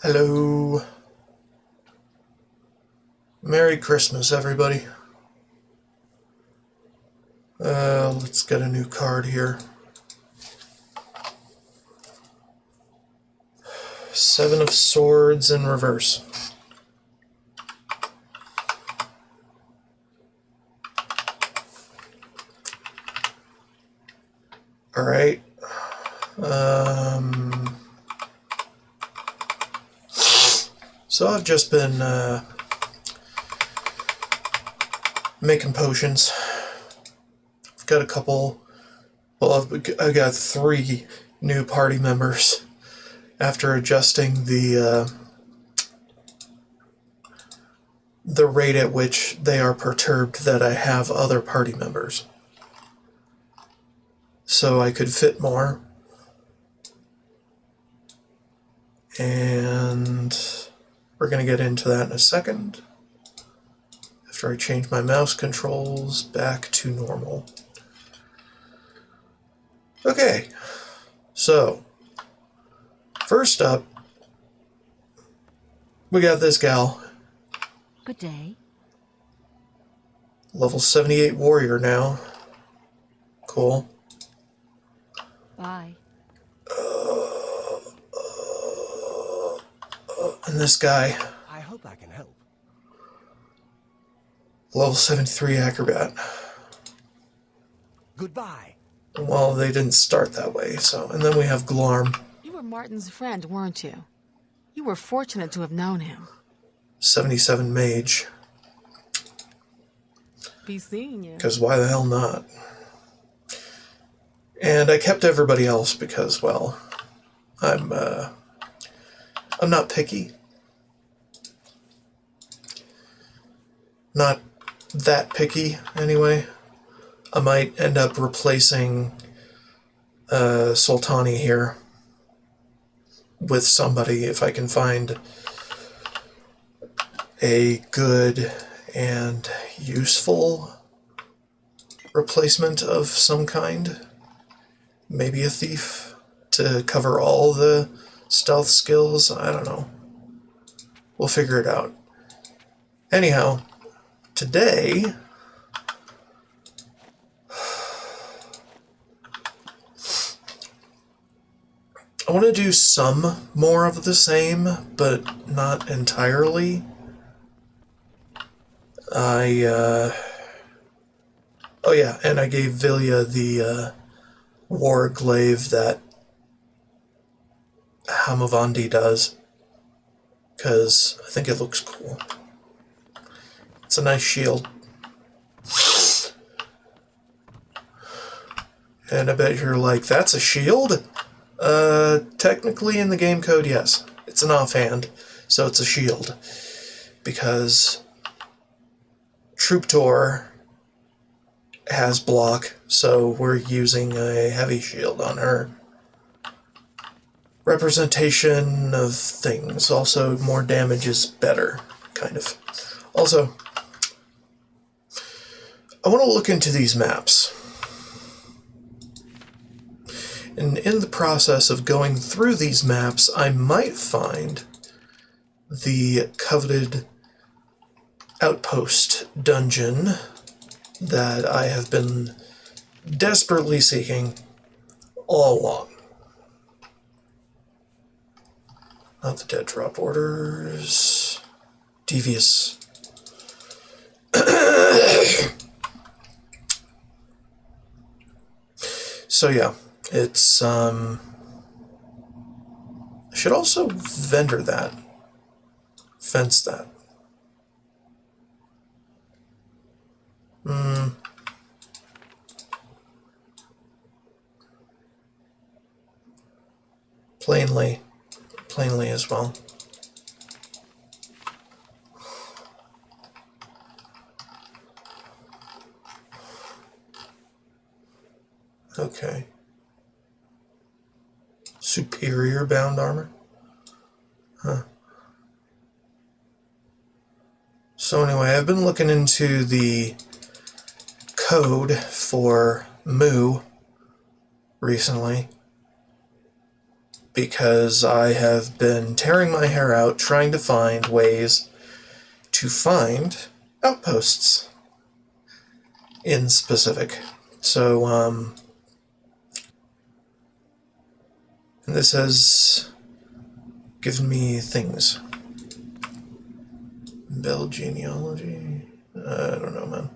Hello. Merry Christmas, everybody. Let's get a new card here. Seven of Swords in reverse. Alright. So I've just been making potions. I've got a couple. Well, I've got 3 new party members after adjusting the rate at which they are perturbed that I have other party members. So I could fit more. And we're going to get into that in a second. After I change my mouse controls back to normal. Okay, so first up, we got this gal. Good day. Level 78 warrior now. Cool. Bye. And this guy. I hope I can help. Level 73 acrobat. Goodbye. Well, they didn't start that way, so. And then we have Glarm. You were Martin's friend, weren't you? You were fortunate to have known him. 77 mage. Be seeing you. Because why the hell not? And I kept everybody else because, well, I'm not picky. Not that picky, anyway. I might end up replacing Sultani here with somebody if I can find a good and useful replacement of some kind. Maybe a thief to cover all the stealth skills. I don't know. We'll figure it out. Anyhow, today I want to do some more of the same, but not entirely. Oh yeah, and I gave Vilya the war glaive that Hamavandi does, because I think it looks cool. It's a nice shield. And I bet you're like, that's a shield? Technically in the game code, yes. It's an offhand, so it's a shield. Because Trooptor has block, so we're using a heavy shield on her. Representation of things. Also, more damage is better, kind of. Also, I want to look into these maps. And in the process of going through these maps, I might find the coveted outpost dungeon that I have been desperately seeking all along. Not the dead drop orders. Devious. So yeah, it's I should also vendor that. Fence that. Plainly as well. Okay. Superior bound armor? Huh. So anyway, I've been looking into the code for Mu recently. because I have been tearing my hair out trying to find ways to find outposts in specific. So, and this has given me things. Bell genealogy? I don't know, man.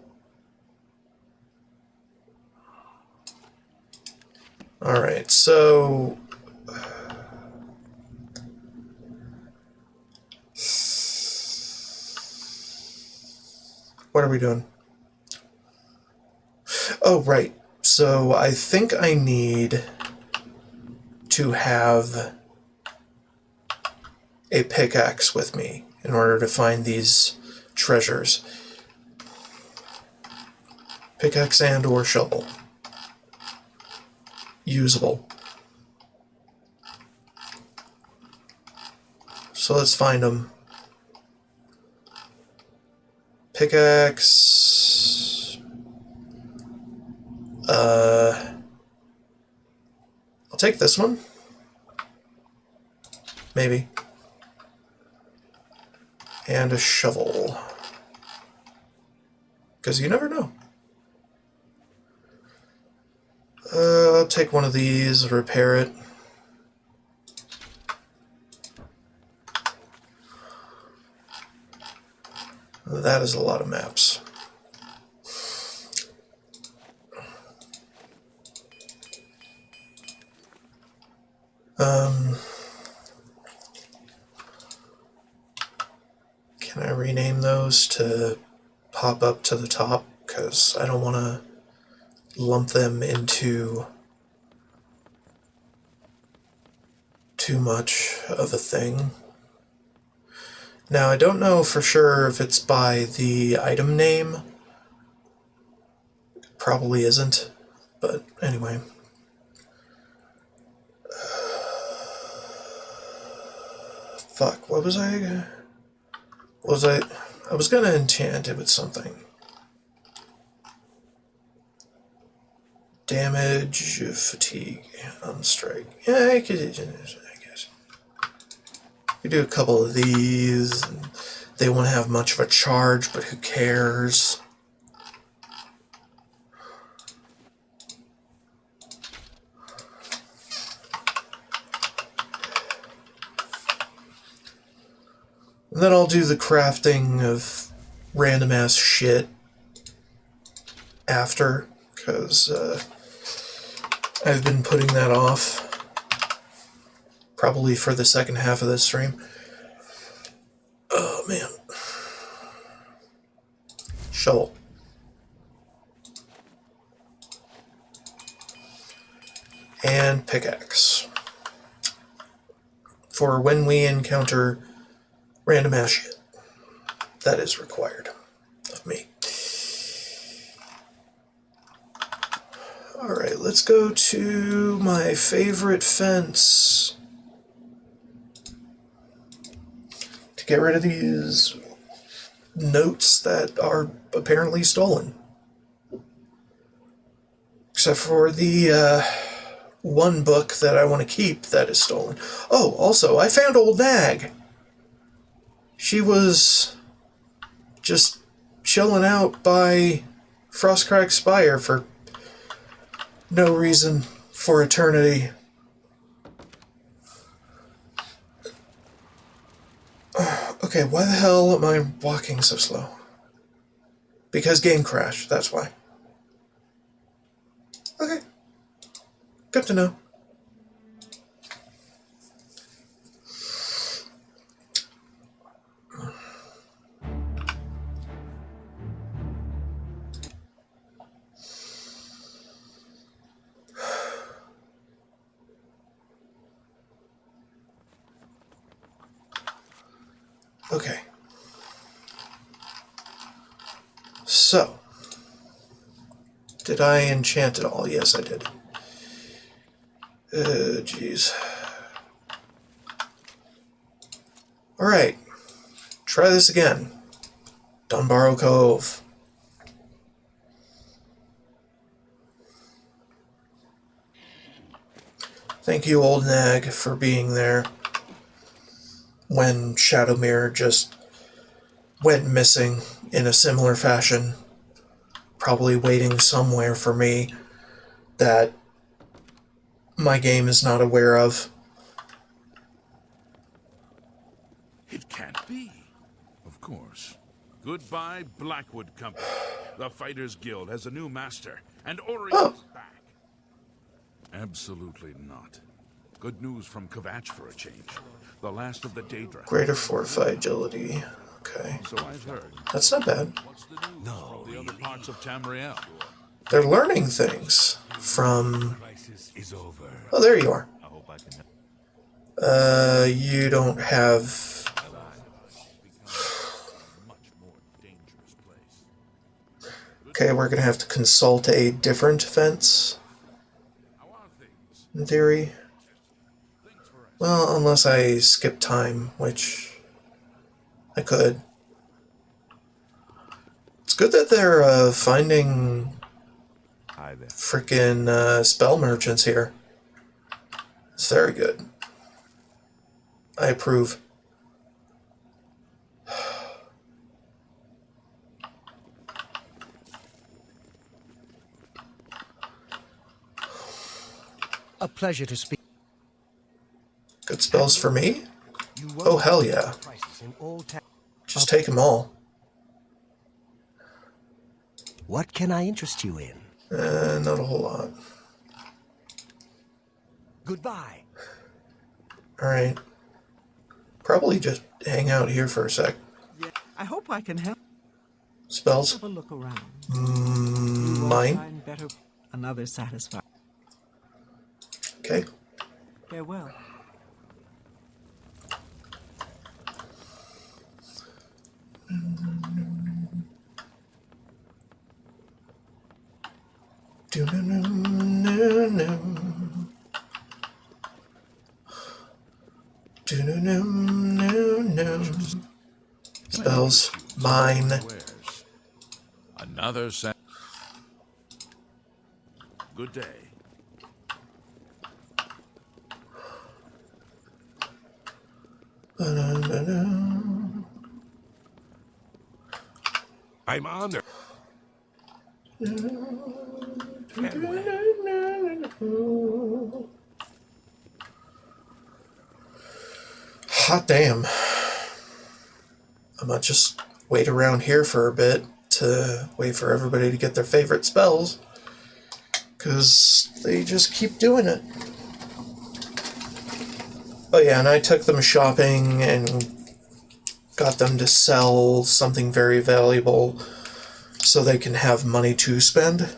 Alright, so... what are we doing? Oh, right. So I think I need to have a pickaxe with me in order to find these treasures. Pickaxe and or shovel. Usable. So let's find them. Pickaxe. I'll take this one. Maybe. And a shovel. Because you never know. I'll take one of these, repair it. That is a lot of maps. Can I rename those to pop up to the top? Because I don't want to lump them into too much of a thing. Now, I don't know for sure if it's by the item name. Probably isn't, but anyway. Fuck, what was I? I was gonna enchant it with something. Damage, fatigue, on strike. Yeah, I guess. You do a couple of these, and they won't have much of a charge, but who cares? And then I'll do the crafting of random ass shit after, because I've been putting that off. Probably for the second half of this stream. Oh, man. Shovel. And pickaxe. For when we encounter random ass shit. That is required of me. Alright, let's go to my favorite fence. To get rid of these notes that are apparently stolen. Except for the one book that I want to keep that is stolen. Oh, also, I found Old Nag. She was just chilling out by Frostcrack Spire for no reason for eternity. Okay, why the hell am I walking so slow? Because game crash, that's why. Okay. Good to know. Okay. So, did I enchant it all? Yes, I did. Jeez. Alright. Try this again. Dunbarrow Cove. Thank you, old nag, for being there when Shadowmere just went missing in a similar fashion, probably waiting somewhere for me that my game is not aware of. It can't be. Of course. Goodbye, Blackwood Company. The Fighters Guild has a new master, and Orion is back. Absolutely not. Good news from Kvatch for a change. The last of the Daedra. Greater fortified agility. Okay. So I've heard. That's not bad. What's the news from the other parts of Tamriel? They're learning things from... Crisis is over. Oh, there you are. I hope I can help. You don't have... Much more dangerous place. Okay, we're gonna have to consult a different fence, How are things? in theory. Things for us. Well, unless I skip time, which I could. It's good that they're finding Hi there. frickin' spell merchants here. It's very good. I approve. A pleasure to speak. Good spells for me? You Oh, hell yeah. prices in all Just take them all. What can I interest you in? Not a whole lot. Goodbye. Alright. Probably just hang out here for a sec. I hope I can help. Spells? Have a look around. Mine? Find better. Another satisfied. Okay. Farewell. Do-do-do-do-do. Do-do-do-do-do. Spells. Mine. Wares. Another Good day. I'm honored. Hot damn. I might just wait around here for a bit to wait for everybody to get their favorite spells. Because they just keep doing it. Oh yeah, and I took them shopping and got them to sell something very valuable so they can have money to spend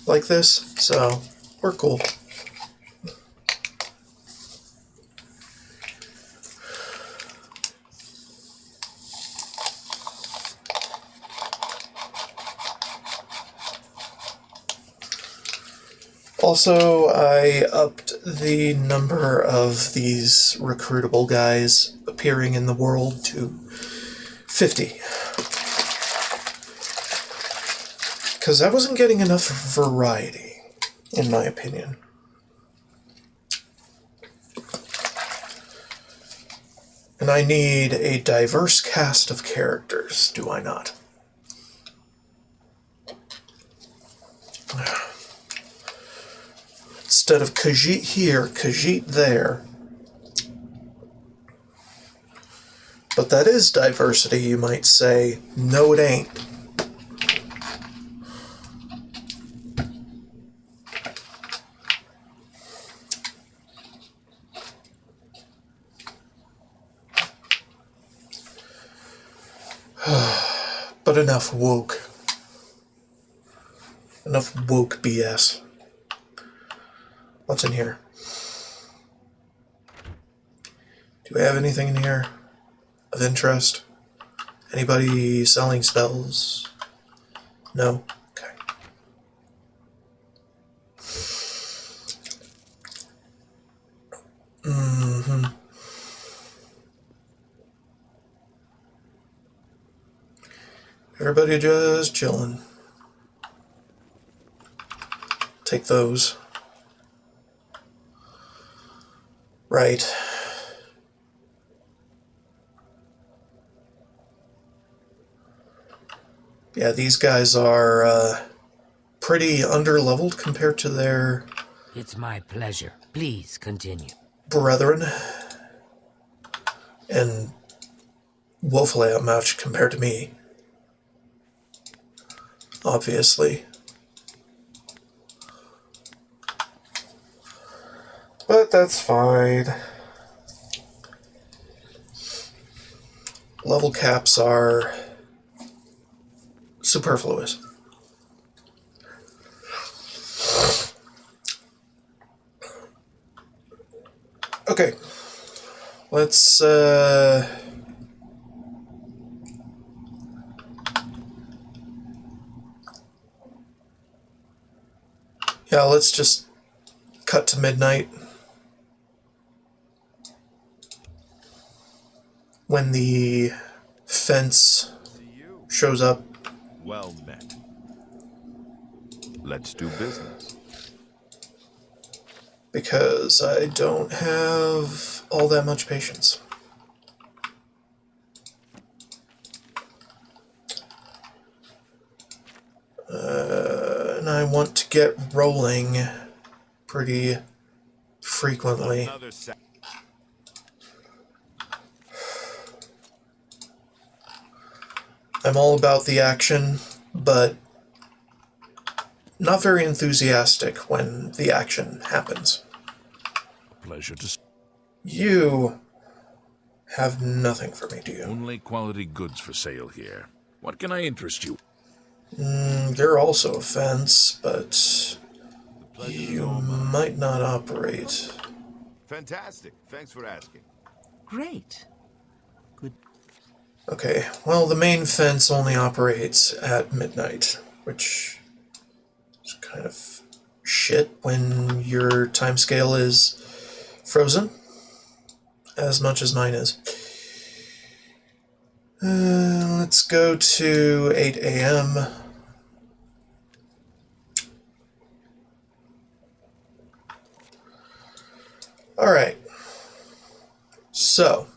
like this. So, we're cool. Also, I upped the number of these recruitable guys appearing in the world to 50. Because I wasn't getting enough variety, in my opinion. And I need a diverse cast of characters, do I not? Instead of Khajiit here, Khajiit there. But that is diversity, you might say. No, it ain't. But enough woke. Enough woke BS. What's in here? Do we have anything in here of interest? Anybody selling spells? No? Okay. Everybody just chilling. Take those. Right. Yeah, these guys are pretty underleveled compared to their It's my pleasure. Please continue. brethren, and woefully outmatched compared to me, obviously. But that's fine. Level caps are superfluous. Okay, let's yeah, let's just cut to midnight when the fence shows up. Well met. Let's do business. Because I don't have all that much patience. And I want to get rolling pretty frequently. Another I'm all about the action, but not very enthusiastic when the action happens. Pleasure to... You have nothing for me, do you? Only quality goods for sale here. What can I interest you? You're also a fence, but you might not operate. Fantastic. Thanks for asking. Great. Good. Okay, well, the main fence only operates at midnight, which is kind of shit when your timescale is frozen, as much as mine is. Let's go to 8 a.m. Alright, so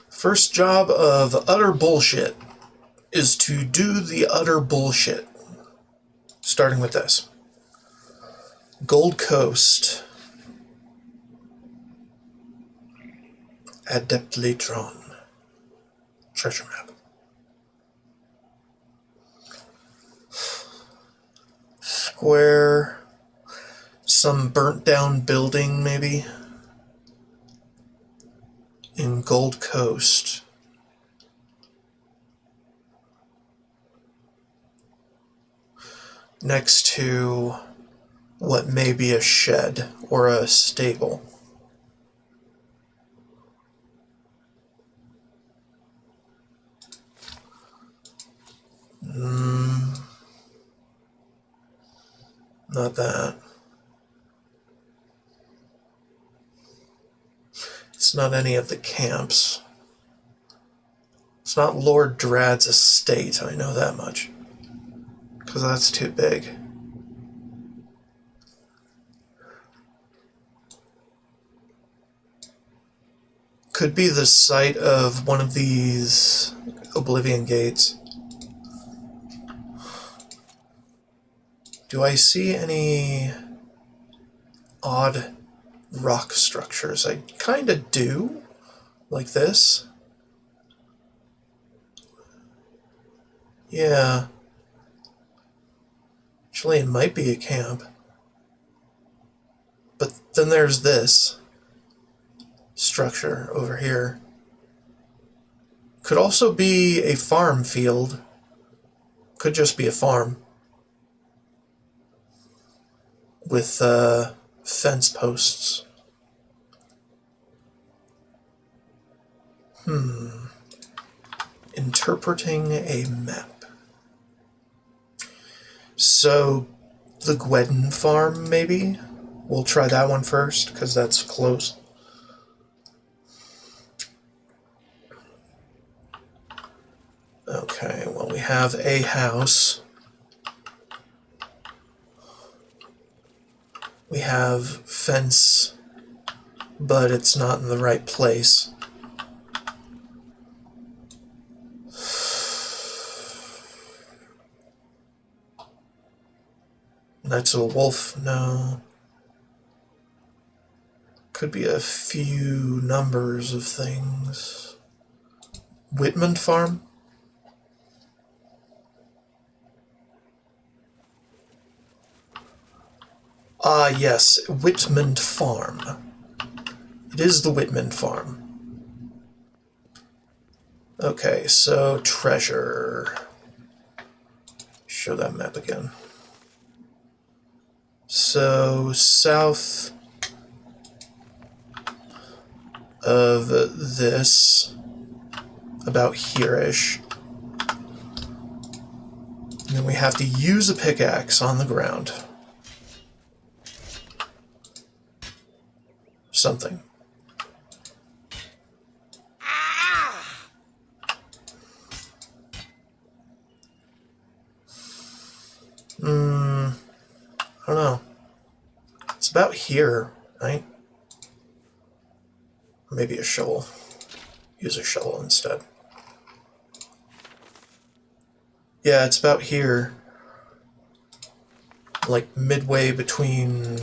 first job of utter bullshit is to do the utter bullshit. Starting with this. Gold Coast. Adeptly drawn. Treasure map. Square. Some burnt down building, maybe. In Gold Coast. Next to what may be a shed or a stable. Not that. It's not any of the camps. It's not Lord Drad's estate, I know that much. Because that's too big. Could be the site of one of these Oblivion gates. Do I see any odd rock structures? I kind of do. Like this. Yeah. Actually, it might be a camp. But then there's this structure over here. Could also be a farm field. Could just be a farm. With fence posts. Interpreting a map. So, the Gwedden farm, maybe? We'll try that one first, because that's close. Okay, well, we have a house. We have fence, but it's not in the right place. Knights of the Wolf, no. Could be a few numbers of things. Whitman Farm? Ah, yes, Whitman Farm. It is the Whitman Farm. Okay, so treasure. Show that map again. So south of this, about here-ish. And then we have to use a pickaxe on the ground. Something. I don't know. It's about here, right? Maybe a shovel. Use a shovel instead. Yeah, it's about here. Like midway between...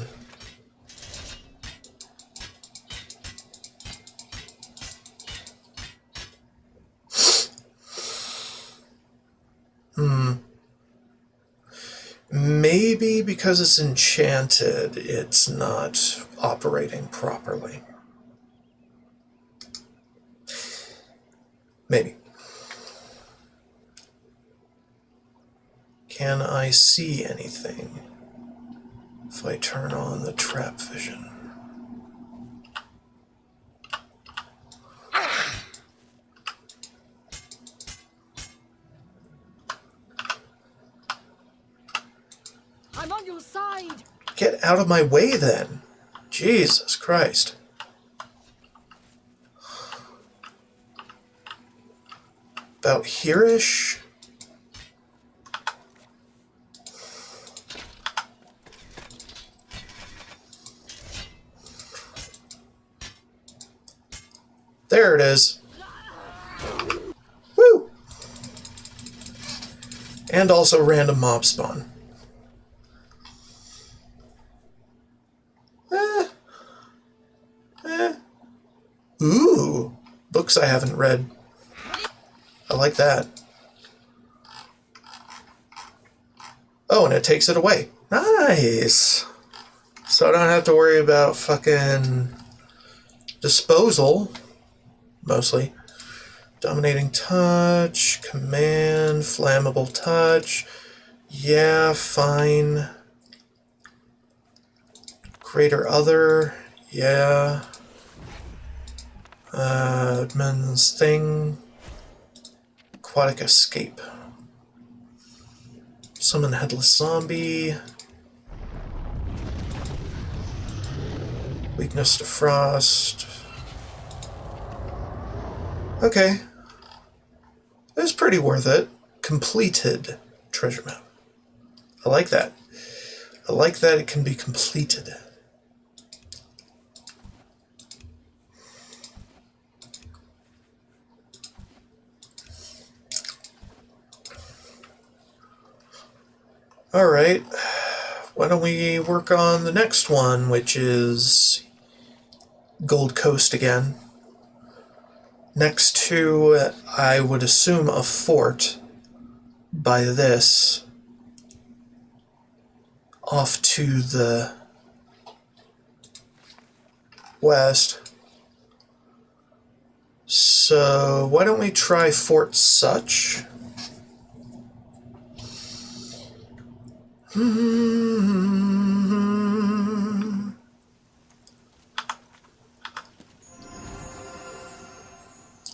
Maybe because it's enchanted, it's not operating properly. Maybe. Can I see anything if I turn on the trap vision? I'm on your side. Get out of my way then. Jesus Christ. About here-ish? There it is. Woo! And also random mob spawn. Ooh! Books I haven't read. I like that. Oh, and it takes it away. Nice! So I don't have to worry about fucking disposal, mostly. Dominating touch, command, flammable touch. Yeah, fine. Greater other, yeah. Admin's thing. Aquatic escape. Summon headless zombie. Weakness to frost. Okay. It's pretty worth it. Completed treasure map. I like that. I like that it can be completed. Alright. Why don't we work on the next one, which is Gold Coast again. Next to, I would assume, a fort by this, off to the west. So why don't we try Fort Such?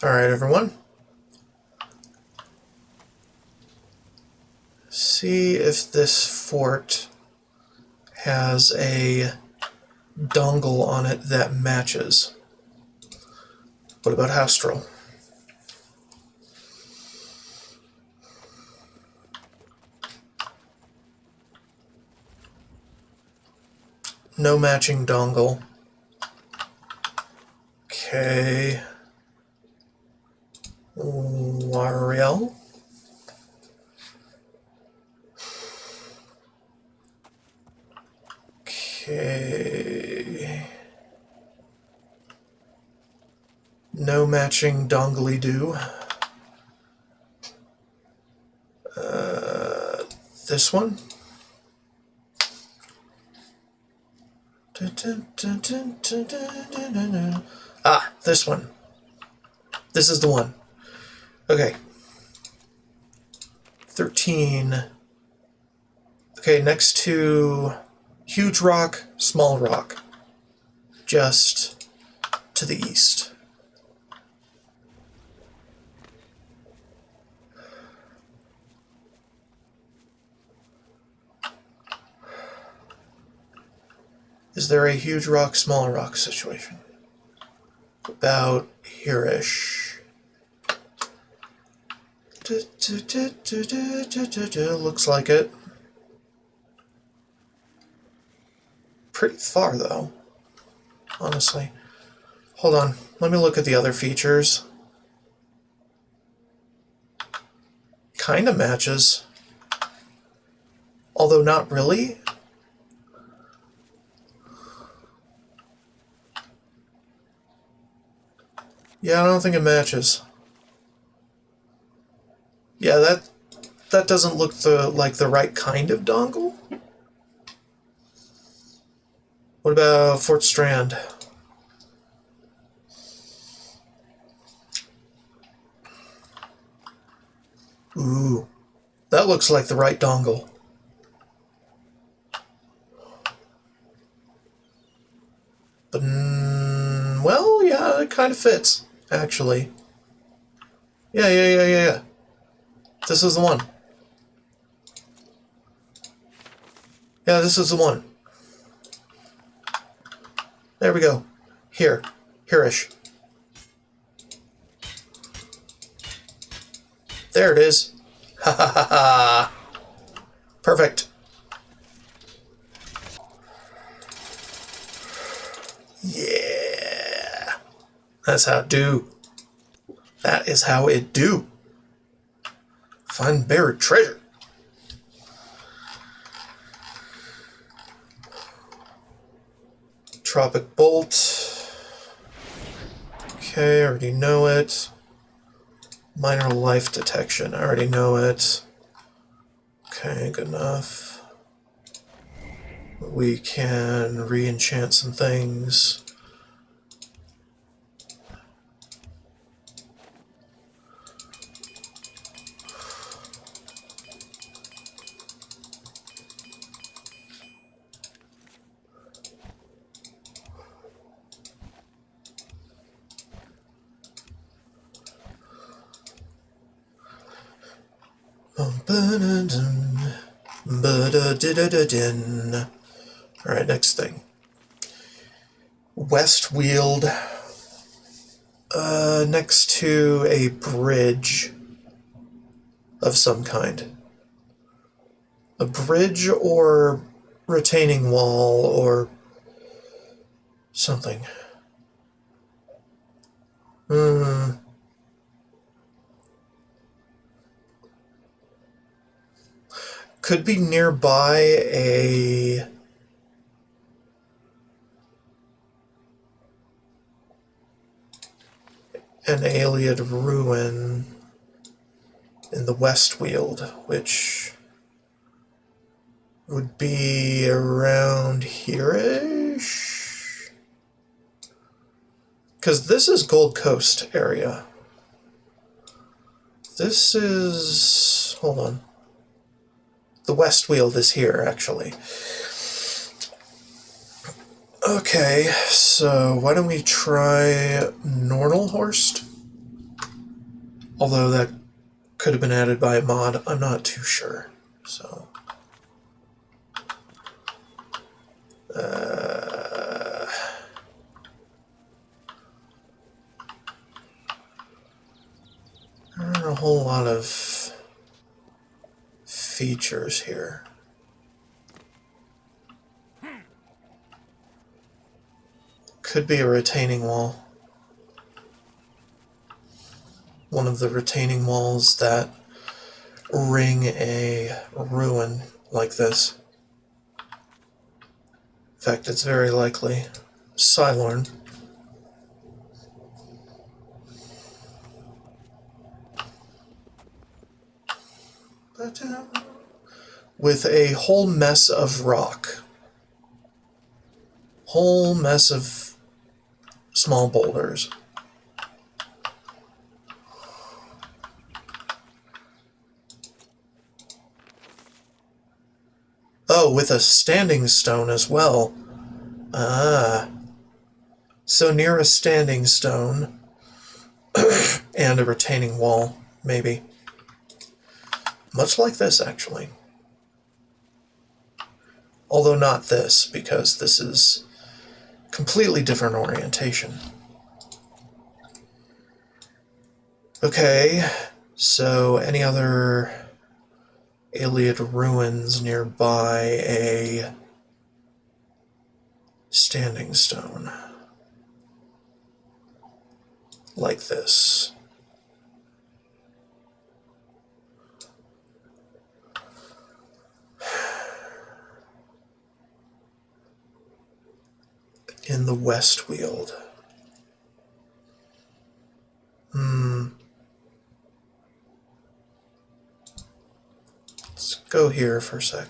Alright, everyone. See if this fort has a dongle on it that matches. What about Hastral? No matching dongle. Okay. Wariel. Okay. No matching dongly-doo. This one. Ah, this one. This is the one. Okay. 13. Okay, next to huge rock, small rock. Just to the east. Is there a huge rock, small rock situation? About here-ish. Looks like it. Pretty far, though. Honestly. Hold on. Let me look at the other features. Kinda matches. Although not really. Yeah, I don't think it matches. Yeah, that doesn't look like the right kind of dongle. What about Fort Strand? Ooh, that looks like the right dongle. But, well, yeah, it kind of fits, actually. Yeah. This is the one. Yeah, this is the one. There we go. Here-ish. There it is. Ha ha ha ha. Perfect. Yeah. That's how it do. That is how it do. Find buried treasure. Tropic Bolt. Okay, I already know it. Minor life detection. I already know it. Okay, good enough. We can re-enchant some things. Alright, next thing. West Weald. Next to a bridge of some kind. A bridge or retaining wall or something. Could be nearby an Ayleid ruin in the West Weald, which would be around here-ish? Because this is Gold Coast area. This is... hold on. The West Weald is here, actually. Okay, so why don't we try Nornalhorst? Although that could have been added by a mod, I'm not too sure. So, there aren't a whole lot of features here. Could be a retaining wall. One of the retaining walls that ring a ruin like this. In fact, it's very likely Cylorn. But, with a whole mess of rock. Whole mess of small boulders. Oh, with a standing stone as well. Ah. So near a standing stone and a retaining wall, maybe. Much like this, actually. Although not this, because this is completely different orientation. Okay, so any other Iliad ruins nearby a standing stone? Like this. In the Westweald. Let's go here for a sec.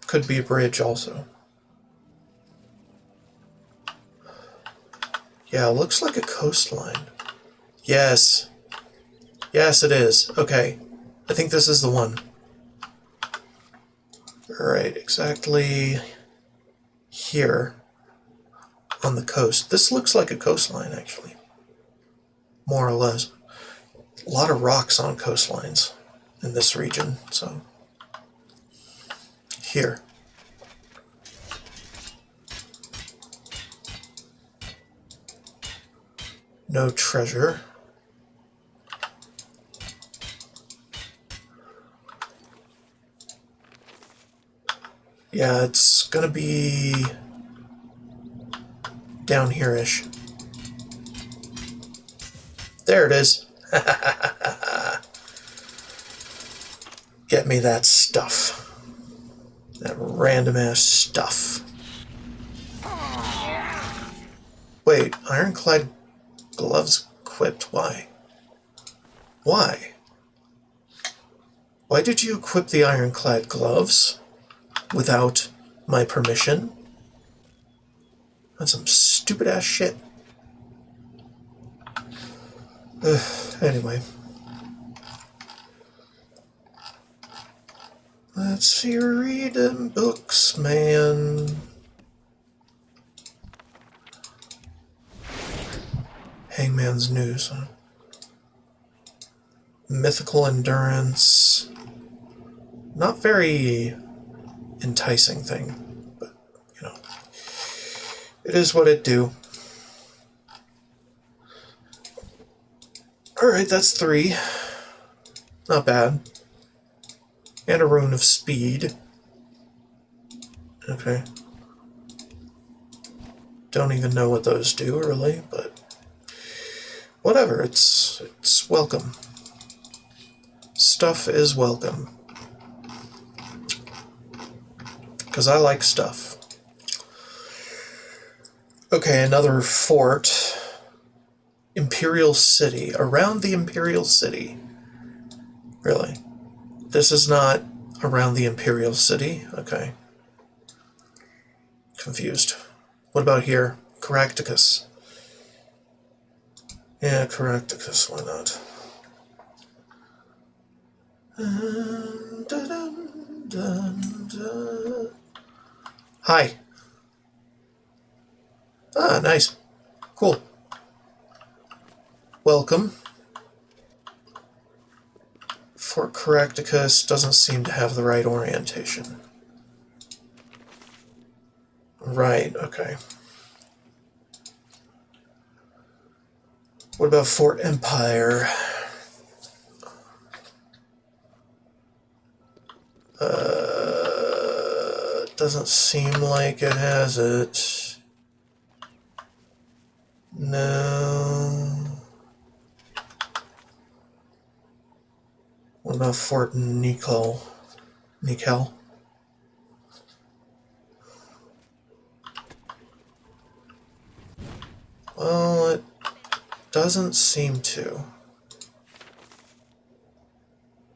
Could be a bridge also. Yeah, looks like a coastline. Yes. Yes, it is. Okay. I think this is the one. Alright, exactly here on the coast. This looks like a coastline, actually. More or less. A lot of rocks on coastlines in this region, so. Here. No treasure. Yeah, it's gonna be down here-ish. There it is. Get me that stuff. That random-ass stuff. Wait, ironclad gloves equipped? Why? Why? Why did you equip the ironclad gloves without my permission? That's some stupid-ass shit. Anyway. Let's see, read them books, man. Hangman's News. Huh? Mythical Endurance. Not very enticing thing, but, you know. It is what it do. Alright, that's 3. Not bad. And a rune of speed. Okay. Don't even know what those do, really, but whatever, it's welcome. Stuff is welcome. Because I like stuff. Okay, another fort. Imperial City. Around the Imperial City. Really? This is not around the Imperial City? Okay. Confused. What about here? Caractacus. Yeah, Caractacus, why not? Hi. Ah, nice. Cool. Welcome. Fort Caractacus doesn't seem to have the right orientation. Right, okay. What about Fort Empire? Doesn't seem like it has it. No. What about Fort Nickel? Nickel? Well, it doesn't seem to.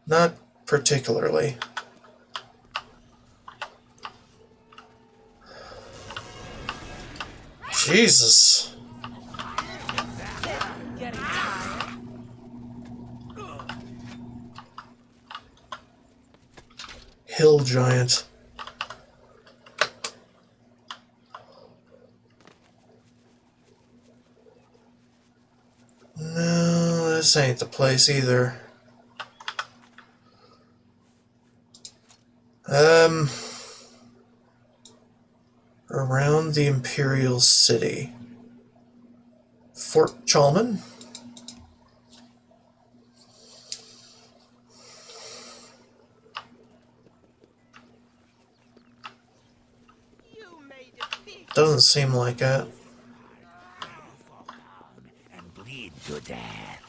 Not particularly. Jesus. Hill giant. No, this ain't the place either. Around the Imperial City. Fort Chalman? Doesn't seem like it. And bleed to death.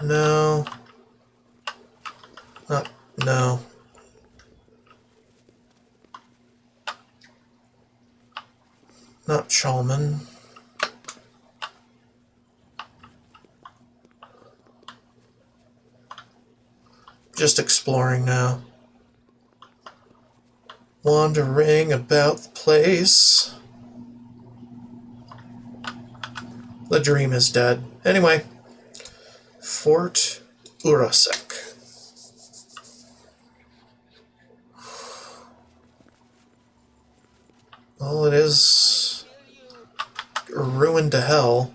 No. No. Not Chalman. Just exploring now. Wandering about the place. The dream is dead. Anyway. Fort Urasek. Well, it is ruined to hell,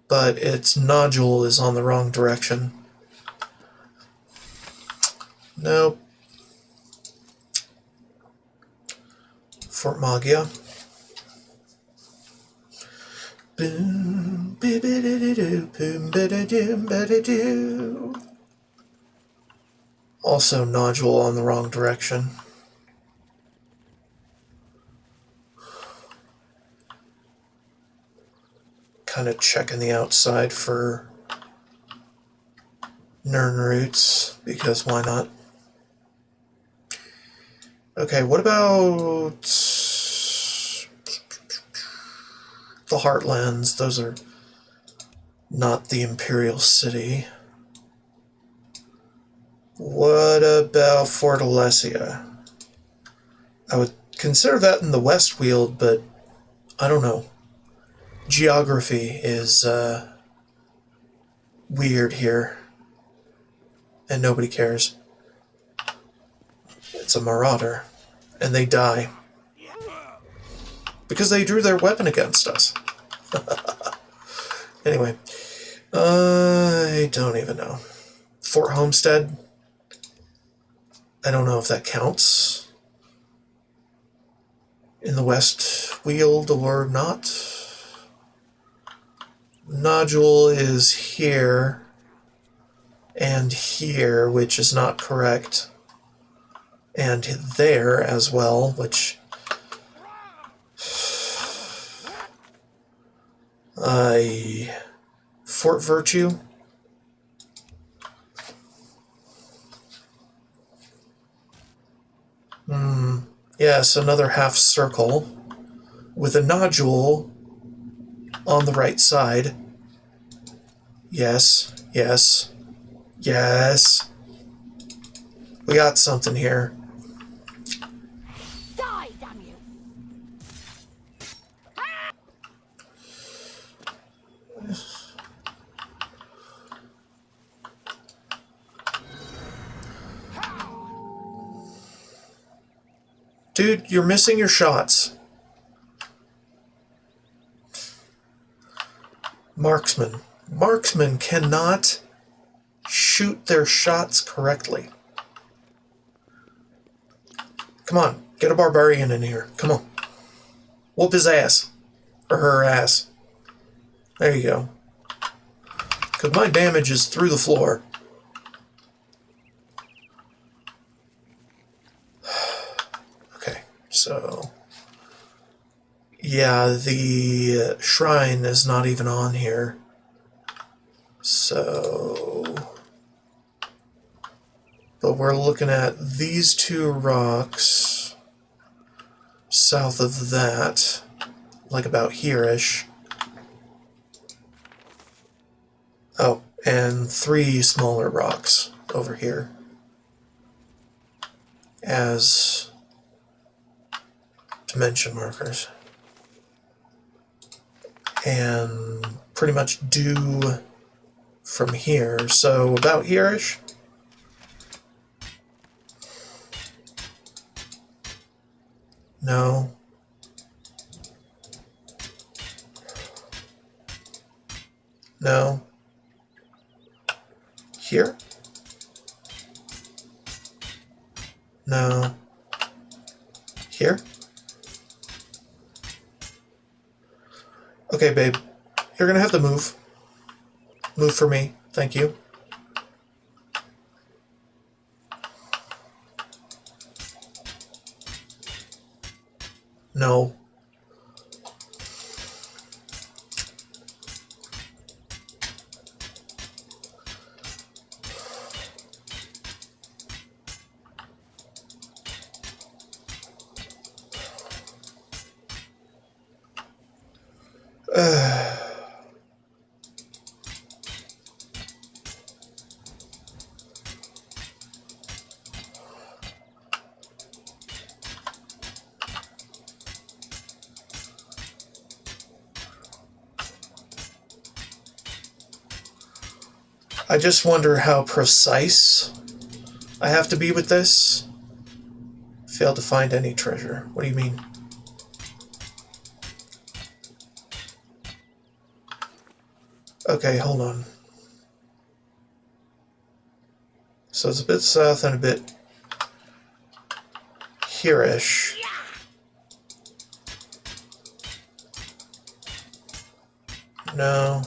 but its nodule is on the wrong direction. Nope. Fort Magia. Boom, bidididoo, boom, bididoom, bididoo. Also nodule on the wrong direction. Kind of checking the outside for Nern roots, because why not? Okay, what about the Heartlands? Those are not the Imperial City. What about Fort Alesia? I would consider that in the Westweald, but I don't know. Geography is weird here, and nobody cares. It's a marauder, and they die because they drew their weapon against us. Anyway, I don't even know. Fort Homestead, I don't know if that counts in the Westweald or not. Nodule is here and here, which is not correct, and there as well, which Fort Virtue. Yes, another half circle with a nodule on the right side. Yes, yes, yes. We got something here. Die, damn you! Dude, you're missing your shots. Marksman. Marksmen cannot shoot their shots correctly. Come on, get a barbarian in here. Come on. Whoop his ass. Or her ass. There you go. Because my damage is through the floor. Okay, so Yeah, the shrine is not even on here. So... But we're looking at these two rocks south of that, like about here-ish. Oh, and 3 smaller rocks over here as dimension markers. And pretty much due from here, so about here-ish. No. No. Here? No. Here? Okay, babe. You're gonna have to move. Move for me. Thank you. No. I just wonder how precise I have to be with this. Failed to find any treasure. What do you mean? Okay, hold on. So it's a bit south and a bit here-ish. No.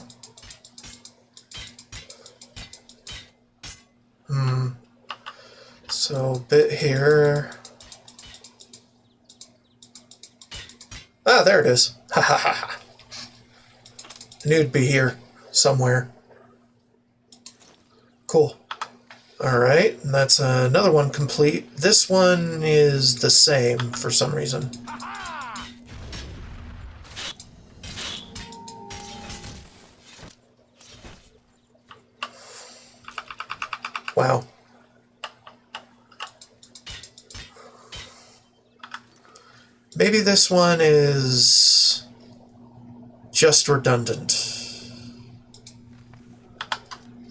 So a bit here. Ah, there it is. Ha ha ha ha. I knew it'd be here somewhere. Cool. Alright, and that's another one complete. This one is the same for some reason. Wow. Maybe this one is just redundant.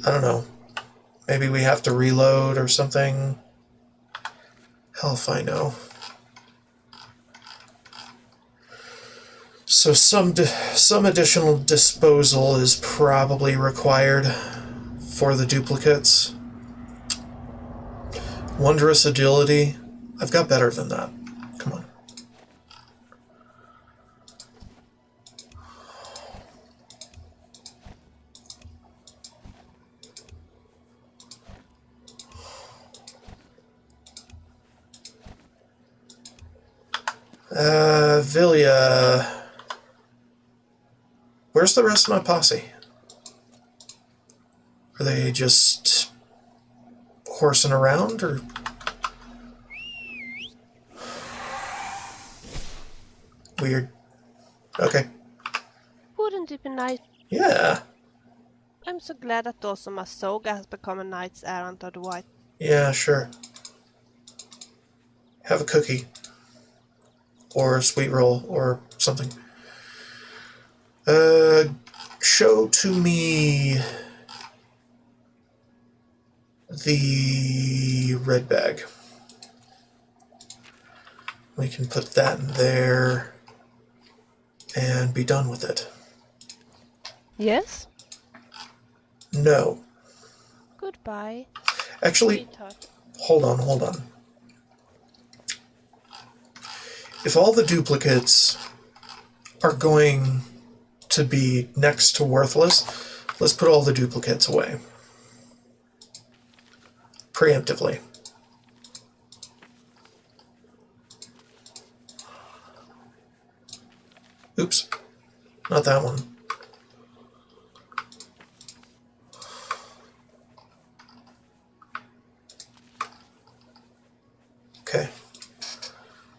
I don't know. Maybe we have to reload or something. Hell if I know. So some additional disposal is probably required for the duplicates. Wondrous agility. I've got better than that. Come on. Villia. Where's the rest of my posse? Are they just horsing around, or? Weird. Okay. Wouldn't it be nice? Yeah. I'm so glad that also Masoga has become a knight's errant of the white. Yeah, sure. Have a cookie. Or a sweet roll, or something. Show to me the red bag. We can put that in there and be done with it. Yes? No. Goodbye. Actually, Sweetheart. hold on. If all the duplicates are going to be next to worthless, let's put all the duplicates away. Preemptively. Oops. Not that one. Okay.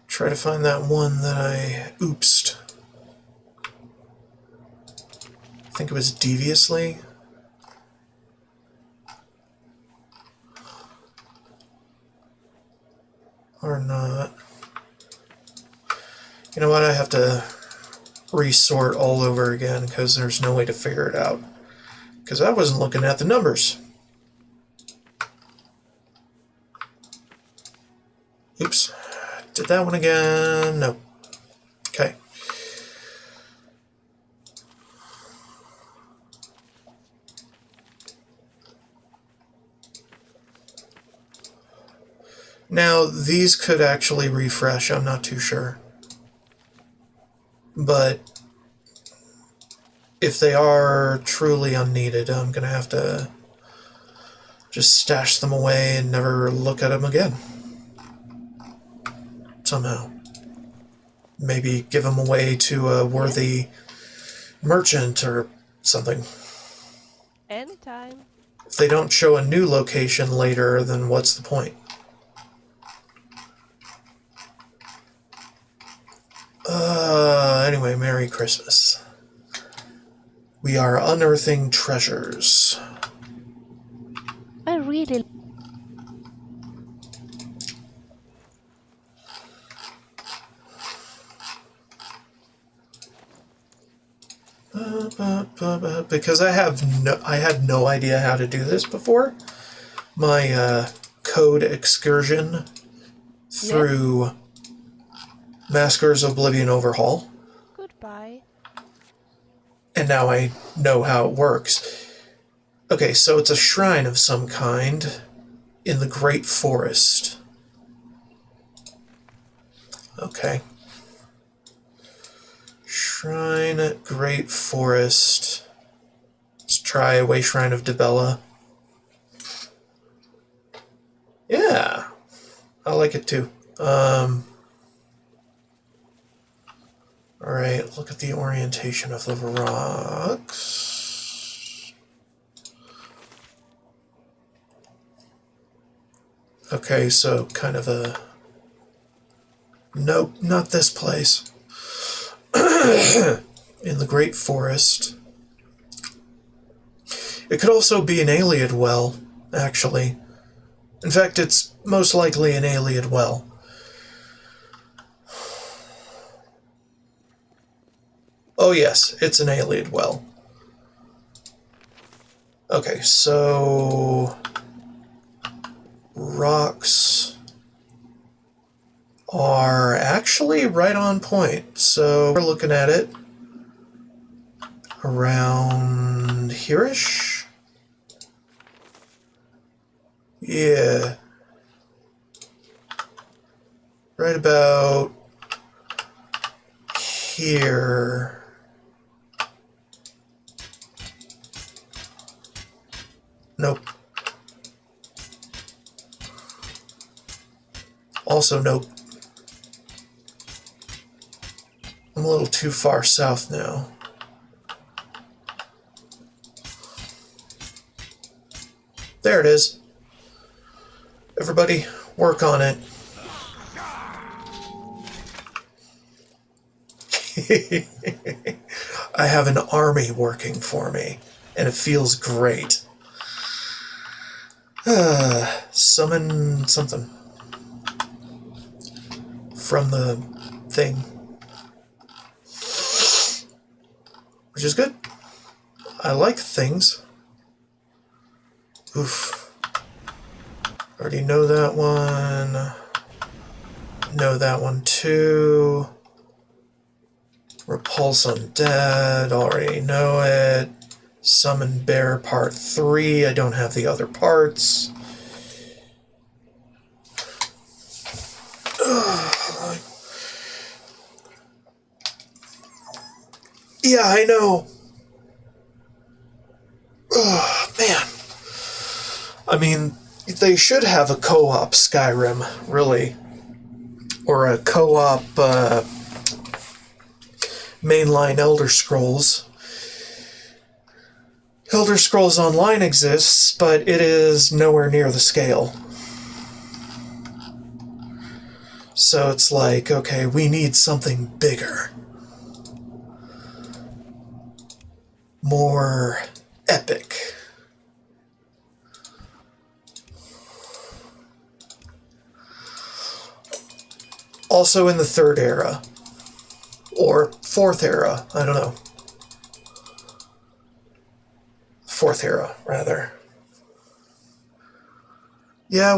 Try to find that one that I oopsed. I think it was deviously. Or not. You know what? I have to resort all over again because there's no way to figure it out. Because I wasn't looking at the numbers. Oops. Did that one again? No. Okay. Now, these could actually refresh. I'm not too sure. But if they are truly unneeded, I'm going to have to just stash them away and never look at them again. Somehow. Maybe give them away to a worthy merchant or something. Anytime. If they don't show a new location later, then what's the point? Anyway, Merry Christmas. We are unearthing treasures. I really... Because I had no idea how to do this before. My code excursion through Maskar's Oblivion Overhaul. Goodbye. And now I know how it works. Okay, so it's a shrine of some kind in the Great Forest. Okay. Shrine at Great Forest. Let's try Way Shrine of Dibella. Yeah, I like it too. Alright, look at the orientation of the rocks. Okay, so kind of a... Nope, not this place. In the Great Forest. It could also be an Ayleid well, actually. In fact, it's most likely an Ayleid well. Oh yes, it's an Ayleid well. Okay, so... rocks are actually right on point. So we're looking at it around here-ish. Yeah. Right about here. Nope. Also nope. I'm a little too far south now. There it is. Everybody, work on it. I have an army working for me, and it feels great. Summon something from the thing. Which is good. I like things. Oof. Already know that one. Know that one too. Repulse Undead. Already know it. Summon Bear Part 3. I don't have the other parts. Yeah, I know. Oh, man. I mean, they should have a co-op Skyrim, really. Or a co-op mainline Elder Scrolls. Elder Scrolls Online exists, but it is nowhere near the scale. So it's like, okay, we need something bigger. More epic. Also in the third era. Or fourth era, I don't know. Fourth era, rather. Yeah,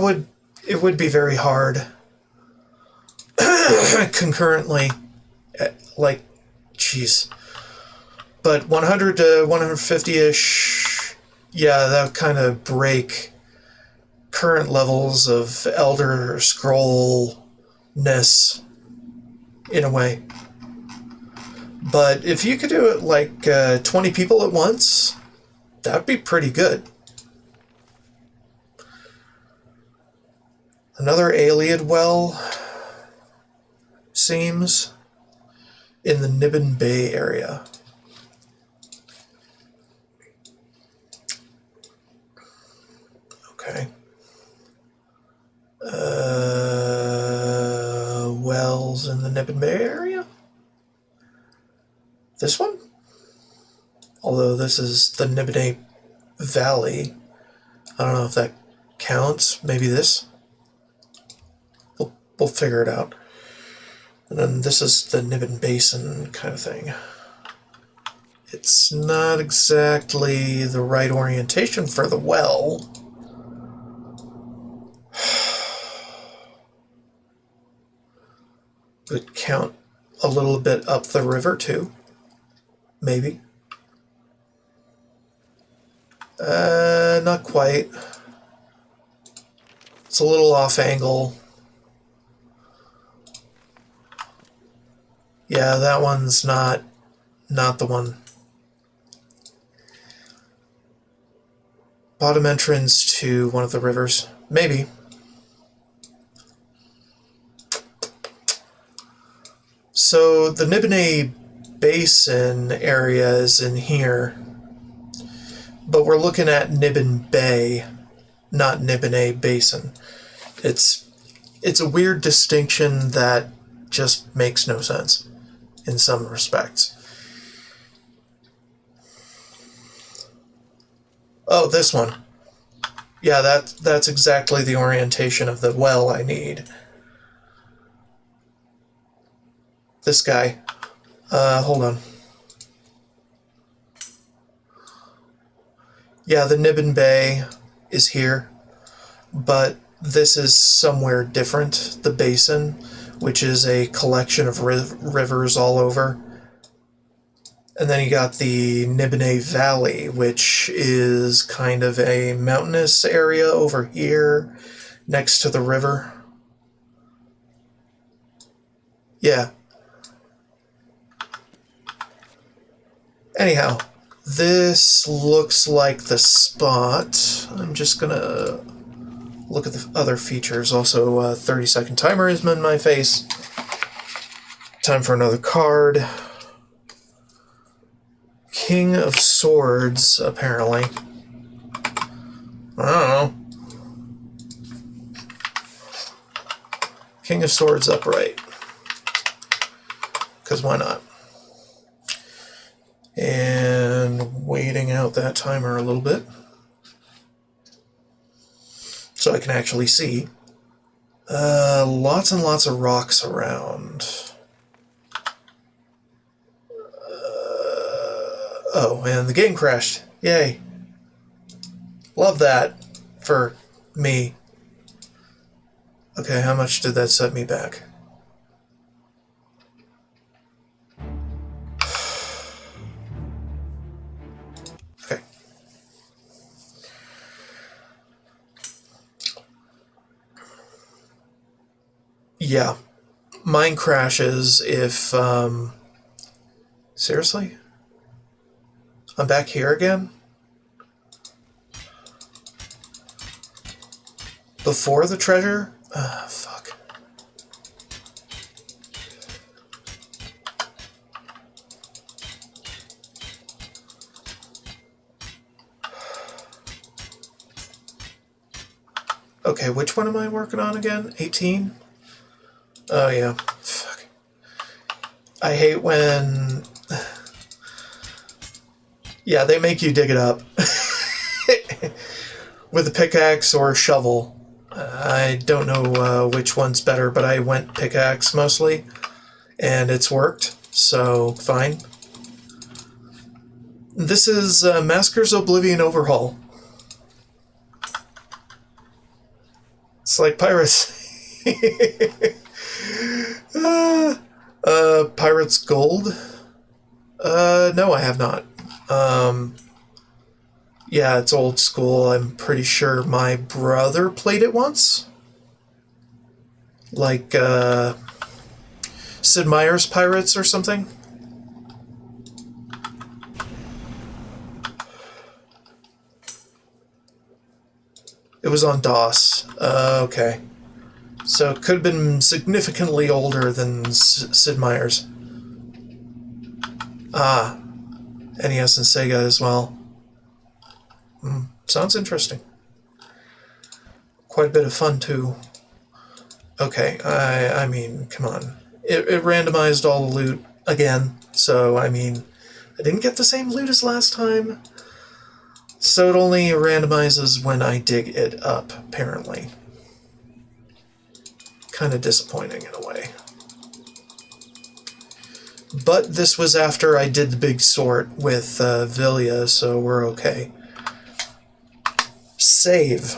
it would be very hard. Concurrently. Like, jeez. But 100 to 150-ish, yeah, that would kind of break current levels of Elder Scroll-ness in a way. But if you could do it like 20 people at once, that'd be pretty good. Another alien well seems in the Nibbin Bay area. Okay. Wells in the Nibbin Bay area? This one? Although this is the Nibbin Valley. I don't know if that counts. Maybe this? We'll figure it out. And then this is the Nibbin Basin kind of thing. It's not exactly the right orientation for the well. Would count a little bit up the river too. Maybe. Not quite. It's a little off angle. Yeah, that one's not the one. Bottom entrance to one of the rivers. Maybe. So the Nibbin Basin area is in here. But we're looking at Nibbin Bay, not Nibbin Basin. It's a weird distinction that just makes no sense in some respects. Oh, this one. Yeah, that's exactly the orientation of the well I need. This guy. Hold on. Yeah, the Nibbin Bay is here, but this is somewhere different, the basin, which is a collection of rivers all over. And then you got the Nibbin Valley, which is kind of a mountainous area over here next to the river. Yeah. Anyhow, this looks like the spot. I'm just gonna look at the other features. Also, 30-second timer is in my face. Time for another card. King of Swords, apparently. I don't know. King of Swords upright. Because why not? And waiting out that timer a little bit. So I can actually see. Lots and lots of rocks around. Oh, and the game crashed. Yay. Love that for me. Okay, how much did that set me back? Okay. Yeah. Mine crashes if, seriously? I'm back here again? Before the treasure? Fuck. Okay, which one am I working on again? 18? Oh, yeah. Fuck. I hate when... Yeah, they make you dig it up. With a pickaxe or a shovel. I don't know which one's better, but I went pickaxe mostly. And it's worked, so fine. This is Maskar's Oblivion Overhaul. It's like piracy. Pirate's Gold? No, I have not. Yeah, it's old school. I'm pretty sure my brother played it once. Like, Sid Meier's Pirates or something. It was on DOS. Okay. So it could have been significantly older than Sid Meier's. Ah. NES and Sega as well. Sounds interesting. Quite a bit of fun, too. Okay, I mean, come on. It randomized all the loot again, so, I mean, I didn't get the same loot as last time. So it only randomizes when I dig it up, apparently. Kind of disappointing in a way. But this was after I did the big sort with Villia, so we're okay. Save.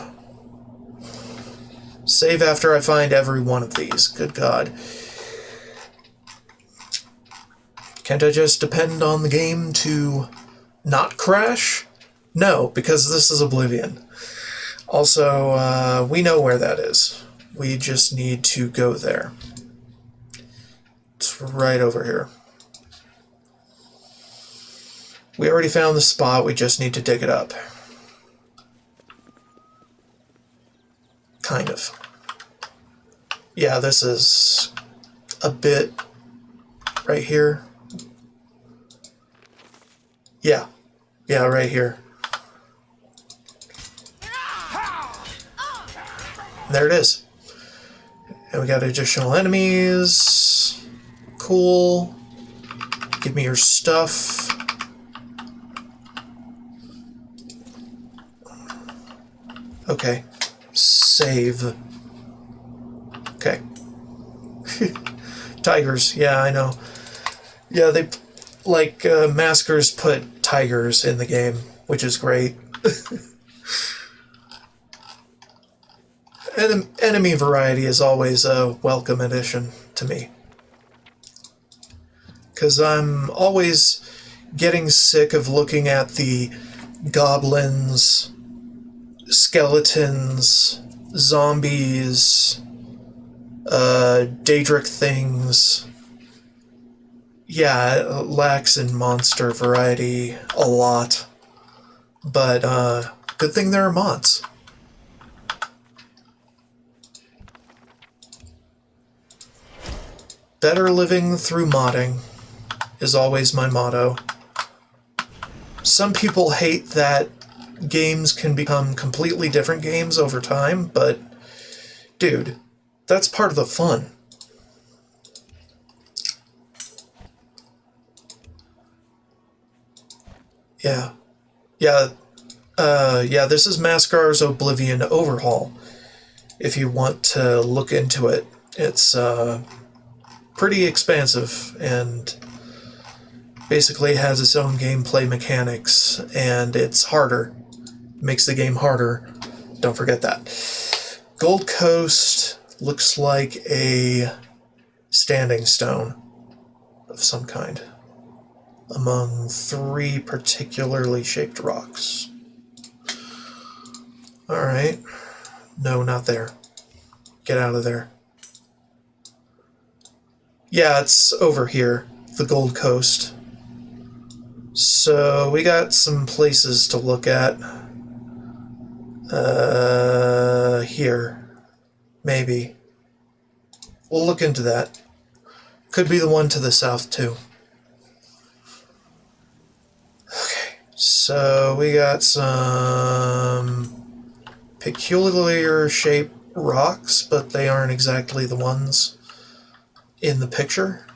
Save after I find every one of these. Good God. Can't I just depend on the game to not crash? No, because this is Oblivion. Also, we know where that is. We just need to go there. It's right over here. We already found the spot, we just need to dig it up. Kind of. Yeah, this is a bit right here. Yeah. Yeah, right here. There it is. And we got additional enemies. Cool. Give me your stuff. Okay. Save. Okay. Tigers. Yeah, I know. Yeah, they... Like, Maskers put tigers in the game, which is great. Enemy variety is always a welcome addition to me. Because I'm always getting sick of looking at the goblins, skeletons, zombies, Daedric things. Yeah, it lacks in monster variety a lot. But, good thing there are mods. Better living through modding is always my motto. Some people hate that games can become completely different games over time, but, dude, that's part of the fun. Yeah. Yeah. Yeah, this is Maskar's Oblivion Overhaul. If you want to look into it, it's, pretty expansive and basically has its own gameplay mechanics, and it's harder. Makes the game harder. Don't forget that. Gold Coast looks like a standing stone of some kind among 3 particularly shaped rocks. Alright. No, not there. Get out of there. Yeah, it's over here, the Gold Coast. So we got some places to look at. Here. Maybe. We'll look into that. Could be the one to the south, too. Okay, so we got some peculiar shaped rocks, but they aren't exactly the ones in the picture.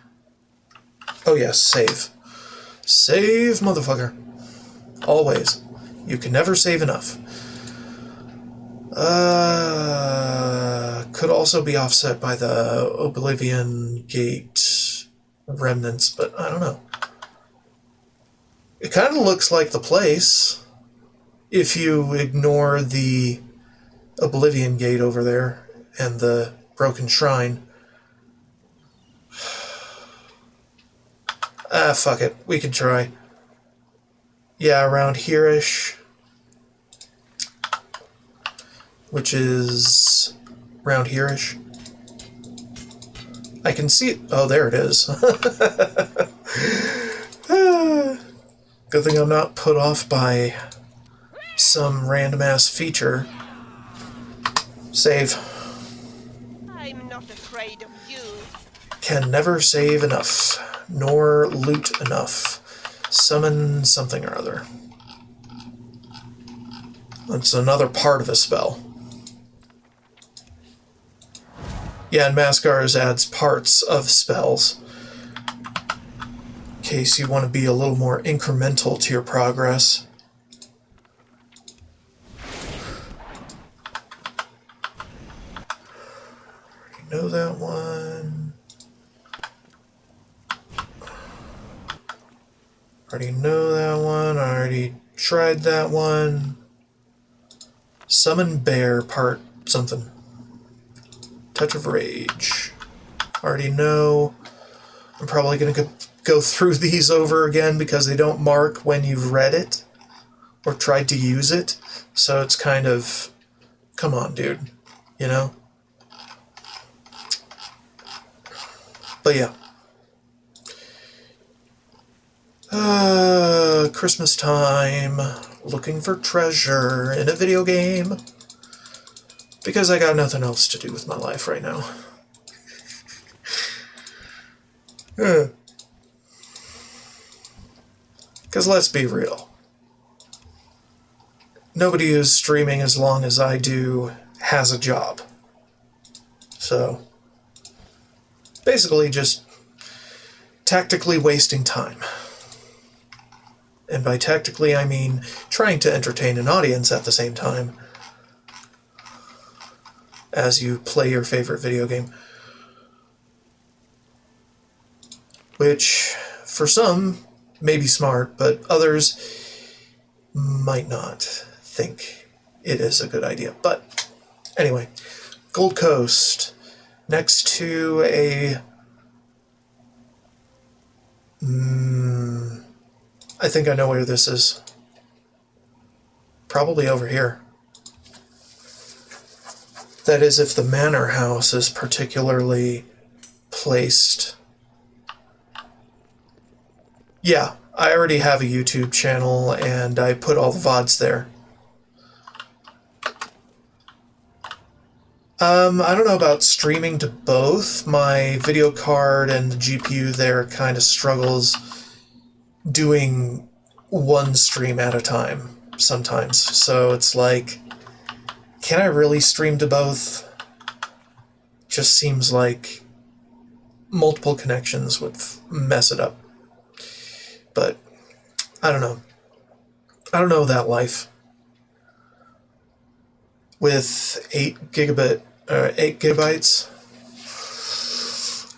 Oh yes, save. Save, motherfucker. Always. You can never save enough. Could also be offset by the Oblivion Gate remnants, but I don't know. It kind of looks like the place if you ignore the Oblivion Gate over there and the broken shrine. Fuck it. We can try. Yeah, around here-ish. Which is around here-ish. I can see it. Oh, there it is. Good thing I'm not put off by some random-ass feature. Save. I'm not afraid of you. Can never save enough, nor loot enough. Summon something or other. That's another part of a spell. Yeah, and Maskar adds parts of spells. In case you want to be a little more incremental to your progress. Already know that one. Already know that one. I already tried that one. Summon bear part something. Touch of Rage. Already know. I'm probably going to go through these over again because they don't mark when you've read it or tried to use it. So it's kind of, come on, dude. You know? But yeah. Christmas time. Looking for treasure in a video game. Because I got nothing else to do with my life right now. Because let's be real. Nobody who's streaming as long as I do has a job. So, basically just tactically wasting time. And by tactically, I mean trying to entertain an audience at the same time as you play your favorite video game. Which, for some, may be smart, but others might not think it is a good idea. But, anyway, Gold Coast, next to a... I think I know where this is. Probably over here. That is, if the manor house is particularly placed. Yeah, I already have a YouTube channel, and I put all the VODs there. I don't know about streaming to both. My video card and the GPU there kind of struggles doing one stream at a time sometimes. So it's like, can I really stream to both? Just seems like multiple connections would mess it up. But I don't know. I don't know that life. With 8 gigabytes,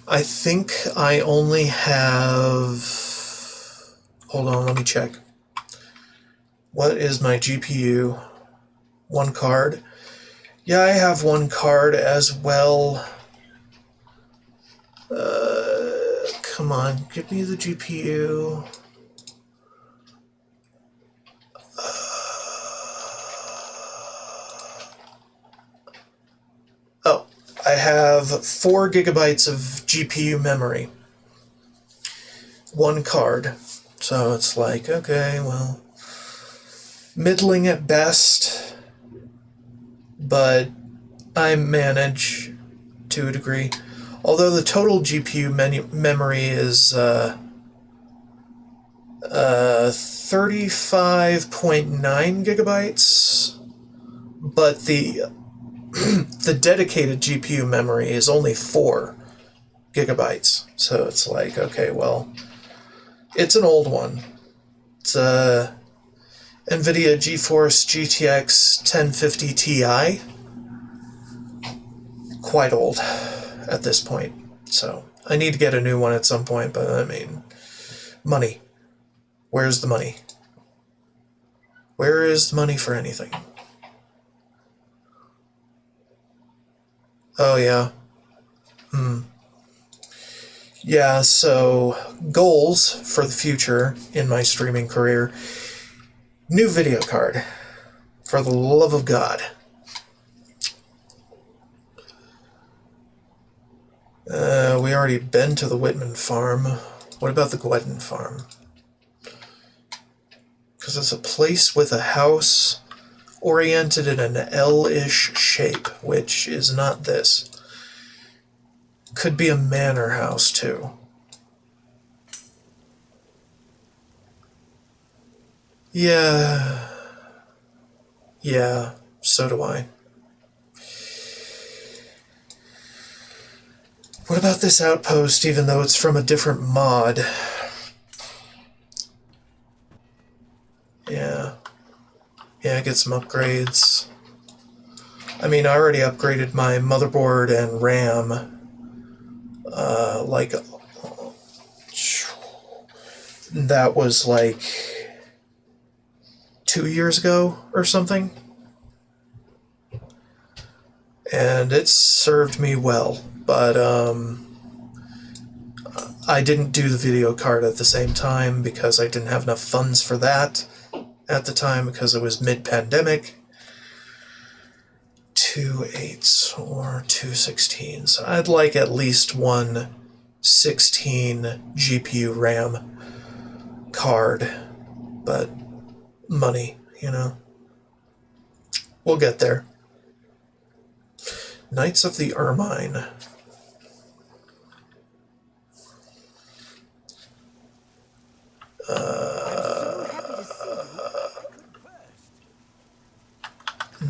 I think I only have... Hold on, let me check. What is my GPU? One card. Yeah, I have one card as well. Come on, give me the GPU. Oh, I have 4 gigabytes of GPU memory. One card. So it's like, okay, well, middling at best, but I manage to a degree. Although the total GPU memory is 35.9 gigabytes, but the the dedicated GPU memory is only 4 gigabytes. So it's like, okay, well, it's an old one. It's a NVIDIA GeForce GTX 1050 Ti. Quite old at this point. So I need to get a new one at some point, but I mean, money. Where's the money? Where is the money for anything? Oh, yeah. Yeah, so goals for the future in my streaming career. New video card. For the love of God. We already been to the Whitman farm. What about the Gwedden farm? Because it's a place with a house oriented in an L-ish shape, which is not this. Could be a manor house, too. Yeah. Yeah, so do I. What about this outpost, even though it's from a different mod? Yeah. Yeah, get some upgrades. I mean, I already upgraded my motherboard and RAM. That was like 2 years ago or something. And it served me well, but I didn't do the video card at the same time because I didn't have enough funds for that at the time because it was mid-pandemic. 2 8s or 2 16s. I'd like at least one 16 GPU RAM card, but money, you know. We'll get there. Knights of the Ermine.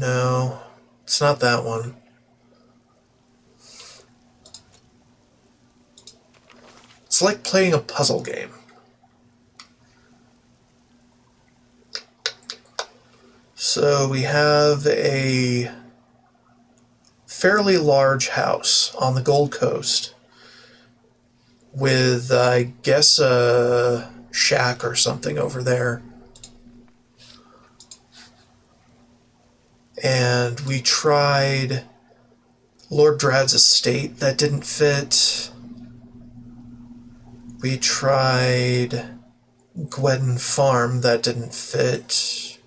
No, it's not that one. It's like playing a puzzle game. So we have a fairly large house on the Gold Coast with, I guess, a shack or something over there. And we tried Lord Drad's estate. That didn't fit. We tried Gwedden Farm. That didn't fit.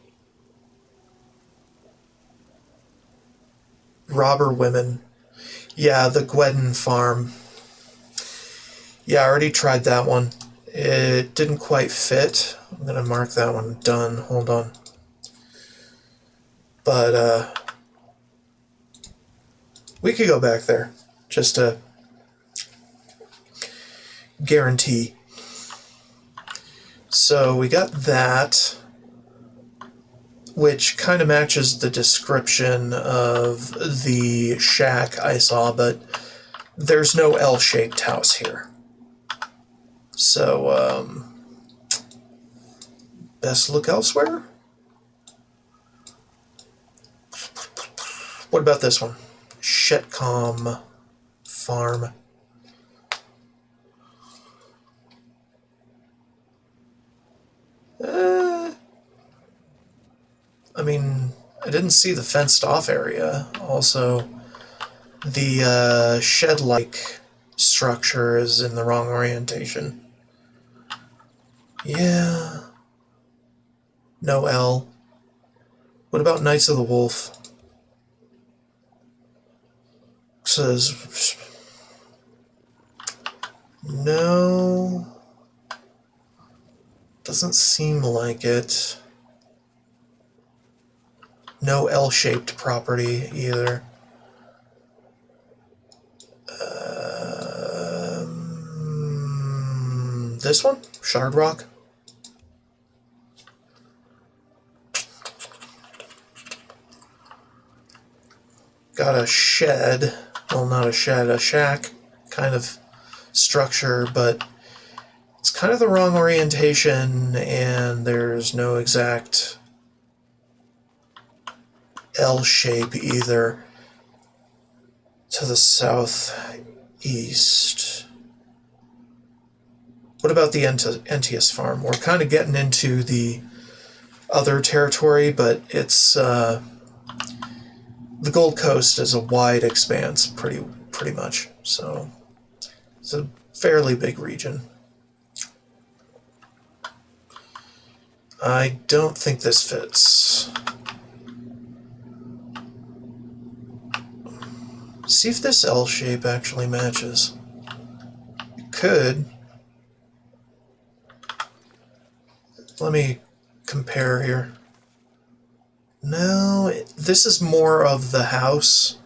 Robber Women. Yeah, the Gwedden Farm. Yeah, I already tried that one. It didn't quite fit. I'm going to mark that one done. Hold on. But, we could go back there. Just to guarantee. So we got that, which kind of matches the description of the shack I saw, but there's no L-shaped house here. So, best look elsewhere? What about this one? Shetcom Farm. I mean, I didn't see the fenced off area. Also, the shed-like structure is in the wrong orientation. Yeah. No L. What about Knights of the Wolf? Says no. Doesn't seem like it. No L-shaped property either. This one? Shard Rock? got a shed. Well, not a shed, a shack kind of structure, but it's kind of the wrong orientation, and there's no exact L shape either to the southeast. What about the Entius farm? We're kind of getting into the other territory, but it's the Gold Coast is a wide expanse, pretty much. So it's a fairly big region. I don't think this fits. See if this L shape actually matches. It could. Let me compare here. No, this is more of the house,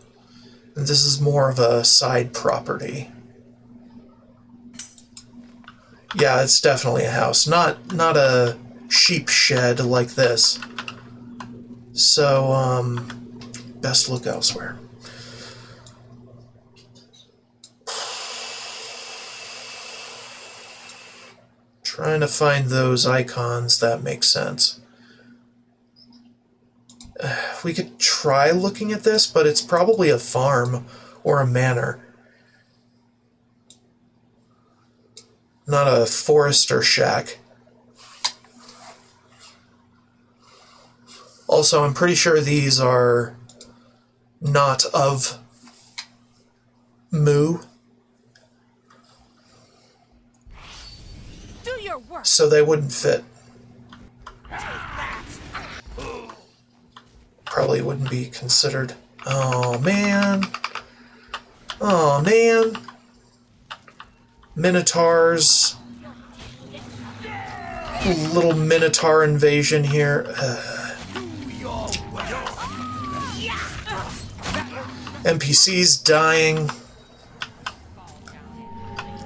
and this is more of a side property. Yeah, it's definitely a house, not a sheep shed like this. So, best look elsewhere. Trying to find those icons that make sense. We could try looking at this, but it's probably a farm or a manor. Not a forest or shack. Also, I'm pretty sure these are not of Mu. Do your work. So they wouldn't fit. Probably wouldn't be considered. Oh, man. Oh, man. Minotaurs. Little Minotaur invasion here. NPCs dying.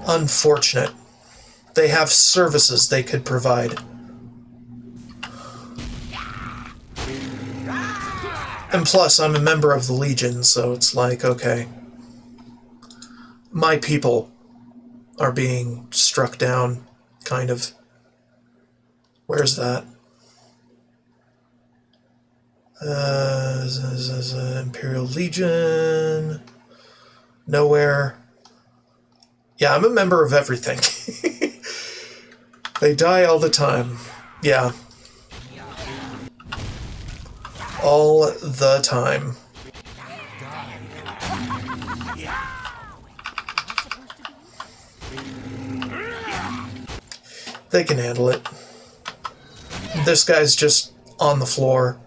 Unfortunate. They have services they could provide. And plus, I'm a member of the Legion, so it's like, okay. My people are being struck down, kind of. Where's that? Imperial Legion. Nowhere. Yeah, I'm a member of everything. They die all the time. Yeah. All the time. They can handle it. This guy's just on the floor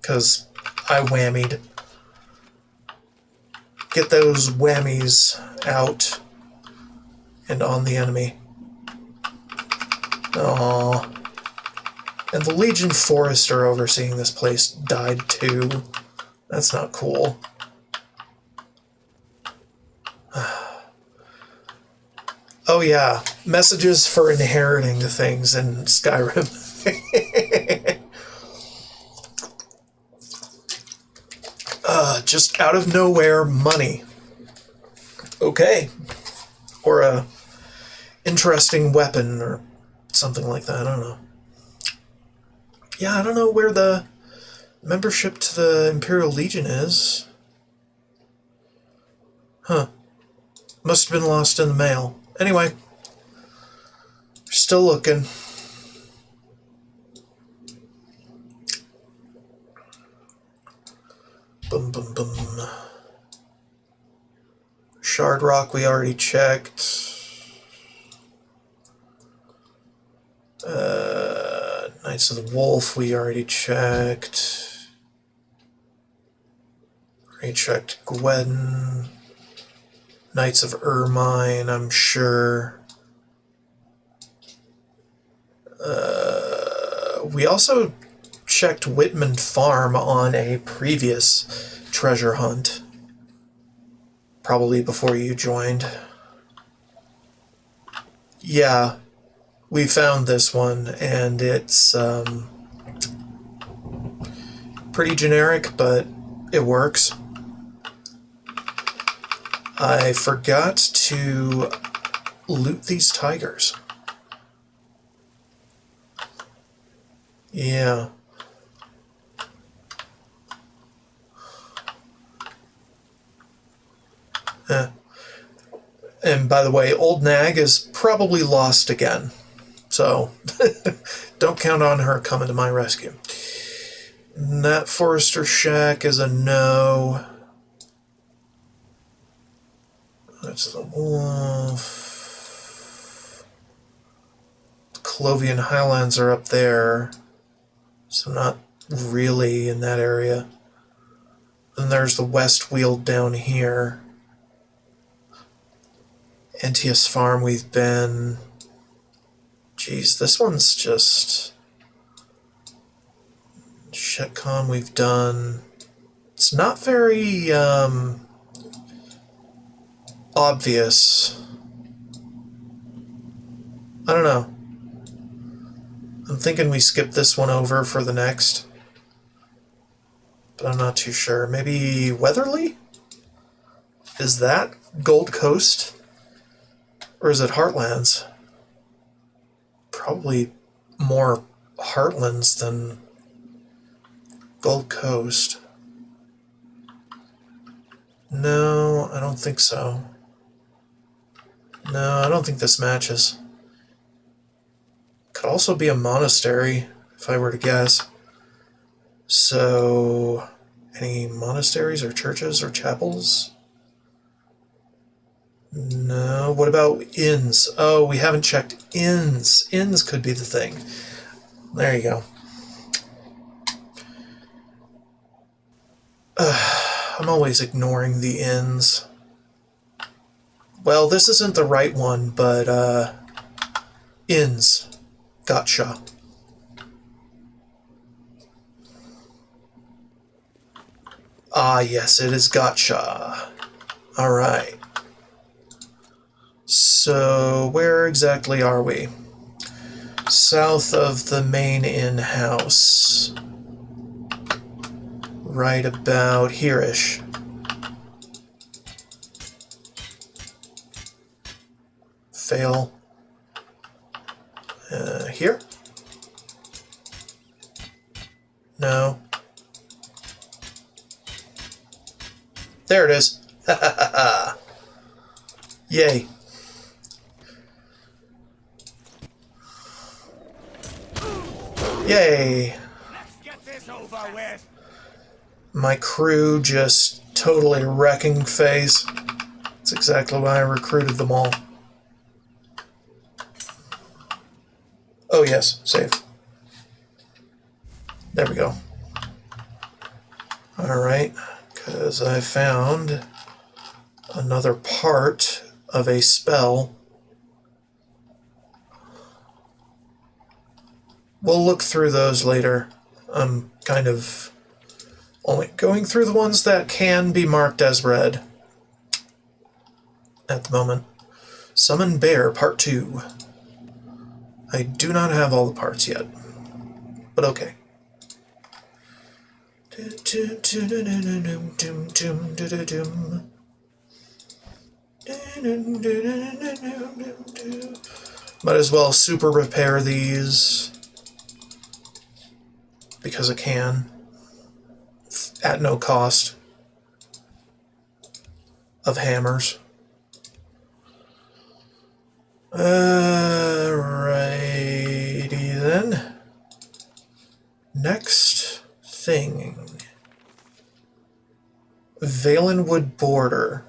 because I whammied. Get those whammies out and on the enemy. Aww. And the Legion Forester overseeing this place died too. That's not cool. Oh yeah, messages for inheriting things in Skyrim. Just out of nowhere, money. Okay. Or a interesting weapon or something like that, I don't know. Yeah, I don't know where the membership to the Imperial Legion is. Huh. Must have been lost in the mail. Anyway. Still looking. Boom, boom, boom. Shard Rock we already checked. Knights of the Wolf we already checked. Already checked Gwyn. Knights of Ermine, I'm sure. We also checked Whitman Farm on a previous treasure hunt. Probably before you joined. Yeah, we found this one, and it's pretty generic, but it works. I forgot to loot these tigers. Yeah. And by the way, Old Nag is probably lost again. So, don't count on her coming to my rescue. And that Forester Shack is a no. That's the wolf. The Clovian Highlands are up there. So not really in that area. And there's the West Weald down here. Entius Farm we've been. Geez, this one's just... Shetcon we've done. It's not very obvious. I don't know. I'm thinking we skip this one over for the next. But I'm not too sure. Maybe Weatherly? Is that Gold Coast? Or is it Heartlands? Probably more Heartlands than Gold Coast. No, I don't think so. No, I don't think this matches. Could also be a monastery, if I were to guess. So, any monasteries or churches or chapels? No. What about inns? Oh, we haven't checked inns. Inns could be the thing. There you go. I'm always ignoring the inns. Well, this isn't the right one, but, inns. Gotcha. Ah, yes, it is gotcha. Alright. So, where exactly are we? South of the main inn house. Right about here-ish. Fail. Here? No. There it is. Ha ha ha ha. Yay. Yay. Let's get this over with. My crew just totally wrecking phase. That's exactly why I recruited them all. Oh yes, save. There we go. Alright, because I found another part of a spell. We'll look through those later. I'm kind of only going through the ones that can be marked as red at the moment. Summon Bear, Part 2. I do not have all the parts yet, but okay. Might as well super repair these because I can at no cost of hammers. Alrighty then. Next thing. Valenwood border.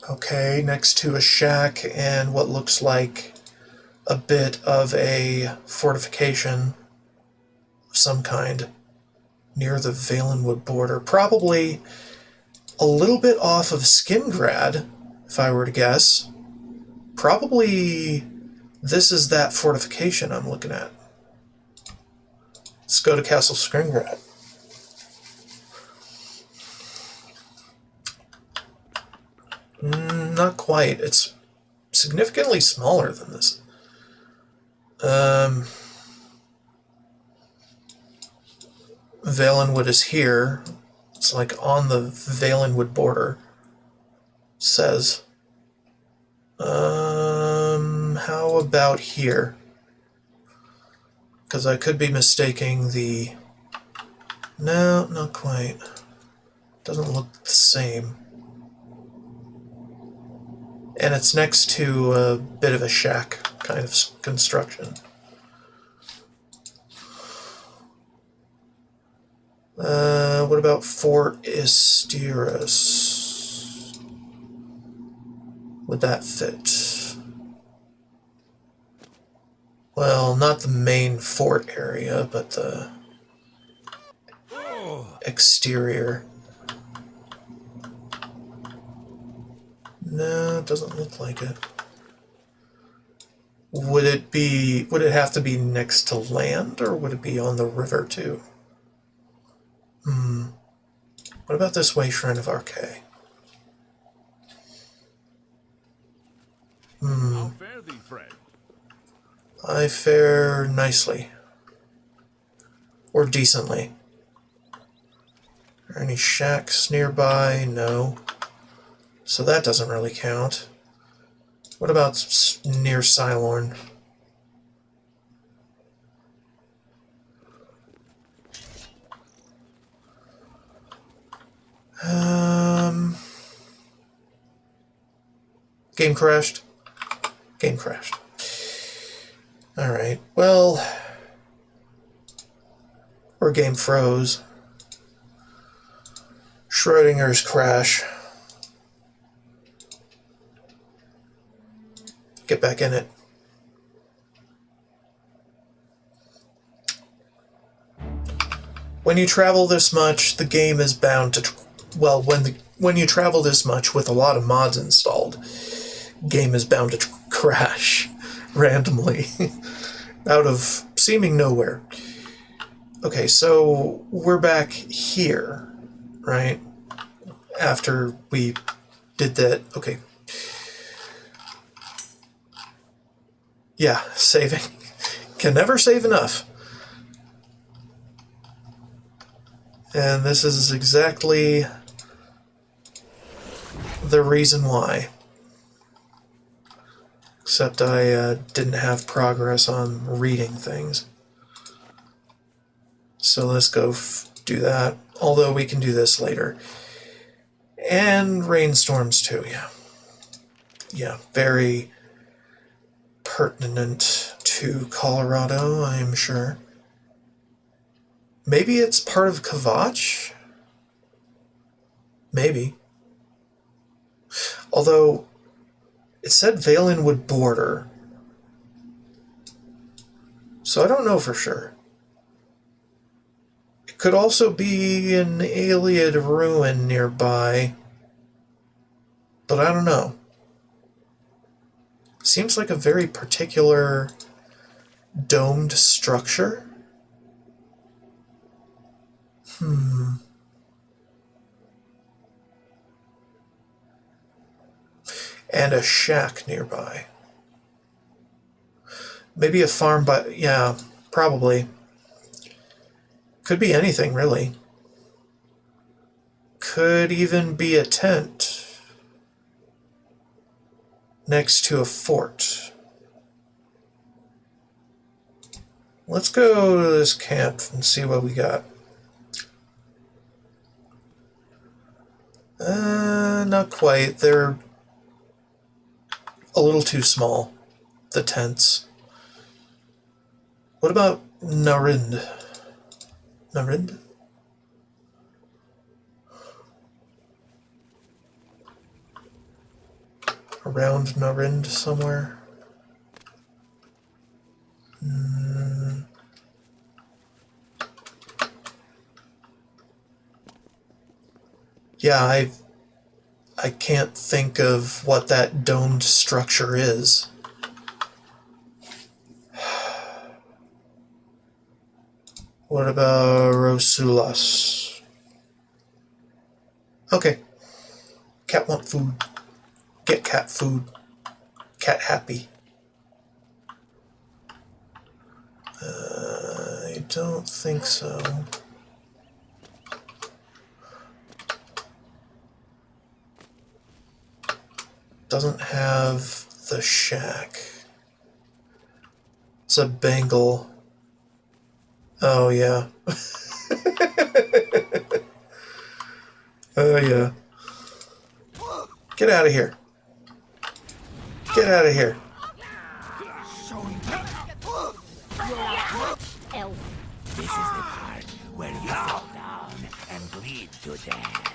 Okay, next to a shack and what looks like a bit of a fortification of some kind near the Valenwood border. Probably a little bit off of Skingrad, if I were to guess. Probably this is that fortification I'm looking at. Let's go to Castle Skingrad. Not quite. It's significantly smaller than this. Valenwood is here. It's like on the Valenwood border. Says. How about here? Because I could be mistaking the... No, not quite. Doesn't look the same. And it's next to a bit of a shack kind of construction. What about Fort Isteros? Would that fit? Well, not the main fort area, but the exterior. No, it doesn't look like it. Would it have to be next to land, or would it be on the river too? What about this way, Shrine of Arche? How fare thee, friend? I fare nicely. Or decently. Are there any shacks nearby? No. So that doesn't really count. What about near Cylorn? Game crashed? Game crashed. Alright, well... Or game froze. Schrodinger's crash. Get back in it. When you travel this much, the game is bound to... Well, when you travel this much with a lot of mods installed, game is bound to crash randomly out of seeming nowhere. Okay, so we're back here, right? After we did that. Okay. Yeah, saving. Can never save enough. And this is exactly the reason why. Except I didn't have progress on reading things. So let's go do that. Although we can do this later. And rainstorms too, yeah. Yeah, very pertinent to Colorado, I'm sure. Maybe it's part of Kvatch? Maybe. Although, it said Valenwood border. So I don't know for sure. It could also be an Iliad ruin nearby. But I don't know. Seems like a very particular domed structure. And a shack nearby. Maybe a farm, but yeah, probably. Could be anything, really. Could even be a tent next to a fort. Let's go to this camp and see what we got. Not quite. They're a little too small, the tents. What about Narind? Narind? Around Narind somewhere? Yeah, I can't think of what that domed structure is. What about Rosulas? Okay. Cat want food. Get cat food. Cat happy. I don't think so. Doesn't have the shack. It's a bangle. Oh, yeah. Oh, yeah. Get out of here. Get out of here. This is the part where you fall down and bleed to death.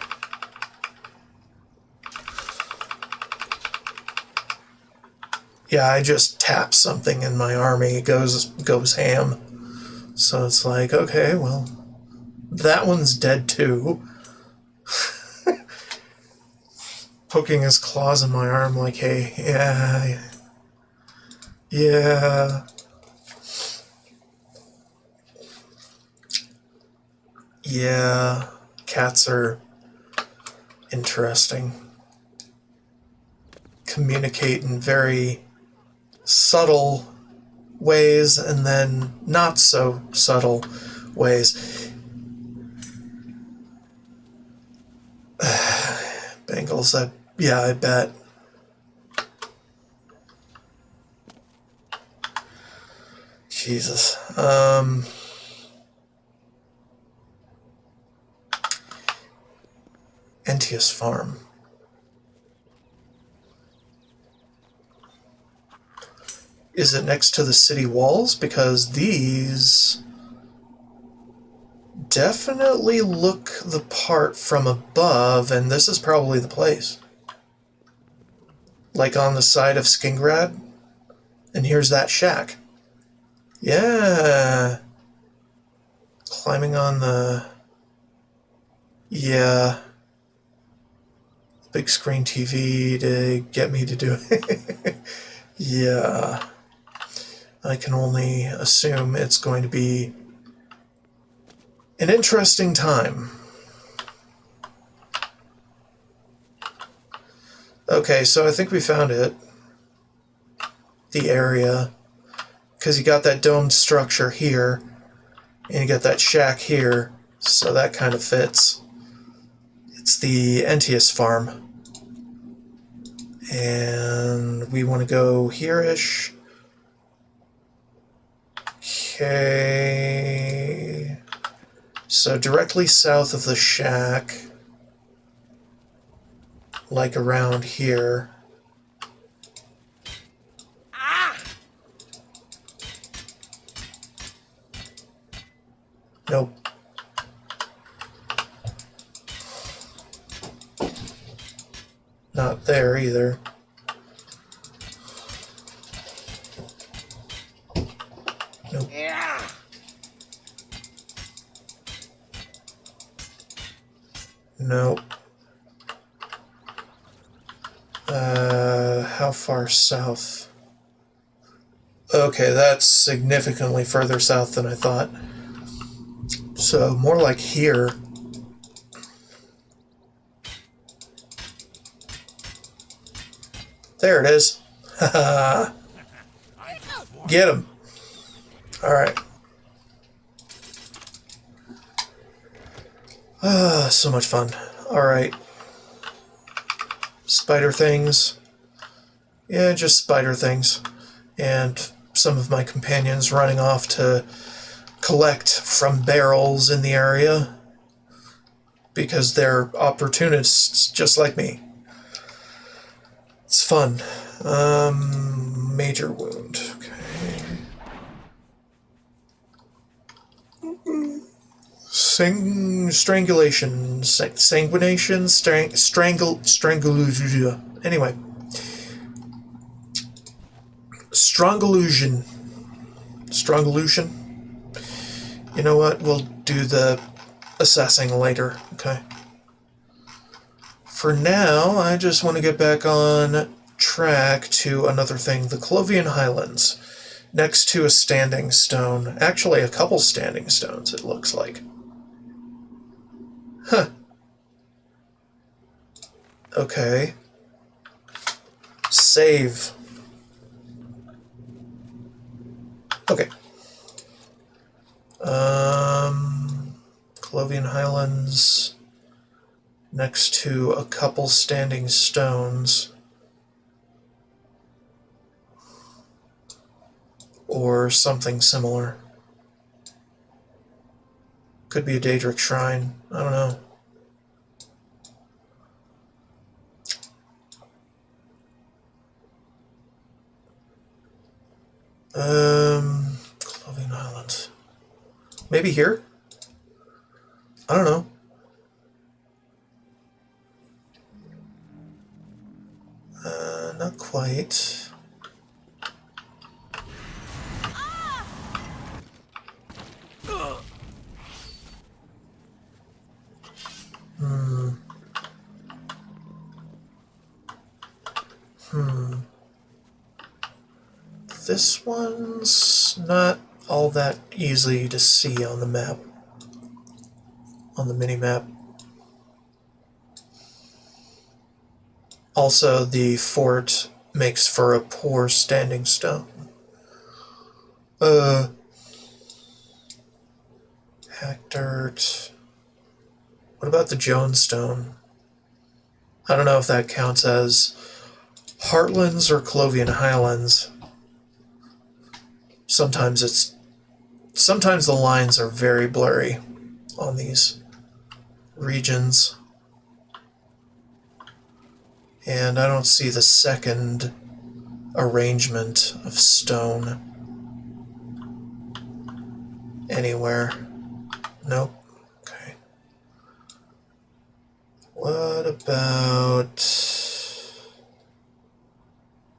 Yeah, I just tap something and my army goes ham. So it's like, okay, well, that one's dead too. Poking his claws in my arm like, hey, yeah. Yeah, cats are interesting. Communicate in very subtle ways and then not so subtle ways. Bengals, I bet. Jesus. Entius Farm. Is it next to the city walls? Because these definitely look the part from above, and this is probably the place. Like on the side of Skingrad. And here's that shack. Yeah. Climbing on the... Yeah. Big screen TV to get me to do it. Yeah. I can only assume it's going to be an interesting time. Okay, so I think we found it. The area. Because you got that domed structure here, and you got that shack here, so that kind of fits. It's the Entius Farm. And we want to go here-ish. Okay. So directly south of the shack, like around here. Nope. Not there either. Nope. Nope. How far south? Okay, that's significantly further south than I thought. So, more like here. There it is. Haha. Get him. Alright. So much fun. Alright. Spider things. Yeah, just spider things. And some of my companions running off to collect from barrels in the area. Because they're opportunists just like me. It's fun. Major wound. Okay. Strangulation. Sanguination. Strangulation. Anyway. Strangulation. Strangulation. You know what? We'll do the assessing later. Okay. For now, I just want to get back on track to another thing. The Clovian Highlands. Next to a standing stone. Actually, a couple standing stones, it looks like. Huh. Okay. Save. Okay. Clovian Highlands. Next to a couple standing stones. or something similar. Could be a Daedric shrine. I don't know. Clothing Islands. Maybe here? I don't know. Not quite. This one's not all that easy to see on the map, on the mini-map. Also, the fort makes for a poor standing stone. Hack dirt. What about the Jones stone? I don't know if that counts as Heartlands or Clovian Highlands. Sometimes the lines are very blurry on these regions. And I don't see the second arrangement of stone anywhere. Nope. Okay. What about...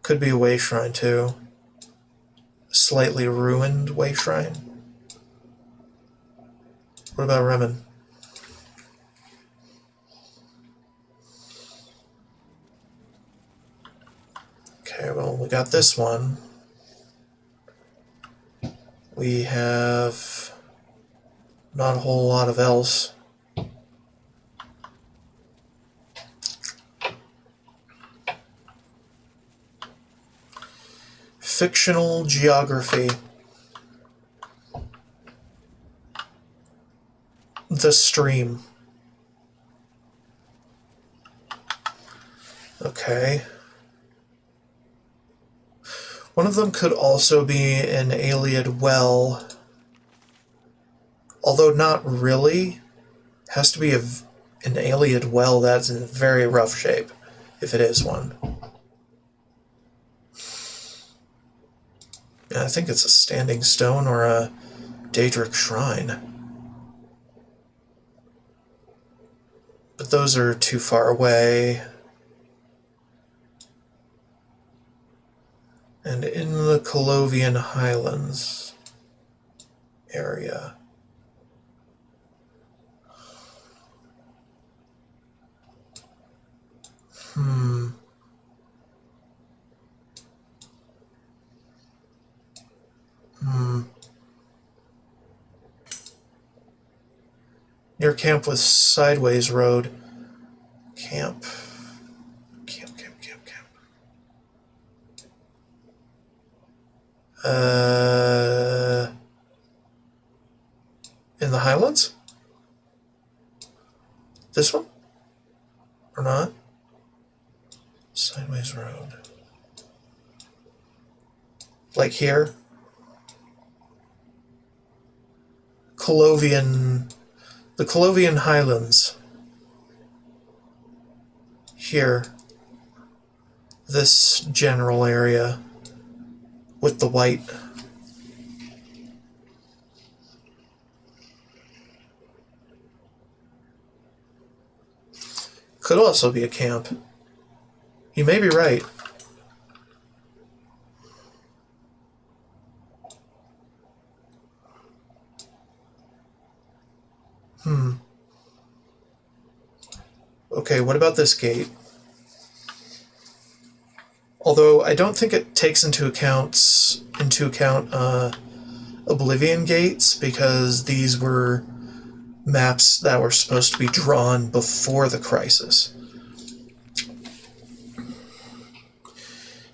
Could be a way shrine too. Slightly ruined way shrine. What about Remen? Okay, well, we got this one. We have not a whole lot of else. Fictional geography. The stream. Okay. One of them could also be an Ayleid well, although not really. Has to be an Ayleid well that's in very rough shape, if it is one. Yeah, I think it's a standing stone or a Daedric shrine. But those are too far away. And in the Colovian Highlands area. Near camp with sideways road. Camp. In the Highlands? This one? Or not? Sideways road. Like here? The Colovian Highlands. Here. This general area with the white. Could also be a camp. You may be right. Okay, what about this gate? Although I don't think it takes into account Oblivion gates, because these were maps that were supposed to be drawn before the crisis.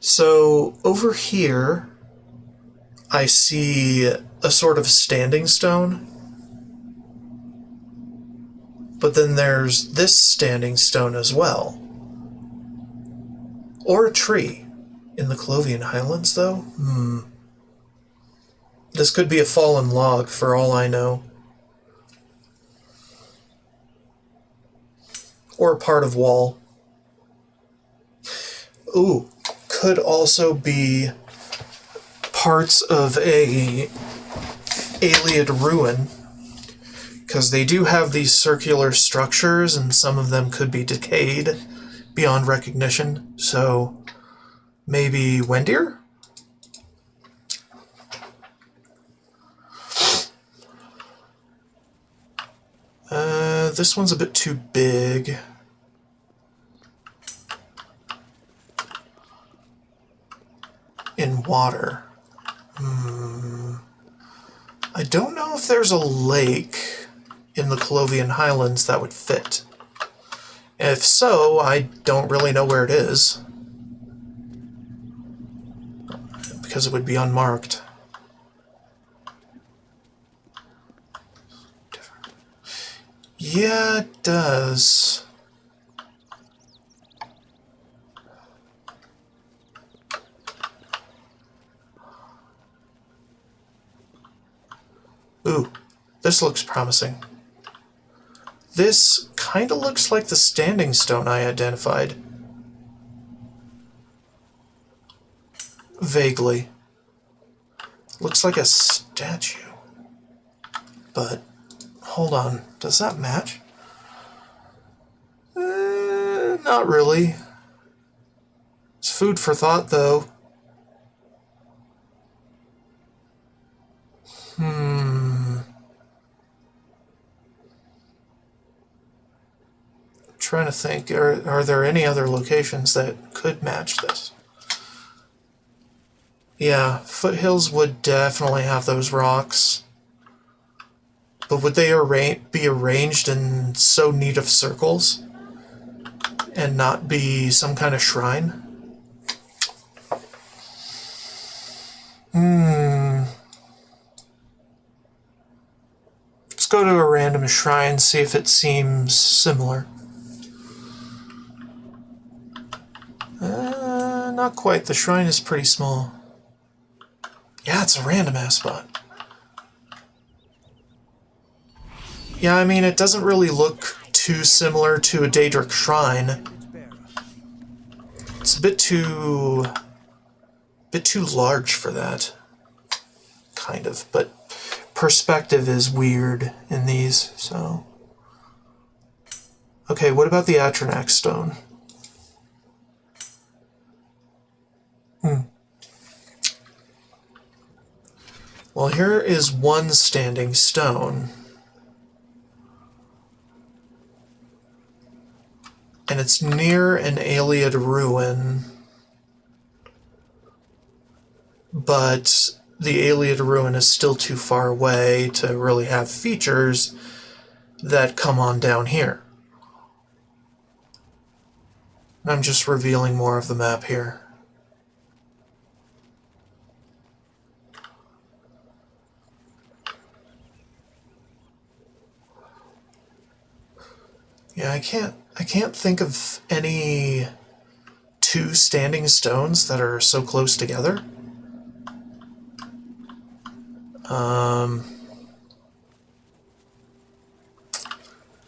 So over here, I see a sort of standing stone. But then there's this standing stone as well. Or a tree. In the Colovian Highlands, though? This could be a fallen log for all I know. Or part of wall. Ooh, could also be parts of a Ayleid ruin, because they do have these circular structures and some of them could be decayed beyond recognition. So maybe Wendir? This one's a bit too big. In water. I don't know if there's a lake in the Colovian Highlands that would fit. If so, I don't really know where it is, because it would be unmarked. Yeah, it does. Ooh, this looks promising. This kind of looks like the standing stone I identified. Vaguely. Looks like a statue. But, hold on, does that match? Not really. It's food for thought, though. Trying to think, are there any other locations that could match this? Yeah, foothills would definitely have those rocks. But would they be arranged in so neat of circles and not be some kind of shrine? Let's go to a random shrine, see if it seems similar. Not quite. The shrine is pretty small. Yeah, it's a random ass spot. Yeah, I mean, it doesn't really look too similar to a Daedric shrine. It's a bit too large for that. Kind of, but perspective is weird in these, so. Okay, what about the Atronach stone? Well, here is one standing stone. And it's near an Ayleid ruin. But the Ayleid ruin is still too far away to really have features that come on down here. I'm just revealing more of the map here. Yeah, I can't think of any two standing stones that are so close together.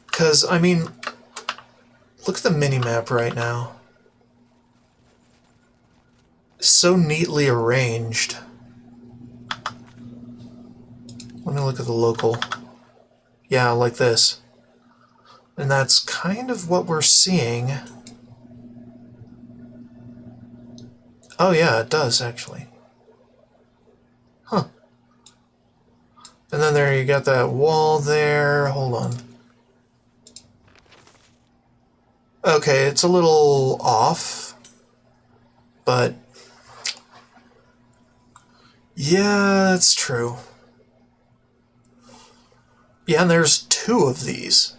Because, I mean, look at the mini-map right now. So neatly arranged. Let me look at the local. Yeah, like this. And that's kind of what we're seeing. Oh yeah, it does, actually. Huh. And then there you got that wall there. Hold on. Okay, it's a little off. But yeah, that's true. Yeah, and there's two of these.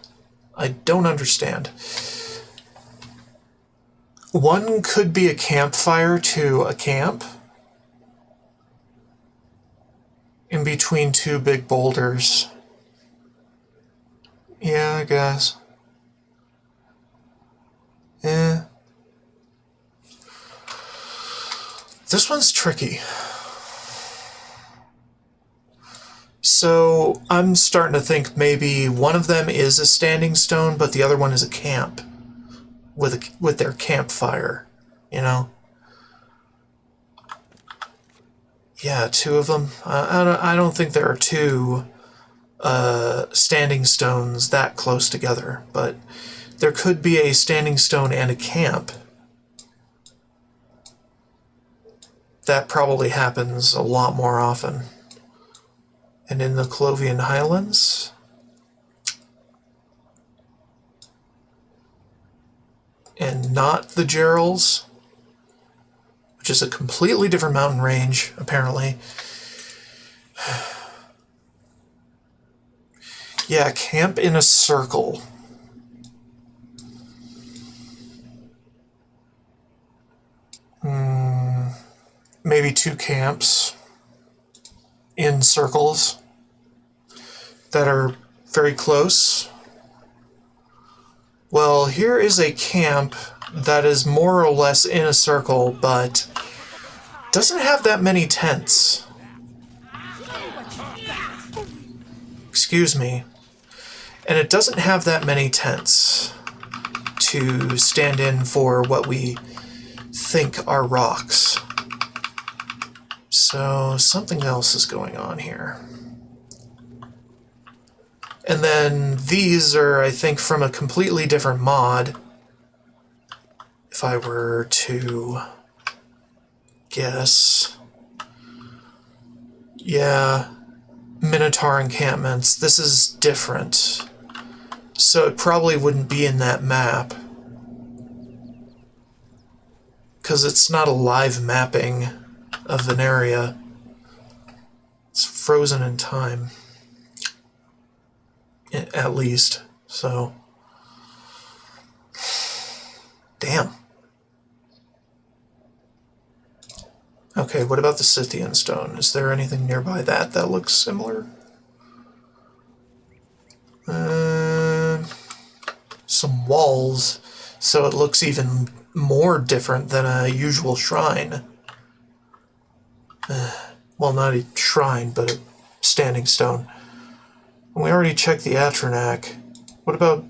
I don't understand. One could be a campfire to a camp in between two big boulders. Yeah, I guess. Eh. This one's tricky. So I'm starting to think maybe one of them is a standing stone, but the other one is a camp with their campfire, you know? Yeah, two of them. I don't think there are two standing stones that close together, but there could be a standing stone and a camp. That probably happens a lot more often. And in the Clovian Highlands, and not the Gerals, which is a completely different mountain range, apparently. Yeah, camp in a circle. Maybe two camps in circles that are very close. Well, here is a camp that is more or less in a circle, but doesn't have that many tents. Excuse me. And it doesn't have that many tents to stand in for what we think are rocks. So something else is going on here. And then these are, I think, from a completely different mod. If I were to guess. Yeah, Minotaur encampments. This is different. So it probably wouldn't be in that map. Because it's not a live mapping of an area. It's frozen in time. At least. So. Damn. Okay, what about the Scythian stone? Is there anything nearby that looks similar? Some walls, so it looks even more different than a usual shrine. Well, not a shrine, but a standing stone. We already checked the Atronak. What about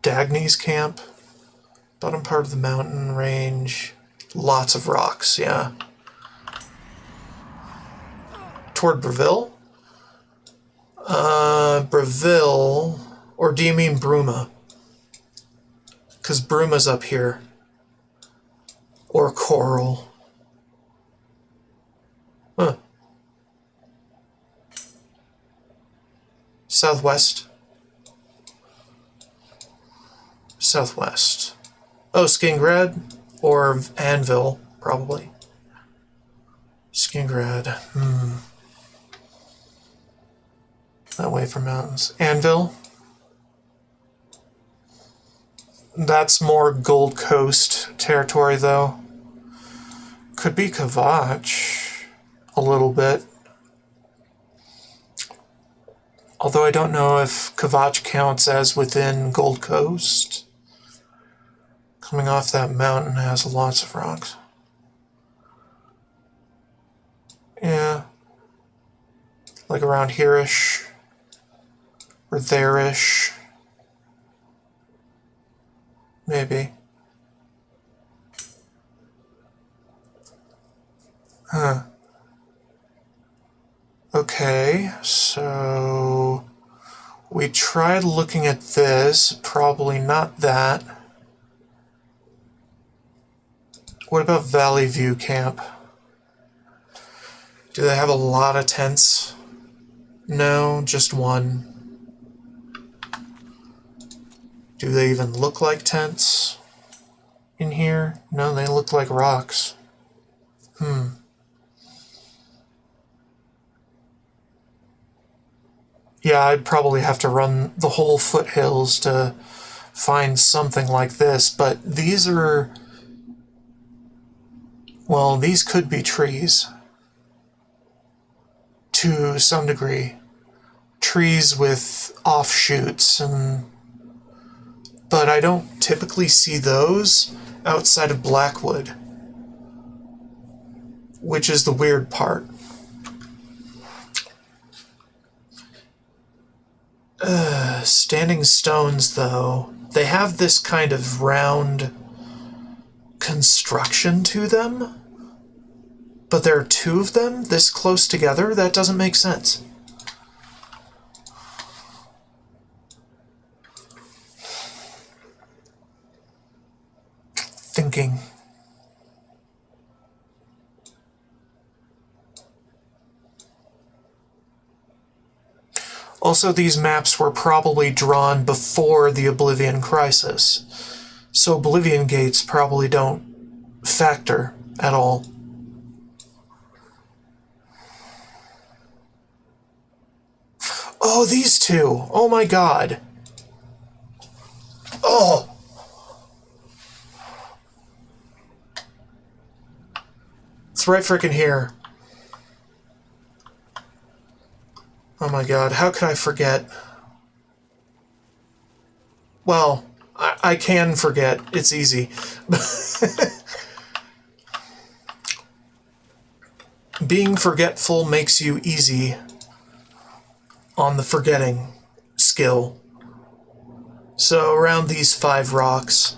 Dagny's camp? Bottom part of the mountain range. Lots of rocks, yeah. Toward Breville? Breville... Or do you mean Bruma? Because Bruma's up here. Or Coral. Huh. Southwest. Southwest. Oh, Skingrad? Or Anvil, probably. Skingrad. That way from mountains. Anvil? That's more Gold Coast territory, though. Could be Kavach. A little bit. Although I don't know if Kavach counts as within Gold Coast. Coming off that mountain has lots of rocks. Yeah. Like around here-ish. Or there-ish. Maybe. Huh. Okay, so we tried looking at this, probably not that. What about Valley View Camp? Do they have a lot of tents? No, just one. Do they even look like tents in here? No, they look like rocks. Yeah, I'd probably have to run the whole foothills to find something like this, but these are... Well, these could be trees. To some degree. Trees with offshoots and... But I don't typically see those outside of Blackwood. Which is the weird part. Standing stones, though, they have this kind of round construction to them, but there are two of them this close together. That doesn't make sense. Thinking. Also, these maps were probably drawn before the Oblivion crisis, so Oblivion gates probably don't factor at all. Oh, these two! Oh my god! Oh! It's right frickin' here. Oh my god, how could I forget? Well, I can forget. It's easy. Being forgetful makes you easy on the forgetting skill. So around these 5 rocks,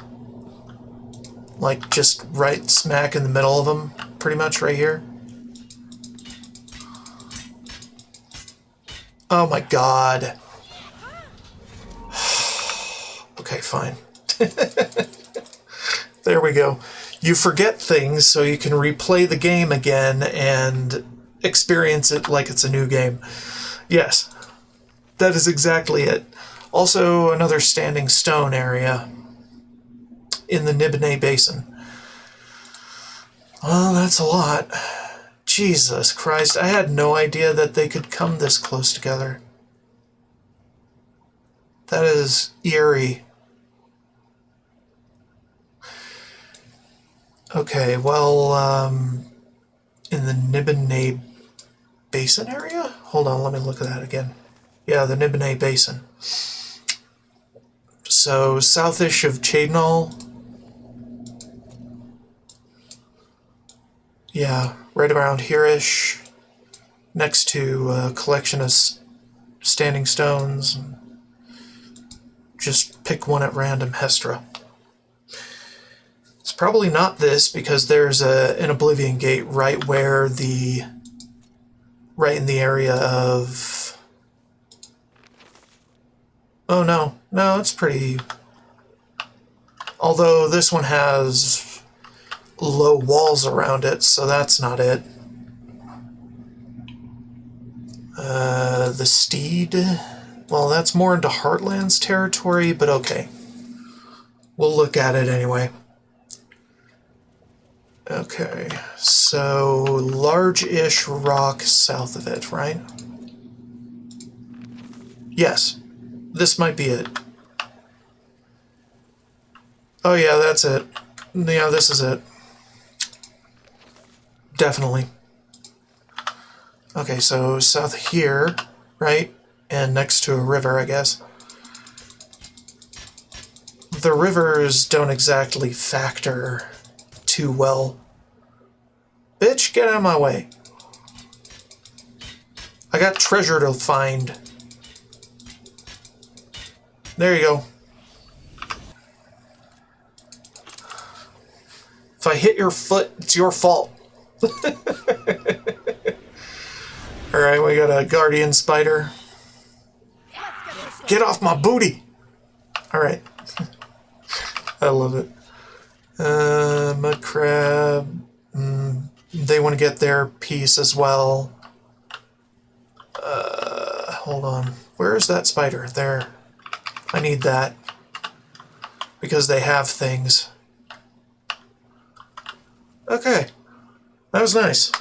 like just right smack in the middle of them, pretty much right here. Oh my god. Okay, fine. There we go. You forget things so you can replay the game again and experience it like it's a new game. Yes, that is exactly it. Also, another standing stone area in the Nibene Basin. Well, that's a lot. Jesus Christ, I had no idea that they could come this close together. That is eerie. Okay, well, in the Nibene Basin area? Hold on, let me look at that again. Yeah, the Nibene Basin. So, southish of Chadnall. Yeah, right around here-ish. Next to a collection of standing stones. Just pick one at random, Hestra. It's probably not this, because there's an Oblivion gate right where the... right in the area of... Oh no, no, it's pretty... Although this one has low walls around it, so that's not it. The Steed... Well, that's more into Heartlands territory, but okay. We'll look at it anyway. Okay, so large-ish rock south of it, right? Yes, this might be it. Oh yeah, that's it. Yeah, this is it. Definitely. Okay, so south here, right? And next to a river, I guess. The rivers don't exactly factor too well. Bitch, get out of my way. I got treasure to find. There you go. If I hit your foot, it's your fault. Alright, we got a guardian spider. Get off my booty! Alright. I love it. Mud crab. They want to get their piece as well. Hold on. Where is that spider? There. I need that. Because they have things. Okay. That was nice.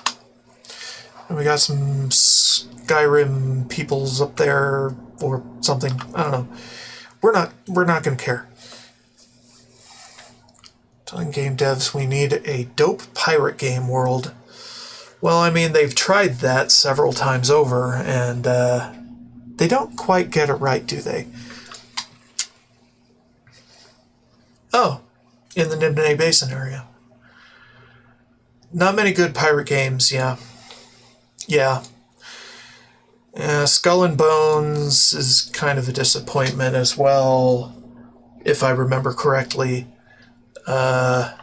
And we got some Skyrim peoples up there or something. I don't know. We're not gonna care. Telling game devs we need a dope pirate game world. Well, I mean, they've tried that several times over, and they don't quite get it right, do they? Oh, in the Nibene Basin area. Not many good pirate games, yeah. Yeah. Skull and Bones is kind of a disappointment as well, if I remember correctly. Yeah,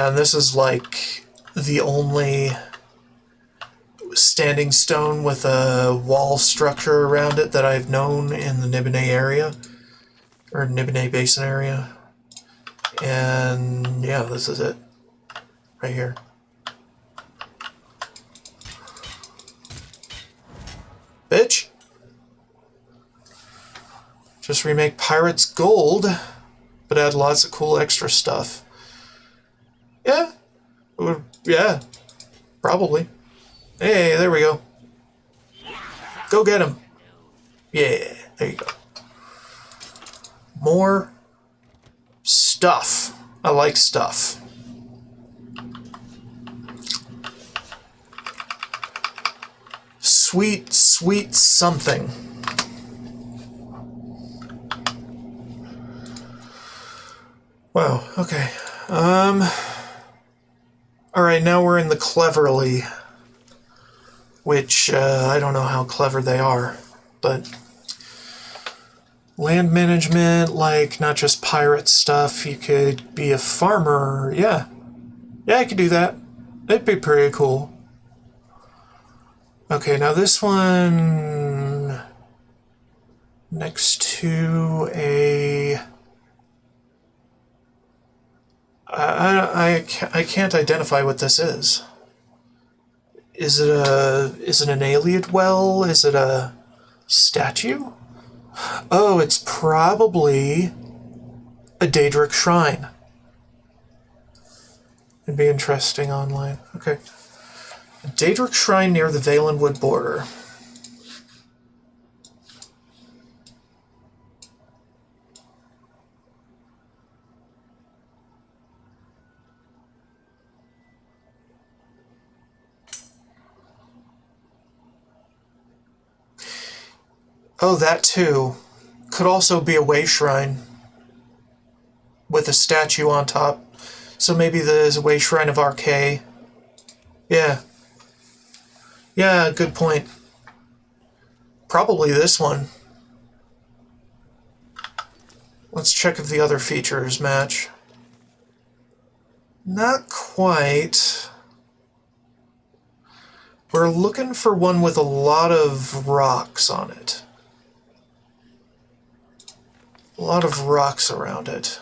and this is like the only standing stone with a wall structure around it that I've known in the Nibene area, or Nibene Basin area. And yeah, this is it, right here. Bitch! Just remake Pirates Gold, but add lots of cool extra stuff. Yeah, yeah, probably. Hey, there we go. Go get him. Yeah, there you go. More stuff. I like stuff. Sweet, sweet something. Wow, okay. Alright, now we're in the Cleverly, which, I don't know how clever they are, but land management, like, not just pirate stuff, you could be a farmer, yeah. Yeah, I could do that. It'd be pretty cool. Okay, now this one, next to a... I can't identify what this is. Is it an Ayleid well? Is it a statue? Oh, it's probably a Daedric shrine. It'd be interesting online. Okay. A Daedric shrine near the Valenwood border. Oh, that too. Could also be a way shrine with a statue on top. So maybe there's a way shrine of Archay. Yeah. Yeah, good point. Probably this one. Let's check if the other features match. Not quite. We're looking for one with a lot of rocks on it. A lot of rocks around it.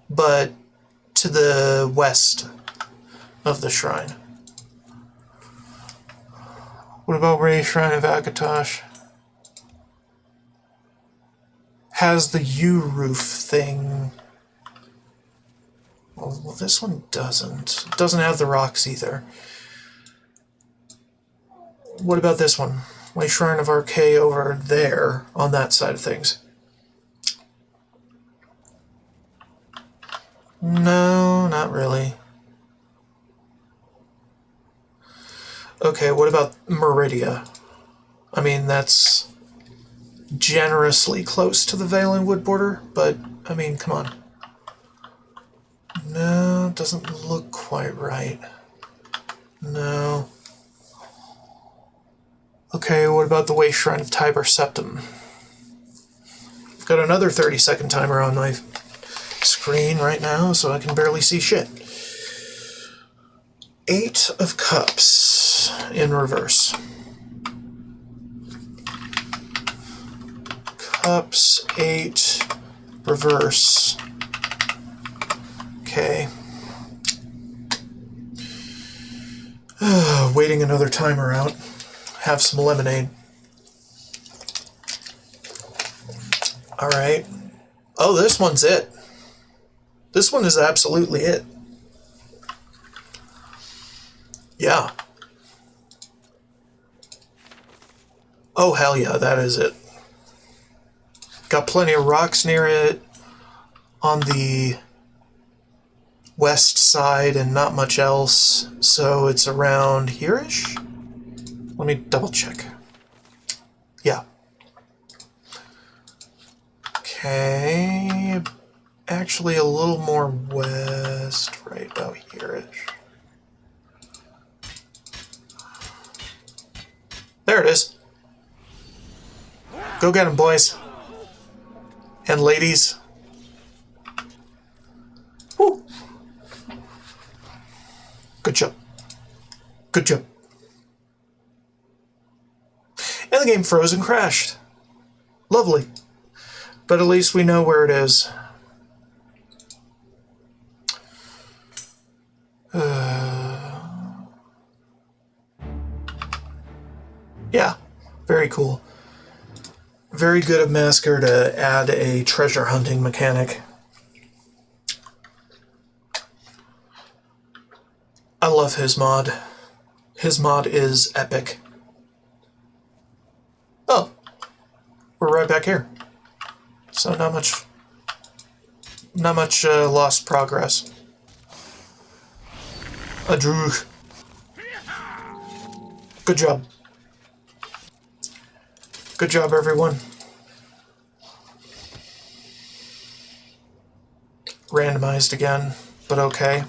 But to the west of the shrine. What about Ray Shrine of Akatosh? Has the U-roof thing. Well, this one doesn't. It doesn't have the rocks either. What about this one? Way Shrine of Archay over there on that side of things. No, not really. Okay, what about Meridia? I mean, that's generously close to the Valenwood border, but, I mean, come on. No, it doesn't look quite right. No. Okay, what about the Way Shrine of Tiber Septim? I've got another 30-second timer on my screen right now, so I can barely see shit. 8 of Cups in reverse. Cups, 8, reverse. Okay. Waiting another timer out. Have some lemonade. Alright. Oh, this one's it. This one is absolutely it. Yeah. Oh, hell yeah, that is it. Got plenty of rocks near it on the west side and not much else, so it's around here-ish? Let me double check. Yeah. Okay. Actually, a little more west, right about here-ish. There it is. Go get him, boys. And ladies. Woo. Good job. Good job. And the game froze and crashed. Lovely. But at least we know where it is. Yeah, very cool. Very good of Maskar to add a treasure hunting mechanic. I love his mod. His mod is epic. Oh, we're right back here. So not much lost progress. Drew. Good job. Good job, everyone. Randomized again, but okay.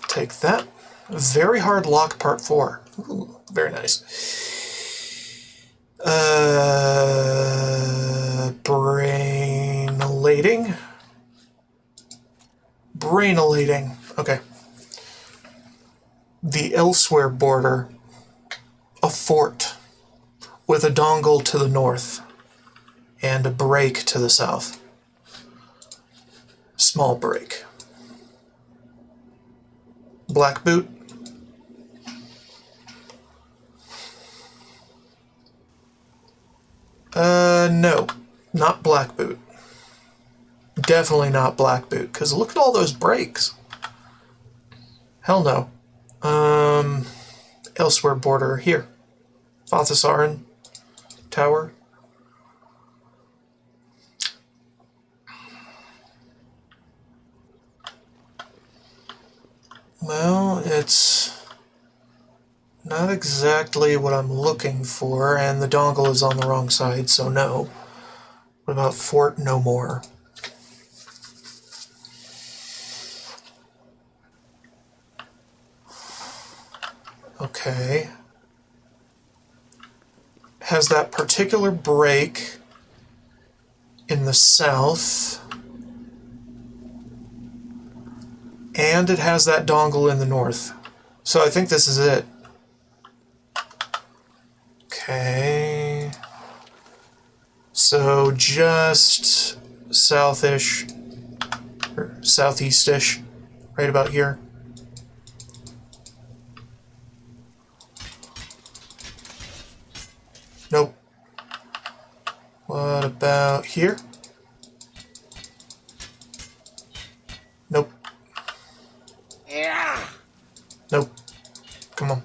Take that. Very hard lock part 4. Ooh, very nice. Brain-elating. Brain-elating. Okay. The Elsewhere border. A fort. With a dongle to the north. And a break to the south. Small break. Black boot. No. Not black boot. Definitely not black boot, because look at all those breaks. Hell no. Elsewhere border here. Fathasaran Tower. Well, it's not exactly what I'm looking for, and the dongle is on the wrong side, so no. What about Fort No More? Okay. Has that particular break in the south, and it has that dongle in the north. So I think this is it. Okay. So just southish, or southeast-ish, right about here. Nope. What about here? Nope. Yeah. Nope. Come on.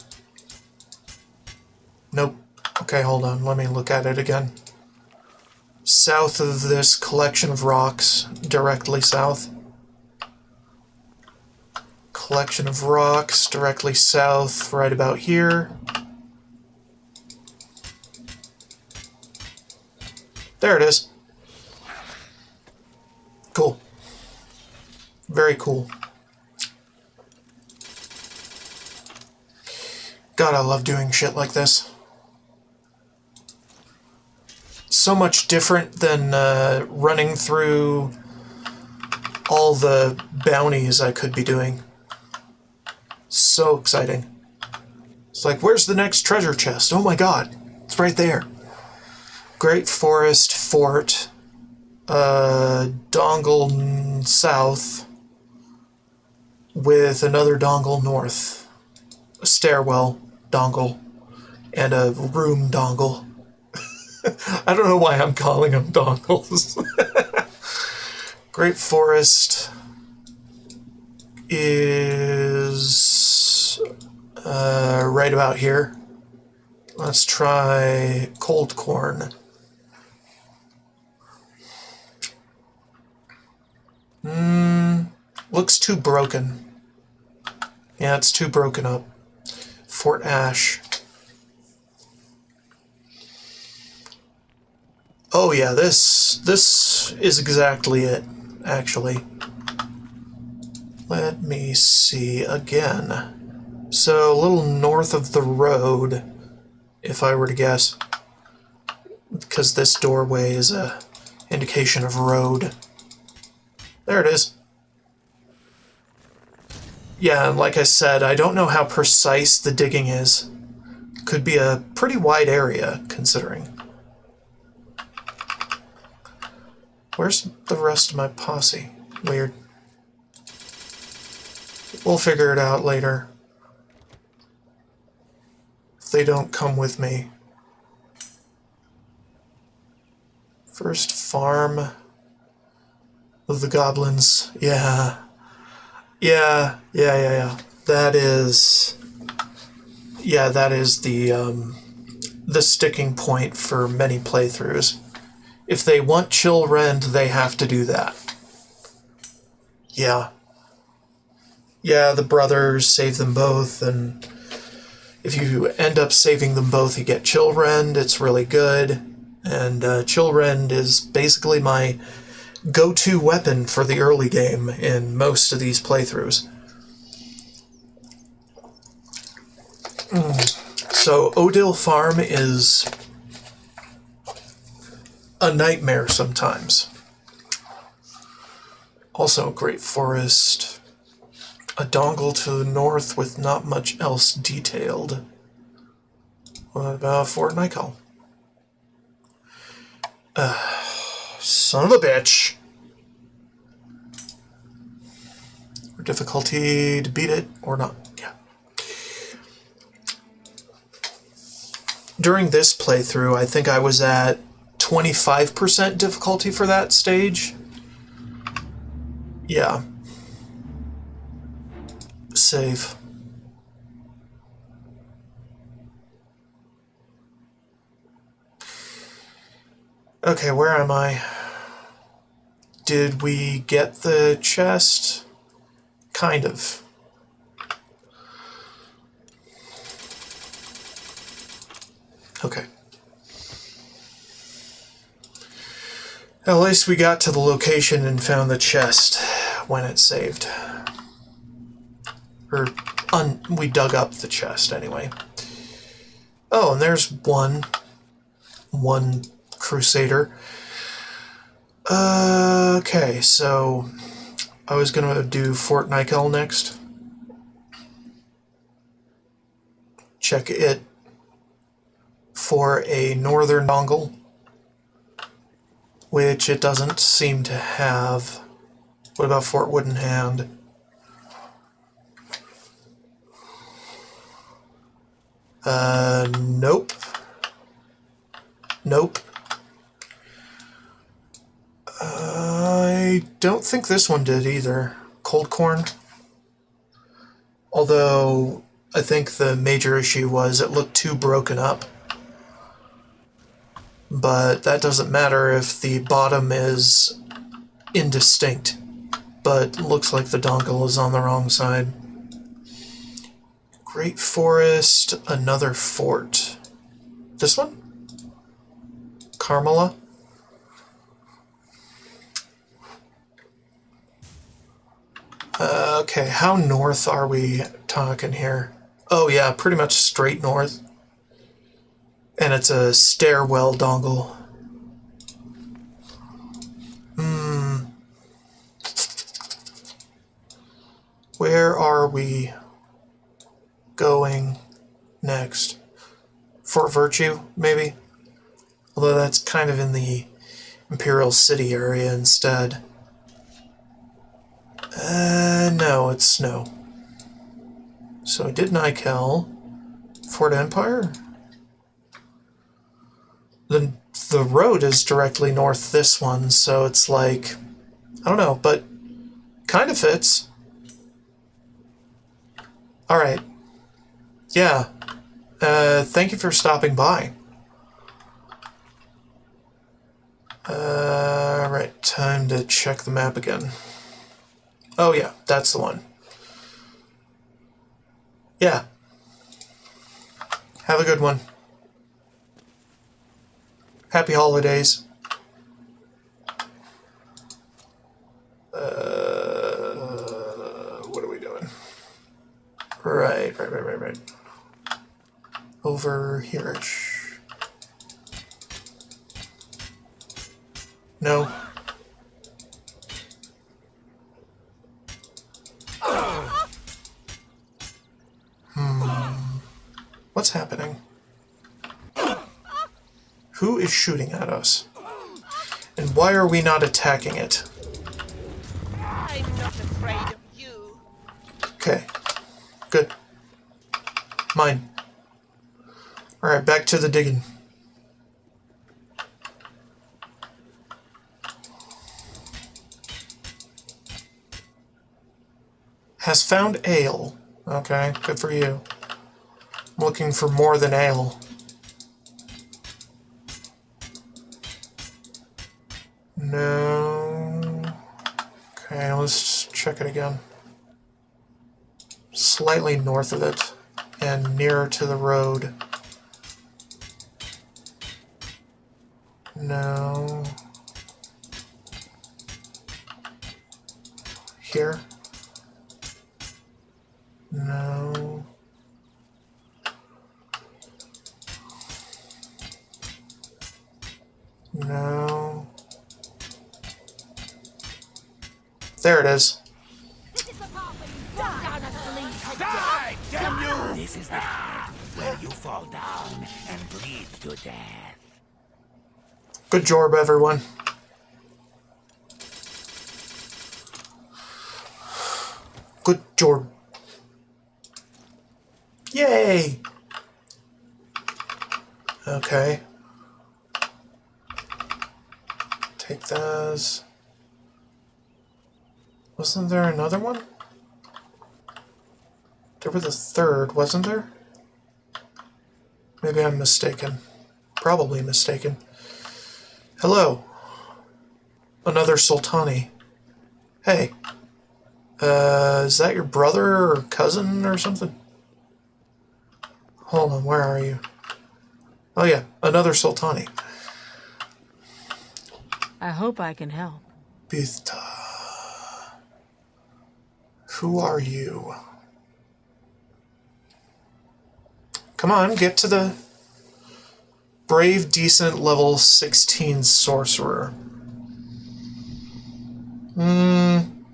Nope. Okay, hold on. Let me look at it again. South of this collection of rocks, directly south. Collection of rocks, directly south, right about here. There it is. Cool. Very cool. God, I love doing shit like this. So much different than running through all the bounties I could be doing. So exciting. It's like, where's the next treasure chest? Oh my god, it's right there. Great Forest Fort, dongle south with another dongle north, a stairwell dongle, and a room dongle. I don't know why I'm calling them dongles. Great Forest is right about here. Let's try Cold Corn. Looks too broken. Yeah, it's too broken up. Fort Ash. Oh yeah, this is exactly it, actually. Let me see again. So a little north of the road if I were to guess. Because this doorway is a indication of road. There it is. Yeah, and like I said, I don't know how precise the digging is. Could be a pretty wide area, considering. Where's the rest of my posse? Weird. We'll figure it out later. If they don't come with me. First farm of the goblins. Yeah. Yeah. That is... Yeah, that is the sticking point for many playthroughs. If they want chill rend, they have to do that. Yeah. Yeah, the brothers save them both, and if you end up saving them both, you get chill rend. It's really good. And chill rend is basically my go-to weapon for the early game in most of these playthroughs. So Odil Farm is a nightmare sometimes. Also a great forest. A dongle to the north with not much else detailed. What about Fort Nikal? Son of a bitch. Difficulty to beat it or not. Yeah. During this playthrough, I think I was at 25% difficulty for that stage. Yeah. Save. Okay, where am I? Did we get the chest? Kind of. Okay. At least we got to the location and found the chest when it saved. Or, we dug up the chest anyway. Oh, and there's one Crusader. Okay, so I was gonna do Fort Nikal next. Check it for a northern dongle, which it doesn't seem to have. What about Fort Wooden Hand? Nope. Nope. I don't think this one did either. Cold Corn. Although, I think the major issue was it looked too broken up. But that doesn't matter if the bottom is indistinct. But looks like the dongle is on the wrong side. Great Forest, another fort. This one? Carmela? Okay, how north are we talking here? Oh yeah, pretty much straight north. And it's a stairwell dongle. Where are we going next? Fort Virtue, maybe? Although that's kind of in the Imperial City area instead. No, it's snow. So I did Nikal. Fort Empire? The road is directly north this one, so it's like, I don't know, but kind of fits. Alright. Yeah. Thank you for stopping by. Alright, time to check the map again. Oh yeah, that's the one. Yeah. Have a good one. Happy holidays. What are we doing? Right. over here-ish. No. What's happening? Who is shooting at us? And why are we not attacking it? I'm not afraid of you. Okay. Good. Mine. Alright, back to the digging. Has found ale. Okay, good for you. I'm looking for more than ale. No. Okay, let's check it again. Slightly north of it and nearer to the road. No. Here? No. No. There it is. Die, damn you! This is the part where you fall down and bleed to death. Good job, everyone. Good job. Yay! Okay. Take those. Wasn't there another one? There was a third, wasn't there? Maybe I'm mistaken. Probably mistaken. Hello. Another Sultani. Hey. Is that your brother or cousin or something? Hold on, where are you? Oh yeah, another Sultani. I hope I can help. Bithta. Who are you? Come on, get to the brave, decent level 16 sorcerer. I'm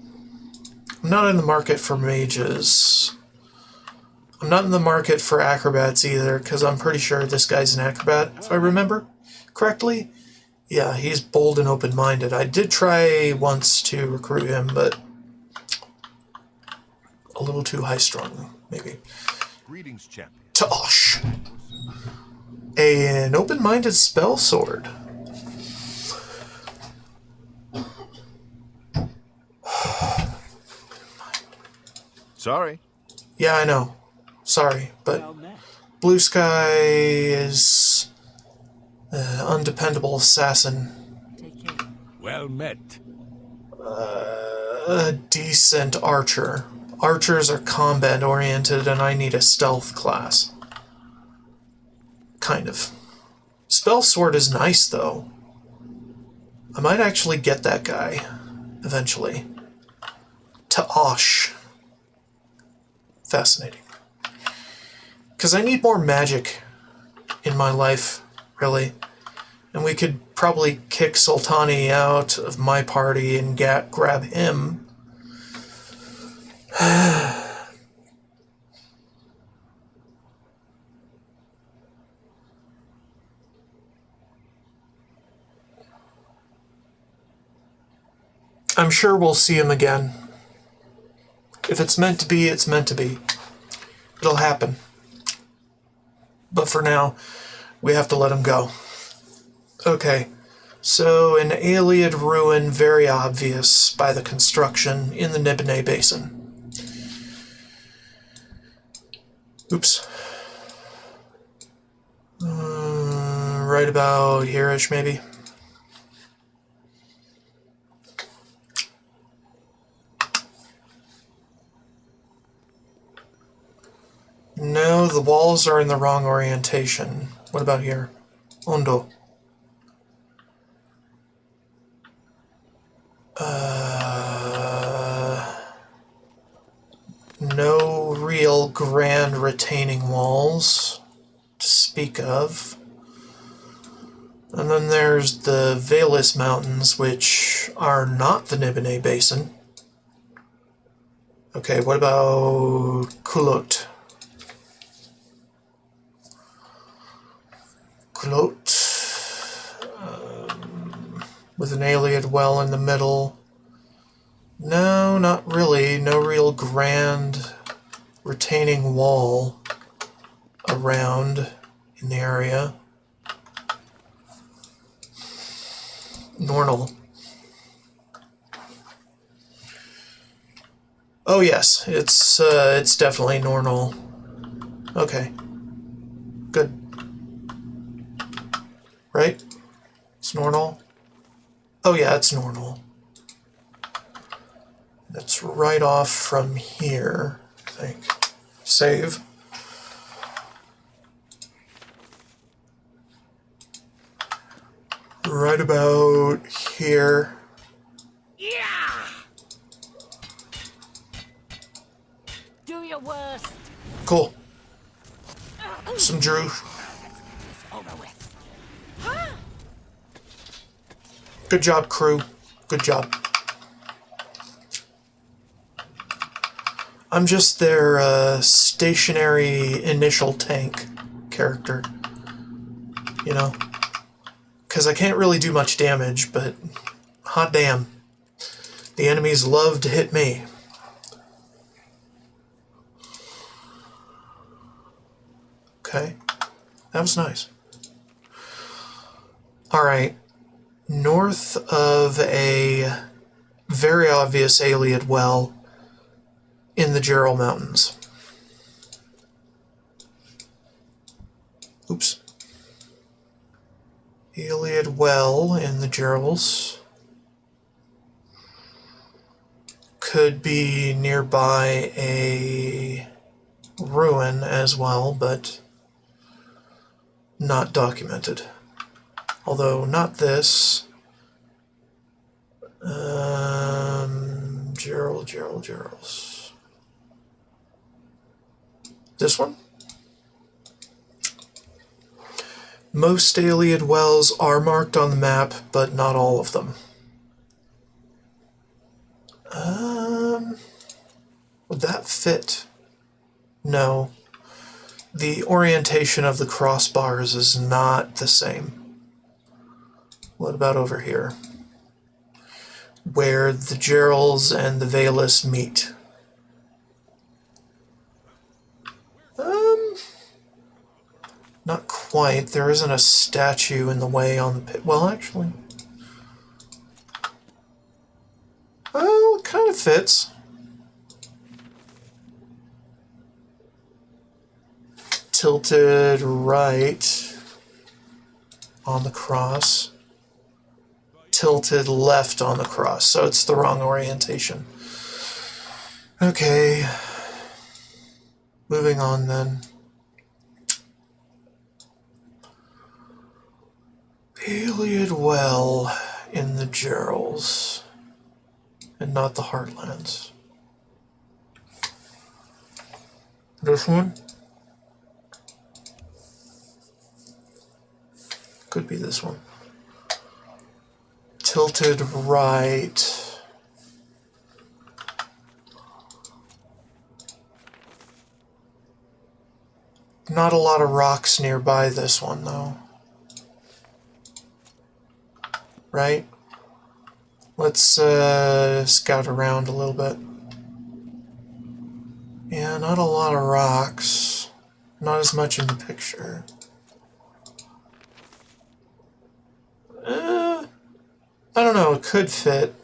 not in the market for mages. I'm not in the market for acrobats either, because I'm pretty sure this guy's an acrobat, if I remember correctly. Yeah, he's bold and open-minded. I did try once to recruit him, but a little too high-strung, maybe. Greetings, champion. Tosh! An open-minded spell sword. Sorry. Yeah, I know. Sorry, but Blue Sky is undependable assassin. Take care. Well met. A decent archer. Archers are combat-oriented, and I need a stealth class. Kind of. Spell sword is nice, though. I might actually get that guy, eventually. Tosh. Fascinating. Because I need more magic in my life, really. And we could probably kick Sultani out of my party and grab him. I'm sure we'll see him again. If it's meant to be, it's meant to be. It'll happen. But for now, we have to let him go. Okay, so an Aeolid ruin, very obvious by the construction in the Nibene Basin. Oops. Right about here-ish, maybe. No, the walls are in the wrong orientation. What about here? Ondo. No real grand retaining walls, to speak of. And then there's the Valus Mountains, which are not the Nibene Basin. Okay, what about Kulot? Kulot, with an Ayleid well in the middle. No, not really. No real grand retaining wall around in the area. Nornal. Oh yes, it's definitely Nornal. Okay. Good. Right? It's Nornal? Oh yeah, it's Nornal. That's right off from here, I think. Save. Right about here. Yeah! Do your worst. Cool. Some Drew. Over with. Good job, crew. Good job. I'm just their stationary initial tank character. You know? Because I can't really do much damage, but hot damn. The enemies love to hit me. Okay. That was nice. Alright. North of a very obvious Ayleid well in the Gerald Mountains. Oops. Ayleid well in the Gerals. Could be nearby a ruin as well, but not documented. Although not this. Gerals. This one? Most Ayleid wells are marked on the map, but not all of them. Would that fit? No. The orientation of the crossbars is not the same. What about over here? Where the Gerals and the Valus meet. Not quite. There isn't a statue in the way on the pit. Well, actually. Oh, it kind of fits. Tilted right on the cross. Tilted left on the cross. So it's the wrong orientation. Okay. Moving on then. Ayleid well in the Gerals, and not the Heartlands. This one? Could be this one. Tilted right. Not a lot of rocks nearby this one, though. Right? Let's scout around a little bit. Yeah, not a lot of rocks. Not as much in the picture. I don't know, it could fit.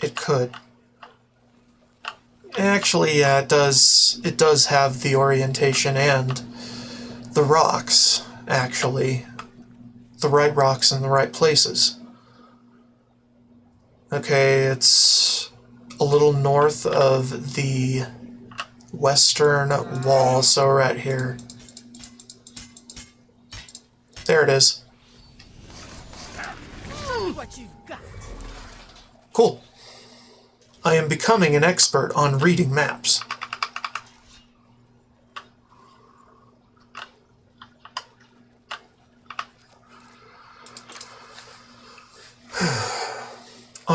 It could. Actually, yeah, it does have the orientation and the rocks, actually. The right rocks in the right places. Okay, it's a little north of the western wall, so we're right here. There it is. What you've got. Cool. I am becoming an expert on reading maps.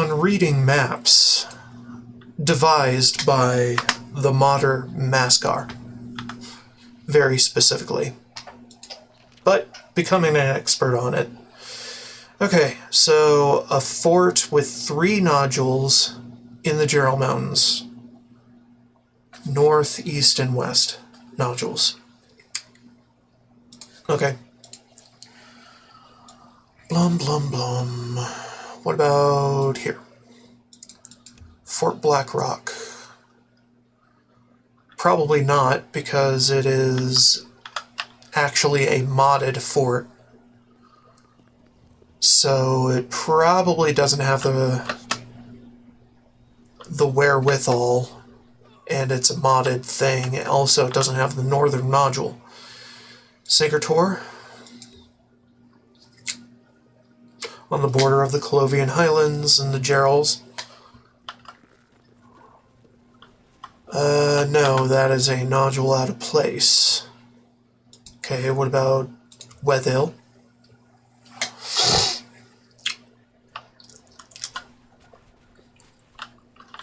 on reading maps devised by the modder Maskar, very specifically, but becoming an expert on it. Okay, so a fort with 3 nodules in the Gerald Mountains. North, east, and west nodules. Okay. Blum, blum, blum. What about here? Fort Blackrock. Probably not, because it is actually a modded fort. So it probably doesn't have the wherewithal, and it's a modded thing. Also, it doesn't have the northern nodule. Sagertor, on the border of the Colovian Highlands and the Gerals. No, that is a nodule out of place. Okay, what about Wethil?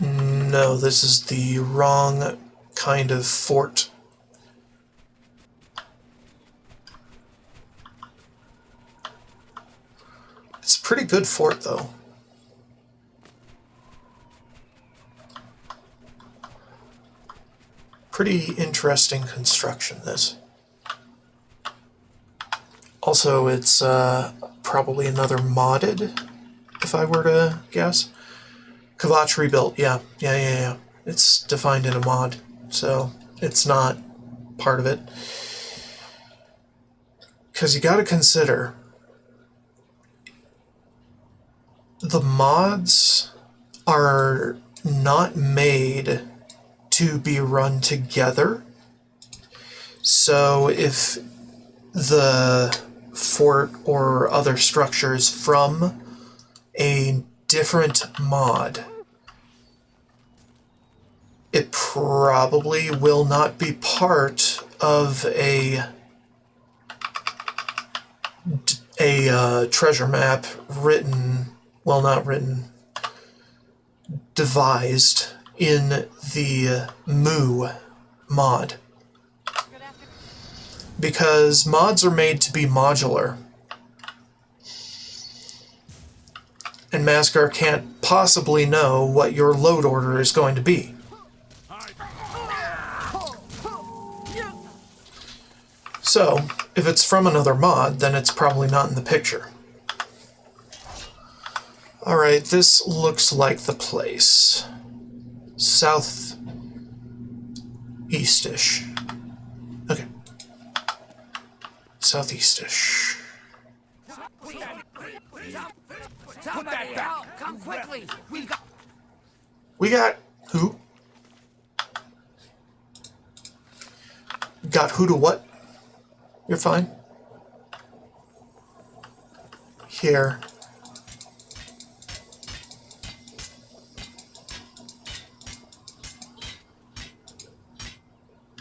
No, this is the wrong kind of fort. It's a pretty good fort, though. Pretty interesting construction, this. Also, it's probably another modded, if I were to guess. Kvatch rebuilt, yeah. It's defined in a mod, so it's not part of it. Because you gotta consider, the mods are not made to be run together. So if the fort or other structures from a different mod, it probably will not be part of a treasure map written, well, not written, devised in the Moo mod. Because mods are made to be modular. And Maskar can't possibly know what your load order is going to be. So, if it's from another mod, then it's probably not in the picture. Alright, this looks like the place. Southeast-ish. Okay. Southeast-ish. Somebody help! Come quickly! We got who? Got who to what? You're fine. Here.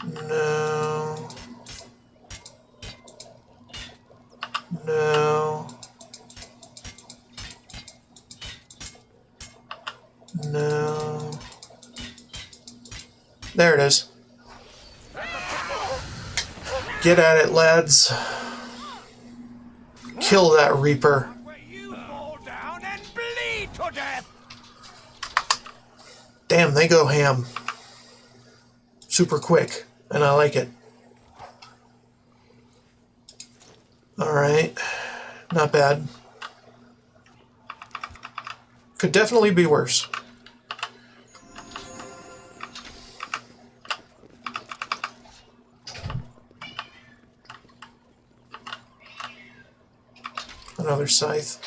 No. No. No. There it is. Get at it, lads. Kill that Reaper. You fall down and bleed to death! Damn, they go ham. Super quick, and I like it. Alright. Not bad. Could definitely be worse. Another scythe.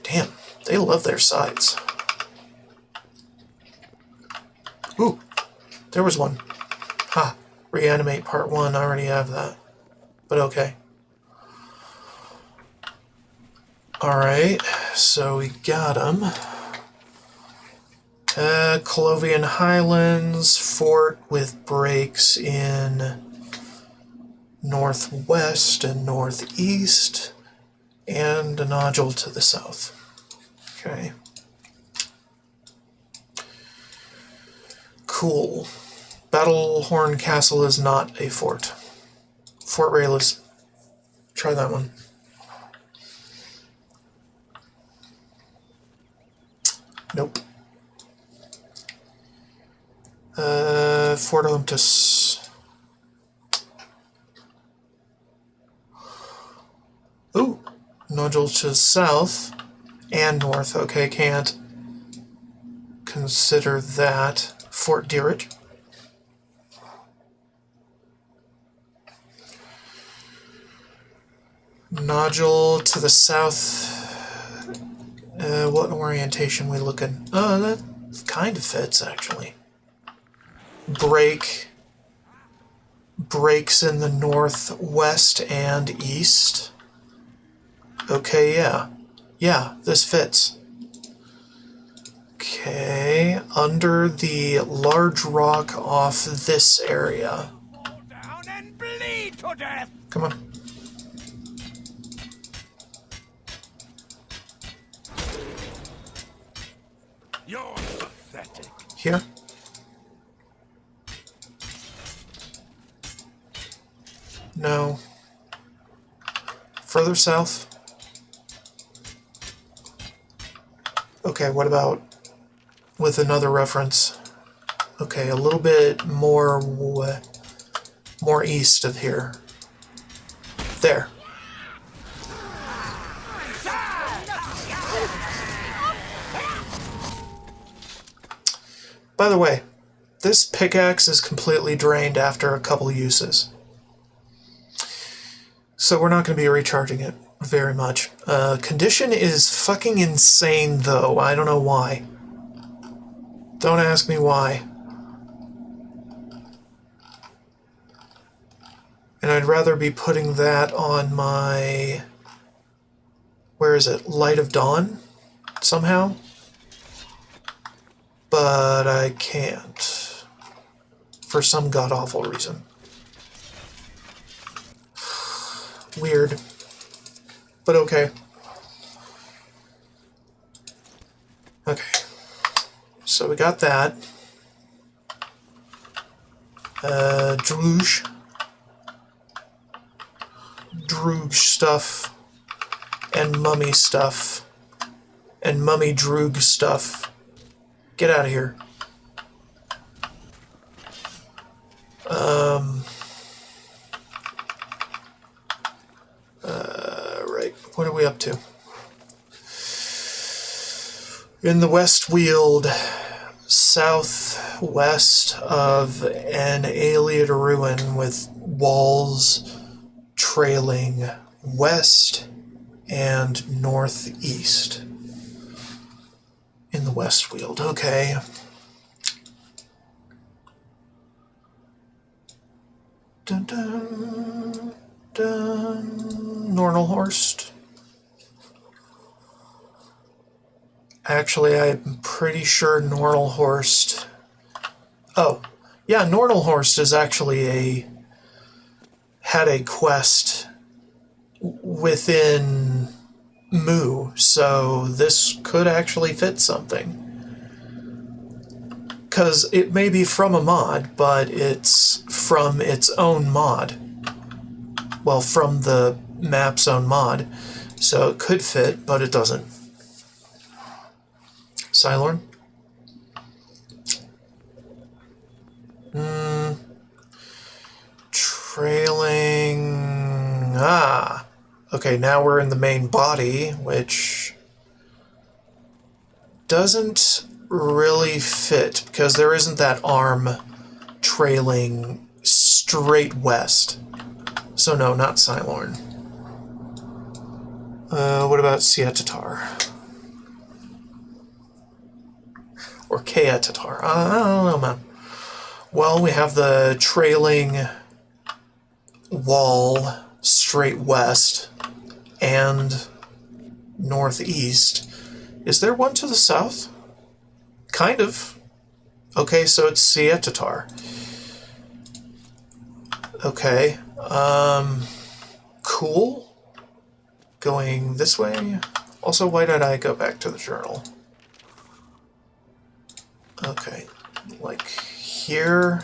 Damn, they love their scythes. Ooh, there was one. Ha, reanimate part 1, I already have that. But okay. Alright, so we got him. Colovian Highlands, fort with breaks in northwest and northeast, and a nodule to the south. Okay. Cool. Battlehorn Castle is not a fort. Fort Raylis. Try that one. Nope. Fort Olympus. Ooh. Nodule to south and north. Okay, can't consider that. Fort Deerich. Nodule to the south. What orientation we looking? Oh, that kind of fits, actually. Breaks in the northwest and east. Okay, yeah. Yeah, this fits. Okay, under the large rock off this area. Fall down and bleed to death! Come on. You're pathetic. Here. No. Further south. Okay, what about with another reference? Okay, a little bit more east of here. There. By the way, this pickaxe is completely drained after a couple uses. So we're not going to be recharging it very much. Condition is fucking insane, though. I don't know why. Don't ask me why. And I'd rather be putting that on my... Where is it? Light of Dawn? Somehow? But I can't. For some god-awful reason. Weird. But okay. Okay. So we got that. Droog stuff. And mummy stuff. And mummy droog stuff. Get out of here. Right. What are we up to? In the West Weald, southwest of an alien ruin with walls trailing west and northeast. In the West Weald, okay. Dun dun dun. Nornelhorst. Actually, I'm pretty sure Nornelhorst. Oh, yeah, Nornelhorst is actually had a quest within Moo, so this could actually fit something. Because it may be from a mod, but it's from its own mod. Well, from the map's own mod. So it could fit, but it doesn't. Cylorn? Trailing... Ah! Okay, now we're in the main body, which doesn't really fit, because there isn't that arm trailing straight west. So no, not Cylorn. What about Sietatar? Or Kaetatar? I don't know, man. Well, we have the trailing wall straight west and northeast. Is there one to the south? Kind of. Okay, so it's Sietatar. Okay. Cool. Going this way. Also, why did I go back to the journal? Okay. Like here.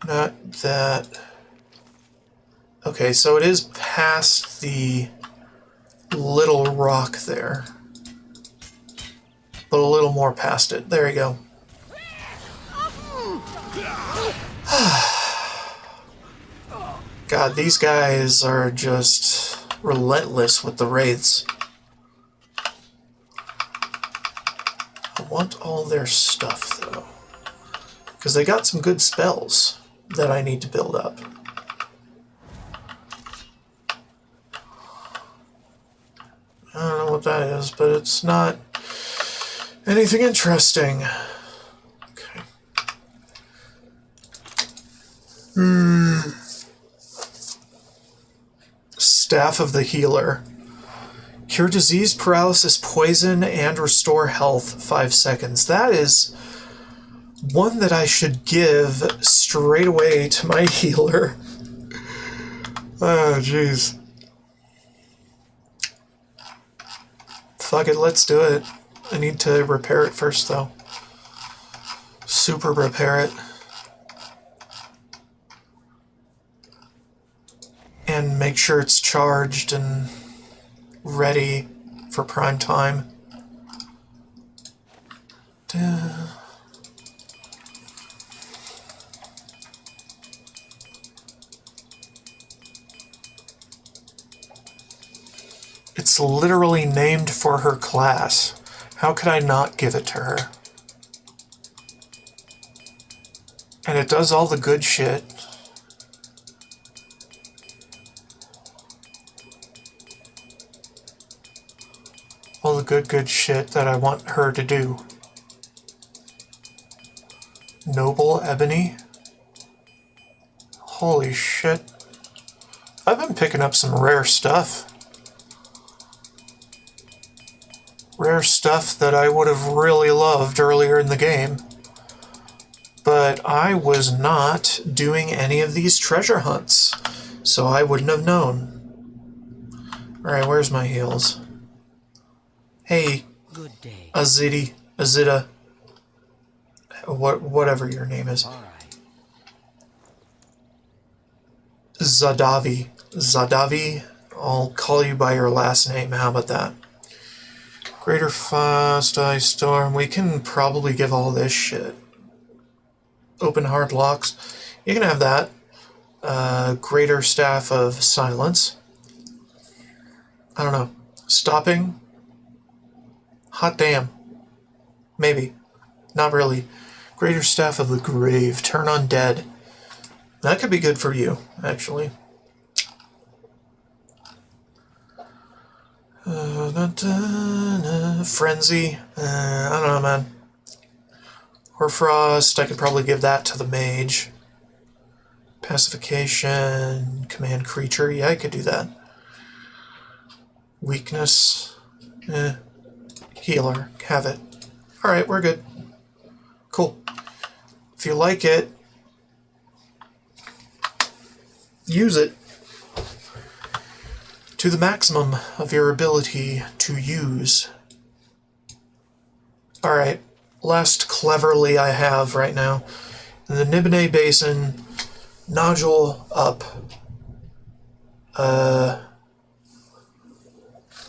Not that. Okay, so it is past the little rock there. But a little more past it. There you go. God, these guys are just relentless with the wraiths. I want all their stuff, though. Because they got some good spells that I need to build up. I don't know what that is, but it's not anything interesting. Okay. Staff of the Healer. Cure disease, paralysis, poison, and restore health 5 seconds. That is one that I should give straight away to my healer. Oh, jeez. Fuck it, let's do it. I need to repair it first, though. Super repair it. And make sure it's charged and ready for prime time. It's literally named for her class. How could I not give it to her? And it does all the good shit. All the good shit that I want her to do. Noble Ebony? Holy shit. I've been picking up some rare stuff. Rare stuff that I would have really loved earlier in the game. But I was not doing any of these treasure hunts, so I wouldn't have known. Alright, where's my heals? Hey, Good day. Azida, whatever your name is. All right. Zadavi, I'll call you by your last name, how about that? Greater Fast Ice Storm, we can probably give all this shit. Open Hard Locks, you can have that. Greater Staff of Silence. I don't know. Stopping? Hot damn. Maybe. Not really. Greater Staff of the Grave. Turn Undead. That could be good for you, actually. Frenzy. I don't know, man. Hoarfrost. I could probably give that to the mage. Pacification. Command Creature. Yeah, I could do that. Weakness. Healer. Have it. Alright, we're good. Cool. If you like it, use it to the maximum of your ability to use. Alright, last cleverly I have right now. In the Nibene Basin, nodule up.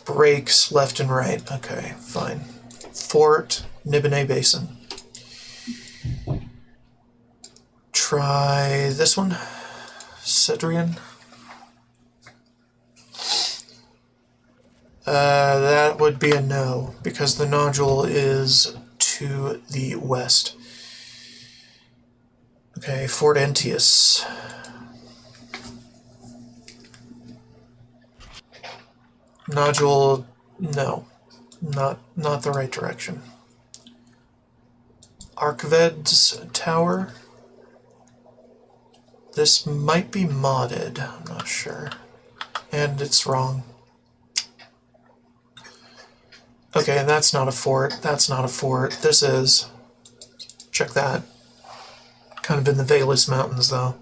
Breaks left and right. Okay, fine. Fort, Nibene Basin. Try this one. Cedrian. That would be a no, because the nodule is to the west. Okay, Fort Entius. Nodule, no. Not the right direction. Archved's Tower. This might be modded, I'm not sure. And it's wrong. Okay, and that's not a fort. That's not a fort. This is. Check that. Kind of in the Valus Mountains, though.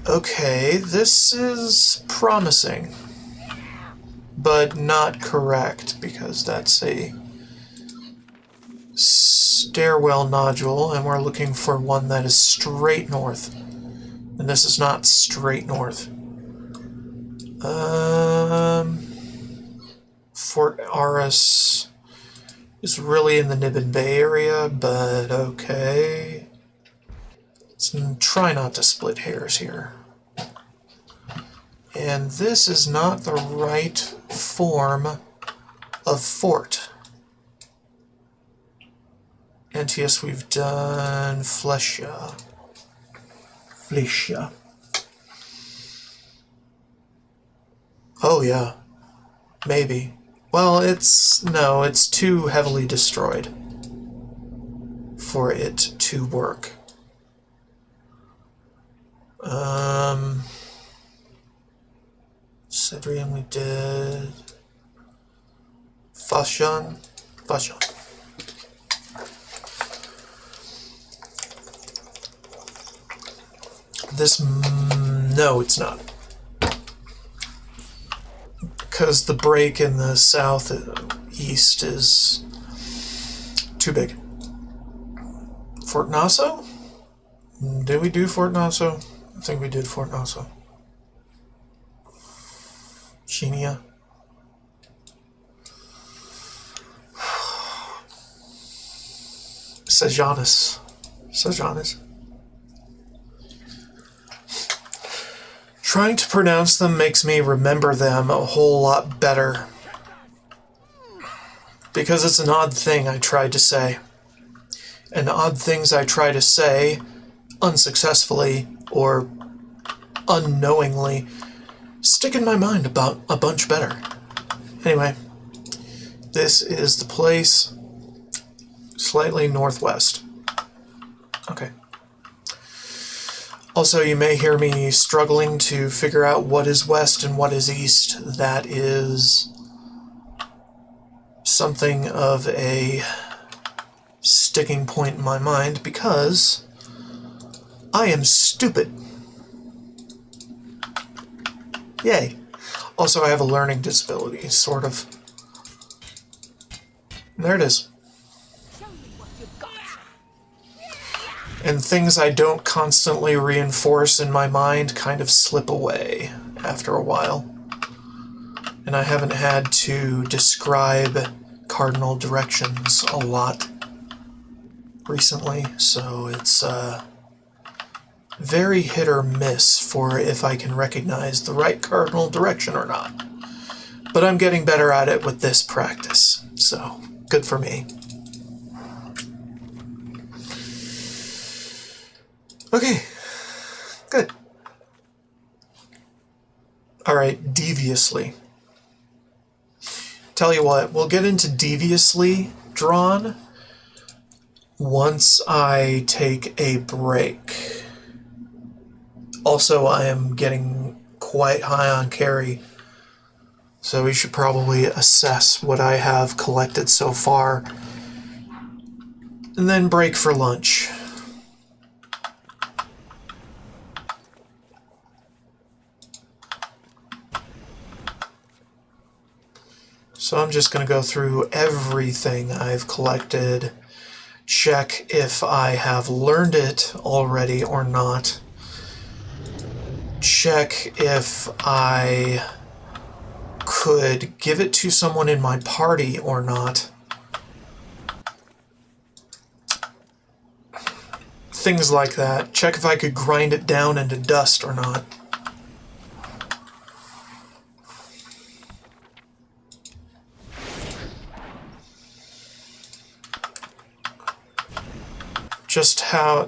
Okay, this is promising. But not correct, because that's a stairwell nodule, and we're looking for one that is straight north. And this is not straight north. Fort Aris is really in the Nibbin Bay area, but okay. Let's try not to split hairs here. And this is not the right form of fort. Antius, we've done Flescia. Oh yeah, maybe. Well, it's too heavily destroyed for it to work. Cedrian we did. Fashion. This, no, it's not. Because the break in the southeast is too big. Fort Nassau? Did we do Fort Nassau? I think we did Fort Nassau. Chenia. Sejanus. Trying to pronounce them makes me remember them a whole lot better. Because it's an odd thing I tried to say. And odd things I try to say, unsuccessfully or unknowingly, stick in my mind about a bunch better. Anyway, this is the place slightly northwest. Okay. Also, you may hear me struggling to figure out what is west and what is east. That is something of a sticking point in my mind because I am stupid. Yay. Also, I have a learning disability, sort of. There it is. And things I don't constantly reinforce in my mind kind of slip away after a while. And I haven't had to describe cardinal directions a lot recently, so it's very hit or miss for if I can recognize the right cardinal direction or not. But I'm getting better at it with this practice, so good for me. Okay, good. Alright, deviously. Tell you what, we'll get into deviously drawn once I take a break. Also, I am getting quite high on carry, so we should probably assess what I have collected so far, and then break for lunch. So I'm just going to go through everything I've collected, check if I have learned it already or not, check if I could give it to someone in my party or not. Things like that. Check if I could grind it down into dust or not.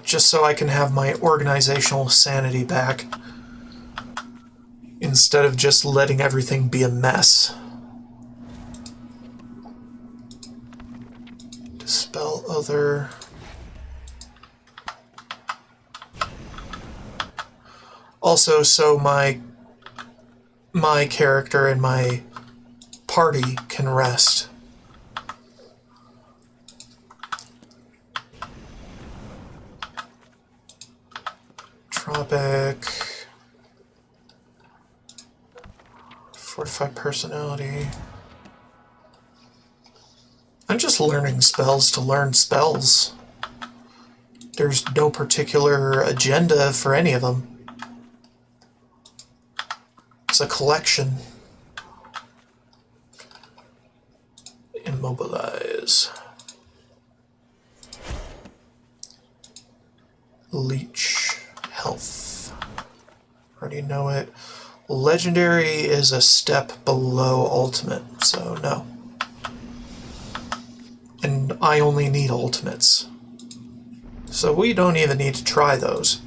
Just so I can have my organizational sanity back instead of just letting everything be a mess. Dispel other. Also, so my character and my party can rest. Tropic. Fortified personality. I I'm just learning spells to learn spells. There's no particular agenda for any of them. It's a collection. Immobilize. Leech. Health. Already know it. Legendary is a step below ultimate, so no. And I only need ultimates. So we don't even need to try those.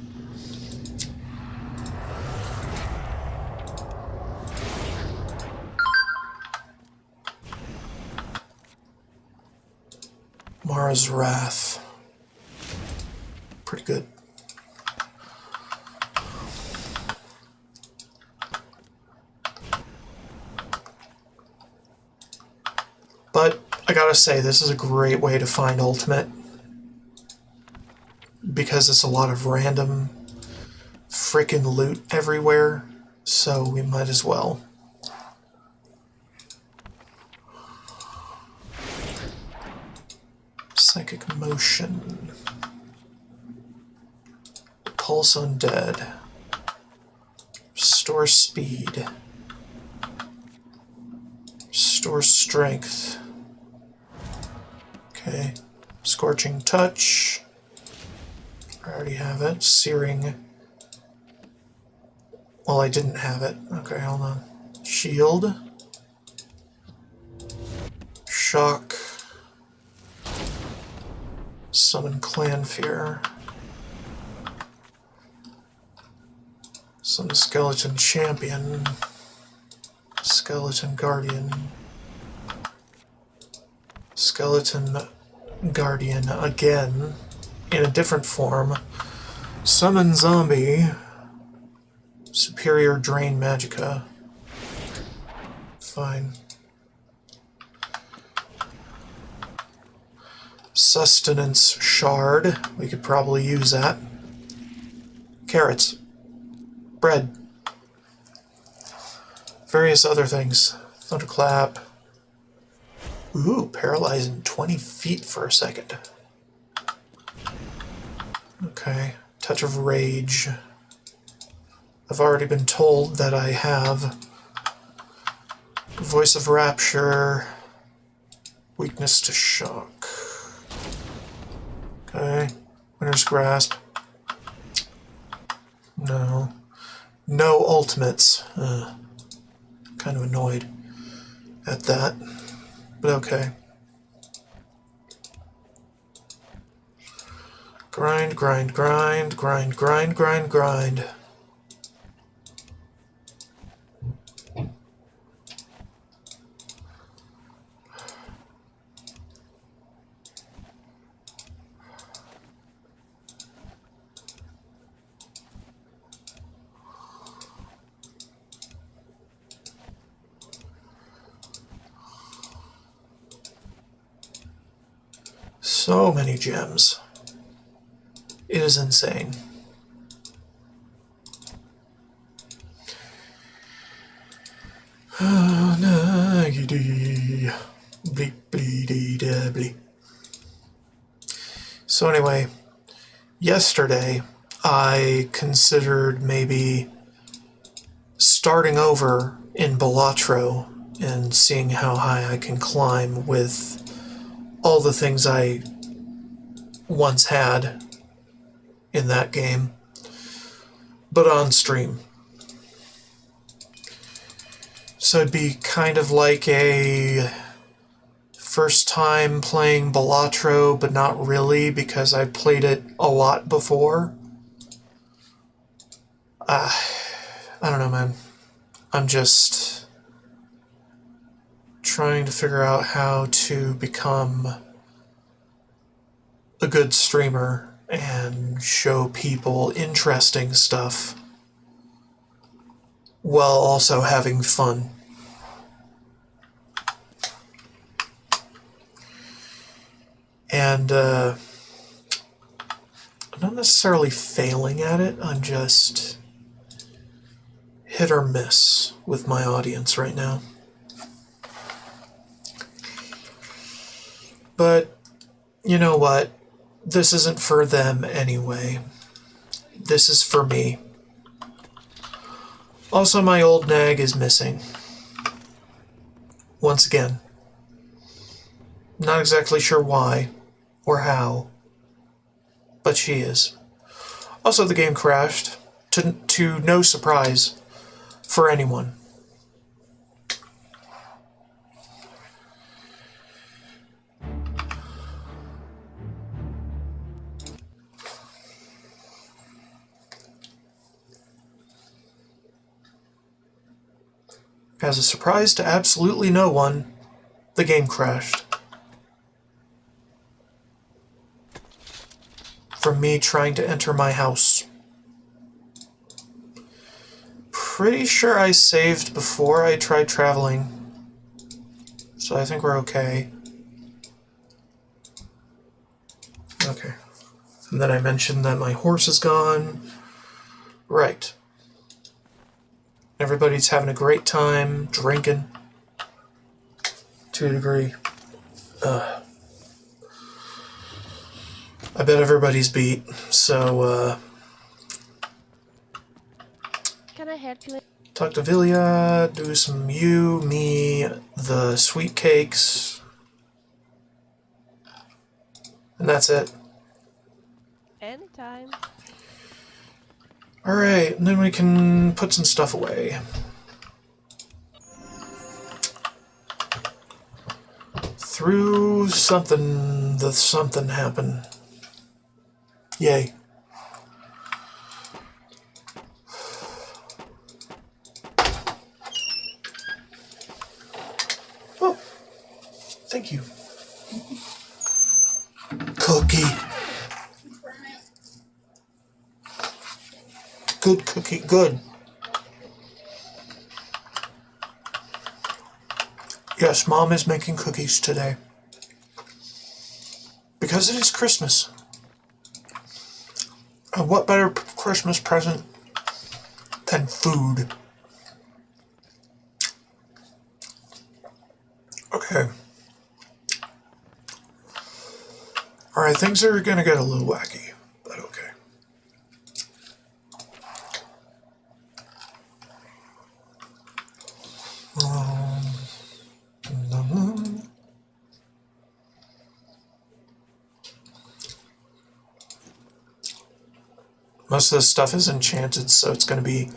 Mara's Wrath. Pretty good. But I gotta say, this is a great way to find ultimate. Because it's a lot of random frickin' loot everywhere. So we might as well. Psychic Motion. Pulse Undead. Restore Speed. Restore Strength. Okay. Scorching Touch. I already have it. Searing. Well, I didn't have it. Okay, hold on. Shield. Shock. Summon Clan Fear. Summon Skeleton Champion. Skeleton Guardian. Skeleton Guardian again, in a different form. Summon Zombie. Superior Drain Magicka. Fine. Sustenance Shard. We could probably use that. Carrots. Bread. Various other things. Thunderclap. Ooh, paralyzing 20 feet for a second. Okay. Touch of Rage. I've already been told that I have Voice of Rapture. Weakness to Shock. Okay. Winter's Grasp. No. No ultimates. Kind of annoyed at that. But okay. Grind, grind, grind, grind, grind, grind, grind. So many gems. It is insane. So anyway, yesterday I considered maybe starting over in Balatro and seeing how high I can climb with all the things I once had in that game, but on stream. So it'd be kind of like a first time playing Balatro, but not really, because I played it a lot before. I don't know, man. I'm just trying to figure out how to become a good streamer and show people interesting stuff while also having fun. And I'm not necessarily failing at it, I'm just hit or miss with my audience right now. But, you know what? This isn't for them anyway. This is for me. Also, my old nag is missing. Once again. Not exactly sure why or how, but she is. Also, the game crashed, to no surprise for anyone. As a surprise to absolutely no one, the game crashed. From me trying to enter my house. Pretty sure I saved before I tried traveling, so I think we're okay. Okay. And then I mentioned that my horse is gone. Right. Everybody's having a great time, drinking. To a degree. I bet everybody's beat, so, Can I help you? talk to Vilya, do some me, the sweet cakes, and that's it. Anytime. Alright, and then we can put some stuff away. Through something, the something happened. Yay. Oh, thank you. Cookie. Good cookie, good. Yes, Mom is making cookies today. Because it is Christmas. And what better Christmas present than food? Okay. Alright, things are gonna get a little wacky, but okay. Most of this stuff is enchanted, so it's going to be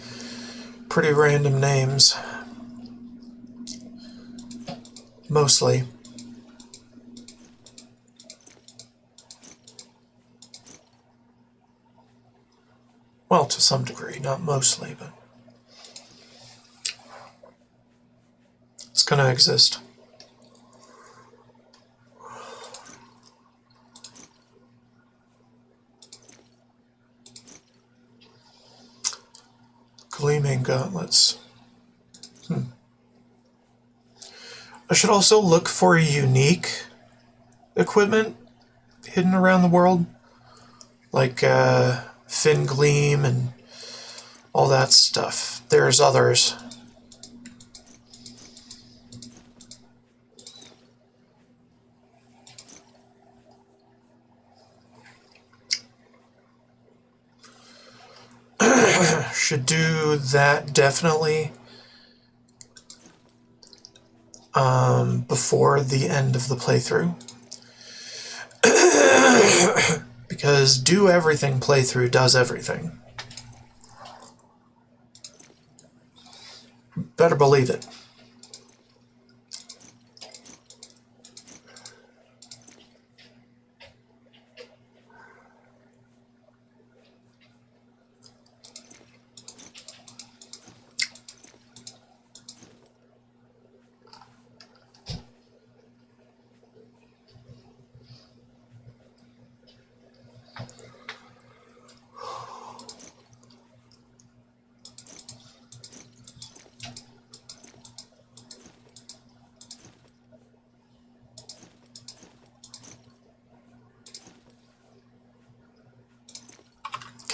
pretty random names. Mostly. Well, to some degree, not mostly, but it's going to exist. Gleaming gauntlets. I should also look for unique equipment hidden around the world, like fin gleam and all that stuff. There's others. Should do that definitely before the end of the playthrough. Because do everything playthrough does everything. Better believe it.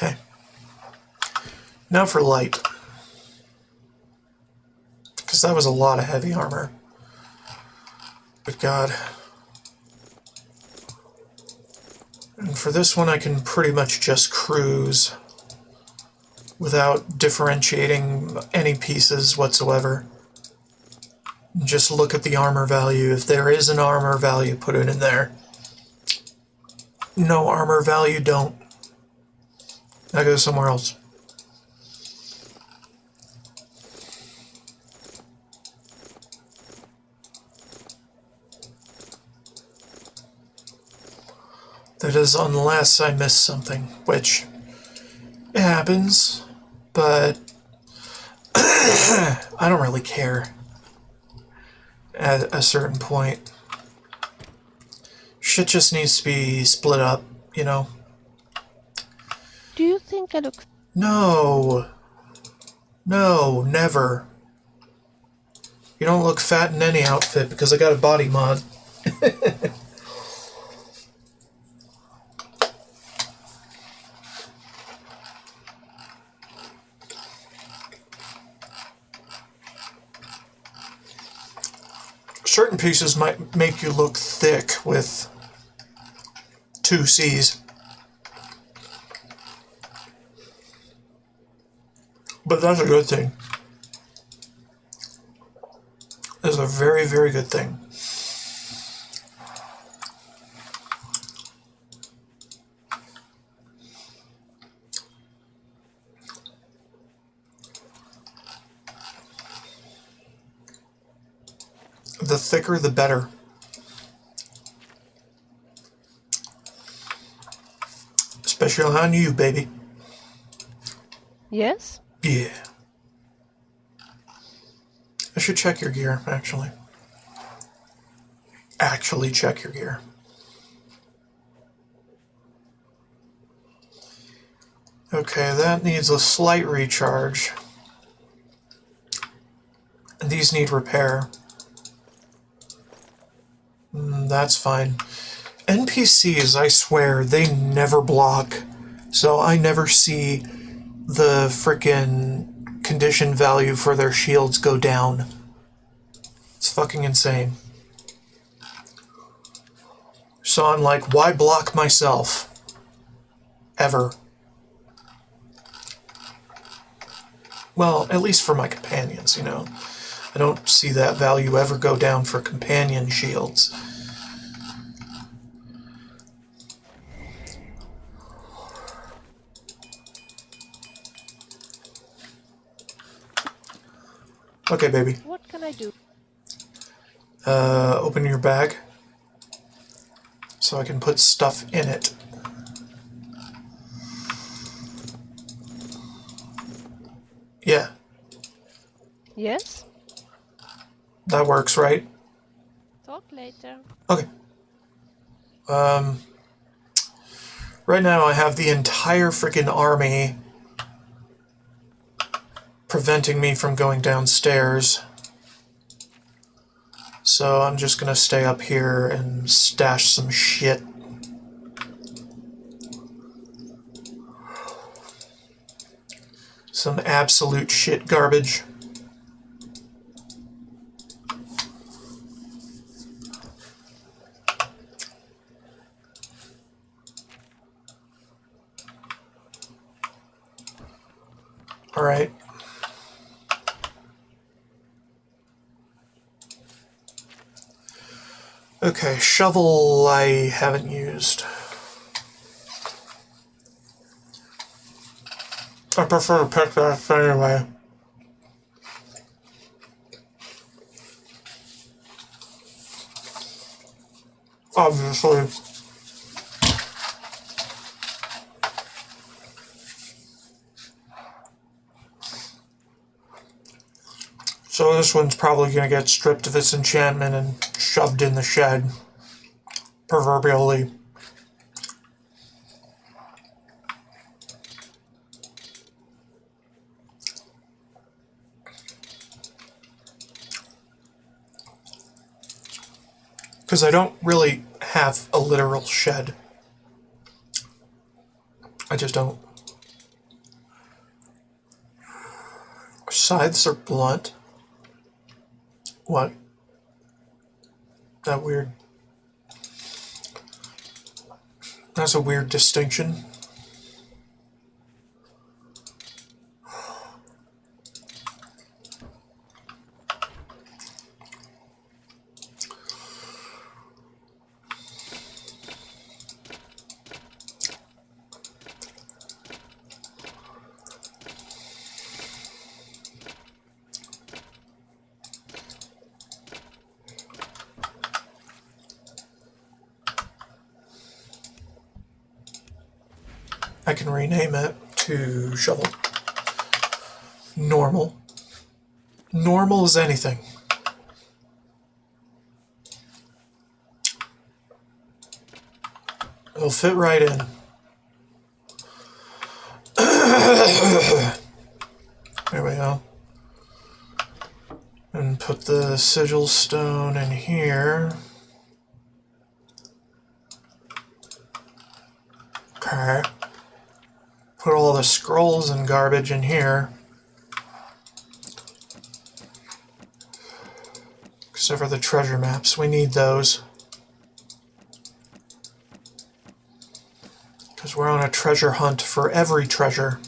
Okay. Now for light. Because that was a lot of heavy armor. Good God. And for this one, I can pretty much just cruise without differentiating any pieces whatsoever. Just look at the armor value. If there is an armor value, put it in there. No armor value, don't. I go somewhere else. That is unless I miss something, which it happens, but I don't really care at a certain point. Shit just needs to be split up, you know? Do you think I look... No. No, never. You don't look fat in any outfit because I got a body mod. Certain pieces might make you look thick with 2 C's. But that's a good thing. That's a very, very good thing. The thicker, the better. Especially on you, baby. Yes? Yeah. I should check your gear, actually. Actually check your gear. Okay, that needs a slight recharge. And these need repair. That's fine. NPCs, I swear, they never block. So I never see the frickin' condition value for their shields go down. It's fucking insane. So I'm like, why block myself? Ever. Well, at least for my companions, you know. I don't see that value ever go down for companion shields. Okay, baby. What can I do? Open your bag so I can put stuff in it. Yeah, Yes? that works, right? Talk later. Okay. Right now I have the entire freaking army preventing me from going downstairs. So I'm just gonna stay up here and stash some shit. Some absolute shit garbage. Alright. Okay, shovel I haven't used. I prefer pickaxe anyway. Obviously. So this one's probably going to get stripped of its enchantment and shoved in the shed. Proverbially. Because I don't really have a literal shed. I just don't. Scythes are blunt. What? That weird. That's a weird distinction. I can rename it to shovel. Normal. Normal as anything. It'll fit right in. There we go. And put the sigil stone in here. Okay. Put all the scrolls and garbage in here. Except for the treasure maps. We need those. Because we're on a treasure hunt for every treasure.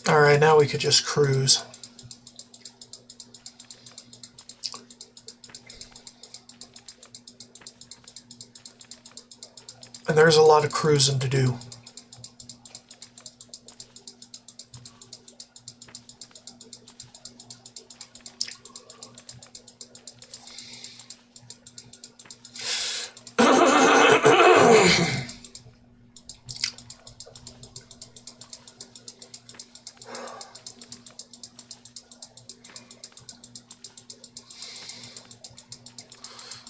Alright, now we could just cruise. And there's a lot of cruising to do.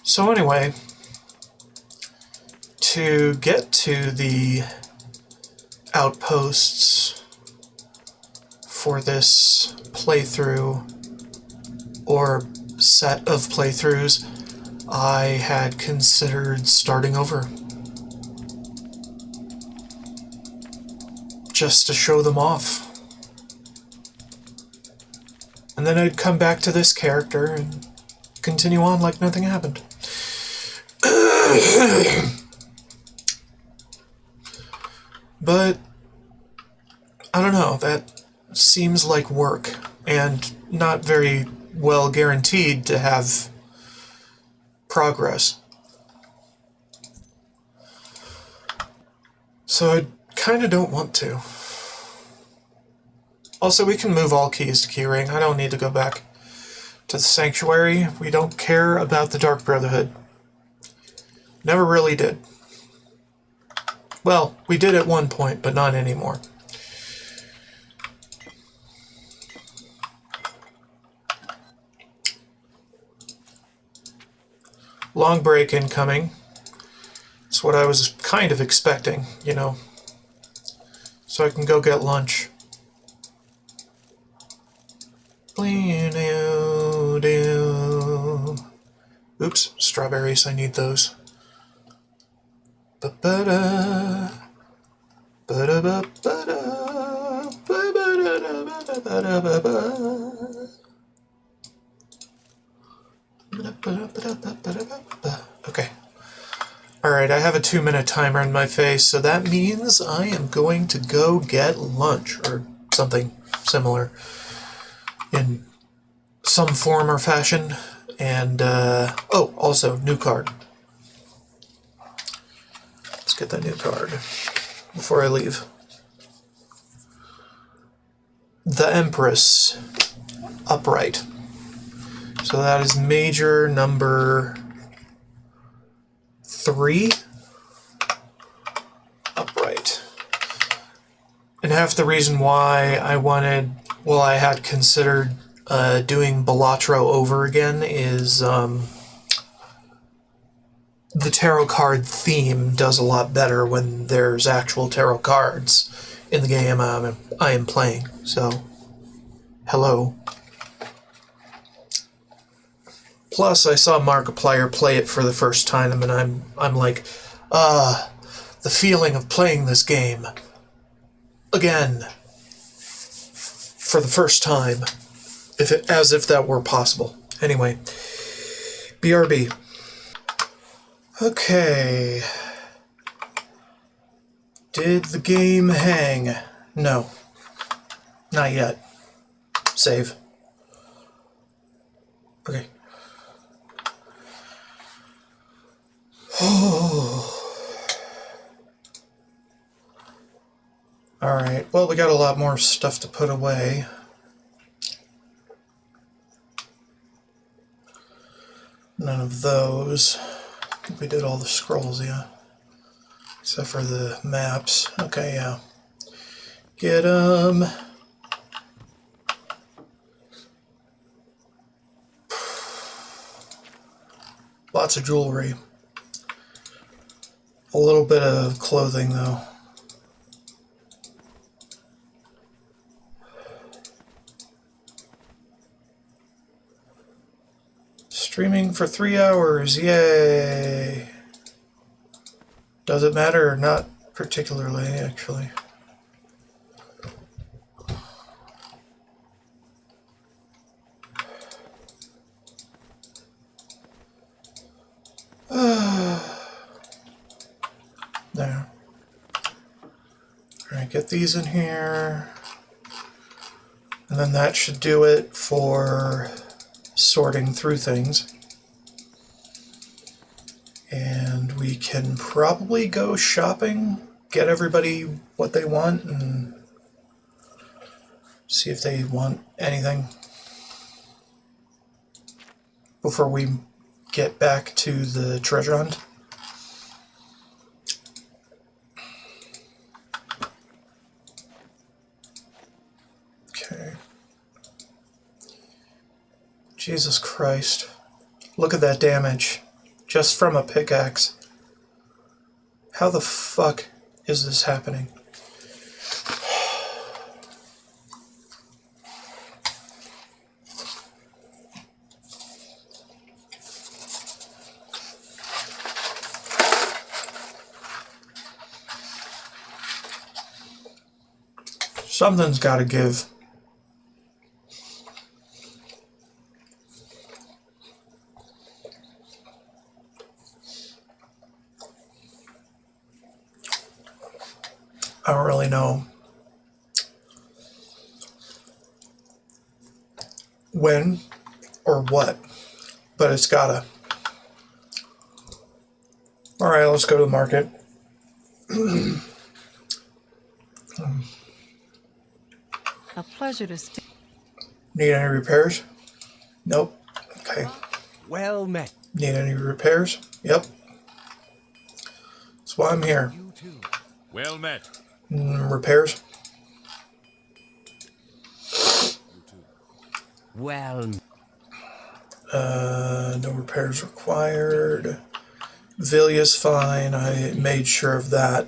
So anyway, to get to the outposts for this playthrough or set of playthroughs, I had considered starting over. Just to show them off. And then I'd come back to this character and continue on like nothing happened. But I don't know, that seems like work and not very well guaranteed to have progress. So I kind of don't want to. Also, we can move all keys to Keyring. I don't need to go back to the Sanctuary. We don't care about the Dark Brotherhood. Never really did. Well, we did at one point, but not anymore. Long break incoming. That's what I was kind of expecting, you know. So I can go get lunch. Oops, strawberries, I need those. Ba-ba-da. Ba-da-ba-ba-da. Ba-ba-da-da-ba-da-ba-da-ba. Okay. Alright, I have a 2-minute timer in my face, so that means I am going to go get lunch, or something similar, in some form or fashion. And, oh, also, new card. Let's get that new card before I leave. The Empress, upright. So that is major number 3, upright. And half the reason why I wanted, well, I had considered doing Balatro over again is the tarot card theme does a lot better when there's actual tarot cards in the game I am playing. So, hello. Plus, I saw Markiplier play it for the first time, and I'm like, the feeling of playing this game again for the first time, as if that were possible. Anyway, BRB. Okay. Did the game hang? No. Not yet. Save. Okay. Alright, well, we got a lot more stuff to put away. None of those. I think we did all the scrolls, yeah. Except for the maps. Okay, yeah. Get 'em. Lots of jewelry. A little bit of clothing, though. Streaming for 3 hours, yay! Does it matter? Not particularly, actually. There. Alright, get these in here. And then that should do it for sorting through things. And we can probably go shopping, get everybody what they want, and see if they want anything before we get back to the treasure hunt. Okay. Jesus Christ. Look at that damage. Just from a pickaxe. How the fuck is this happening? Something's got to give. I don't really know when or what, but it's gotta. Alright, let's go to the market. A pleasure to speak. Need any repairs? Nope. Okay. Well met. Need any repairs? Yep. That's why I'm here. You too. Well met. Repairs? Well. No repairs required. Villia's fine. I made sure of that.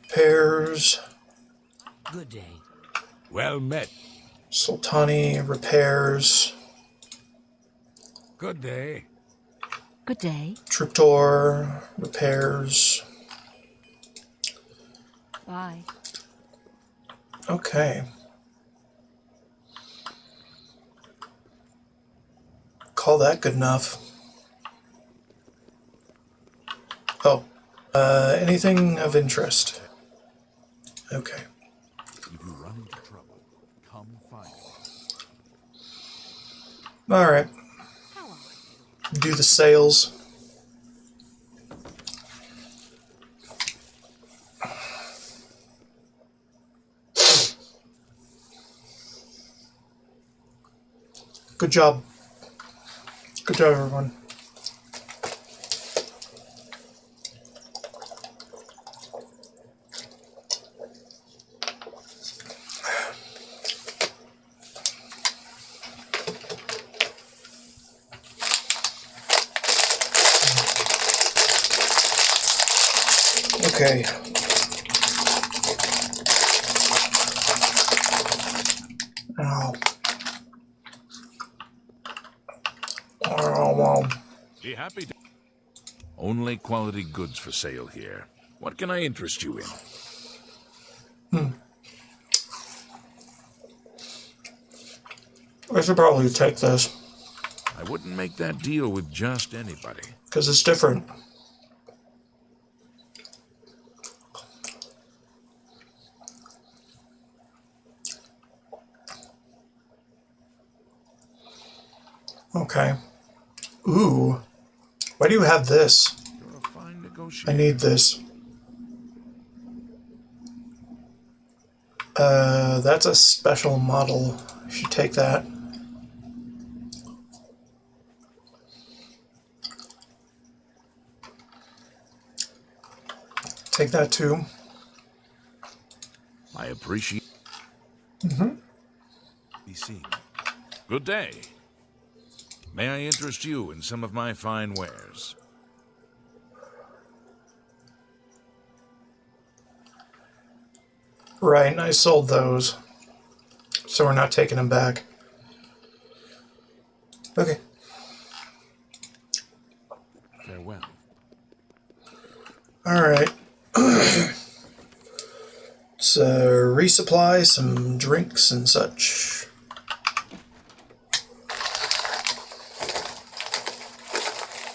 Repairs. Good day. Well met. Sultani, repairs. Good day. Good day. Truptor, repairs. Bye. Okay. Call that good enough. Oh. Anything of interest? Okay. If you run into trouble, come find me. Alright. Do the sales. Good job. Good job, everyone. Okay. Happy to. Only quality goods for sale here. What can I interest you in? I should probably take this, I wouldn't make that deal with just anybody. because it's different. Okay. Ooh. Why do you have this? You're a fine negotiator. I need this. That's a special model. I should take that. Take that too. I appreciate. Be seen. Good day. May I interest you in some of my fine wares? Right, I sold those. So we're not taking them back. Okay. Farewell. Alright. So, resupply some drinks and such.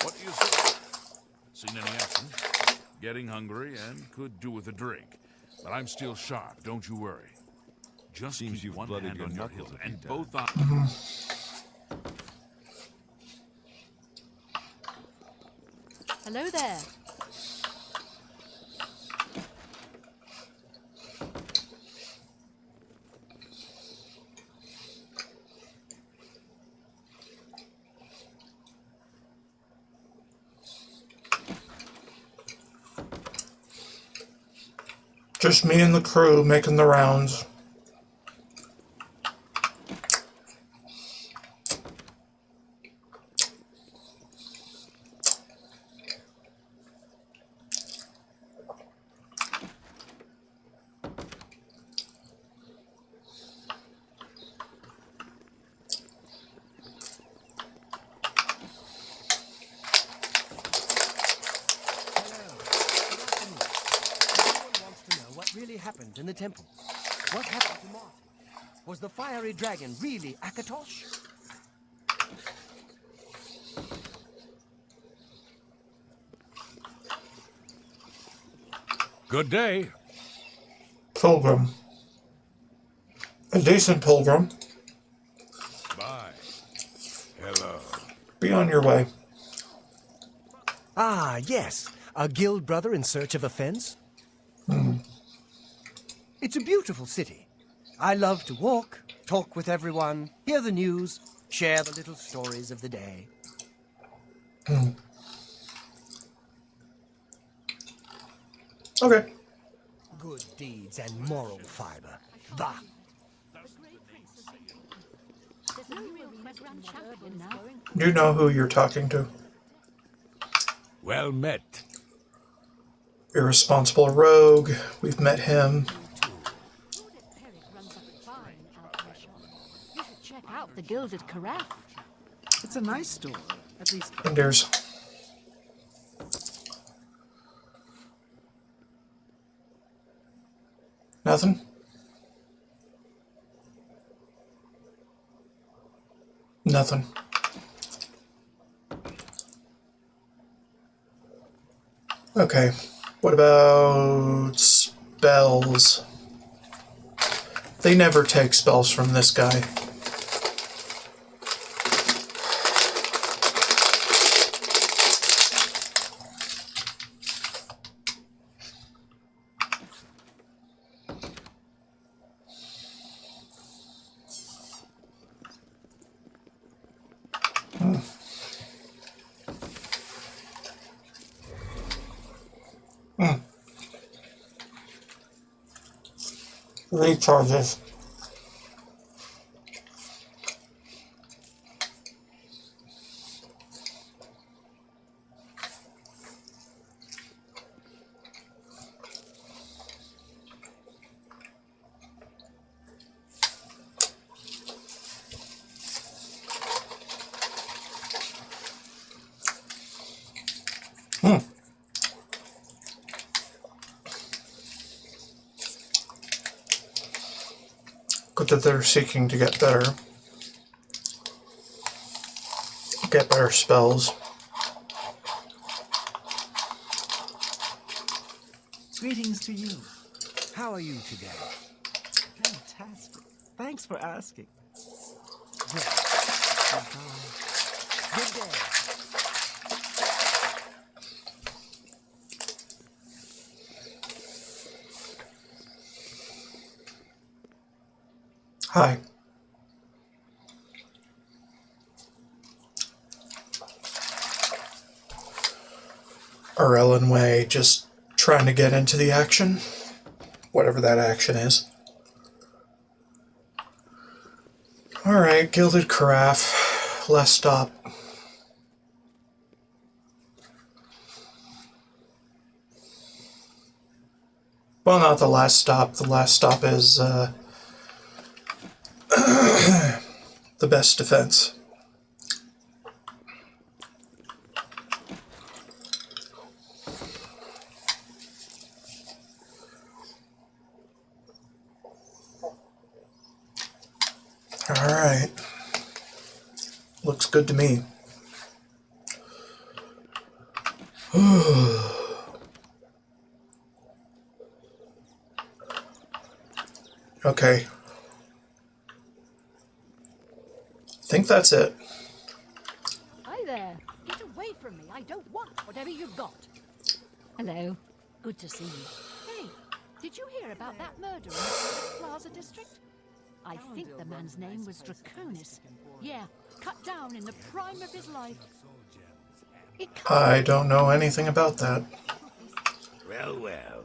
What do you say? Seen any action? Getting hungry and could do with a drink. But I'm still sharp, don't you worry. Just Seems keep you've one blooded hand your on your knuckles hip a few and times. both eyes. Hello there. Just me and the crew making the rounds. Really happened in the temple? What happened to Martin? Was the fiery dragon really Akatosh? Good day. Pilgrim. A decent pilgrim. Bye. Hello. Be on your way. Ah, yes. A guild brother in search of a fence? It's a beautiful city. I love to walk, talk with everyone, hear the news, share the little stories of the day. Okay. Good deeds and moral fiber. Bah! You know who you're talking to. Well met. Irresponsible rogue. We've met him. You should check out the Gilded Carafe. It's a nice store, at least. And there's... Nothing? Nothing. Okay. What about spells? They never take spells from this guy. Recharges. Hmm. Good that they're seeking to get better spells. Greetings to you. How are you today? Fantastic. Thanks for asking. Good day. Hi. Or Ellen Way just trying to get into the action, whatever that action is. Alright, Gilded Carafe, last stop. Well, not the last stop. The last stop is the best defense. Alright. Looks good to me. Okay. I think that's it. Hi there. Get away from me. I don't want whatever you've got. Hello. Good to see you. Hey, did you hear about that murder in the Palace Plaza district? I think the man's name was Draconis. Yeah, cut down in the prime of his life. I don't know anything about that. Well, well.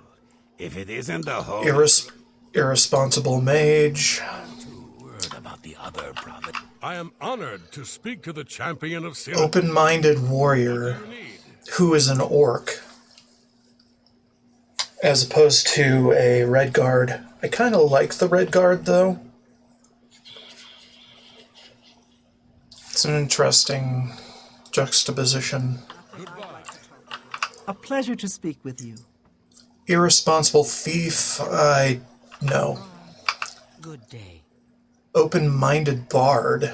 If it isn't the whole Irresponsible mage. word about the other prophet. I am honored to speak to the champion of sin. Open-minded warrior who is an orc, as opposed to a red guard. I kind of like the red guard, though. It's an interesting juxtaposition. A pleasure to speak with you. Irresponsible thief, no. Good day. Open-minded bard.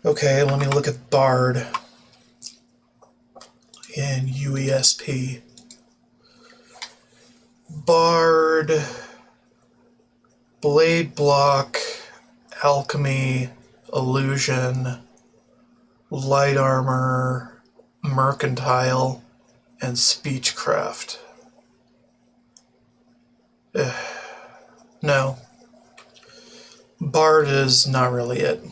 Okay, let me look at bard in UESP. Bard, blade block, alchemy, illusion, light armor, mercantile, and speechcraft. No. Bard is not really it.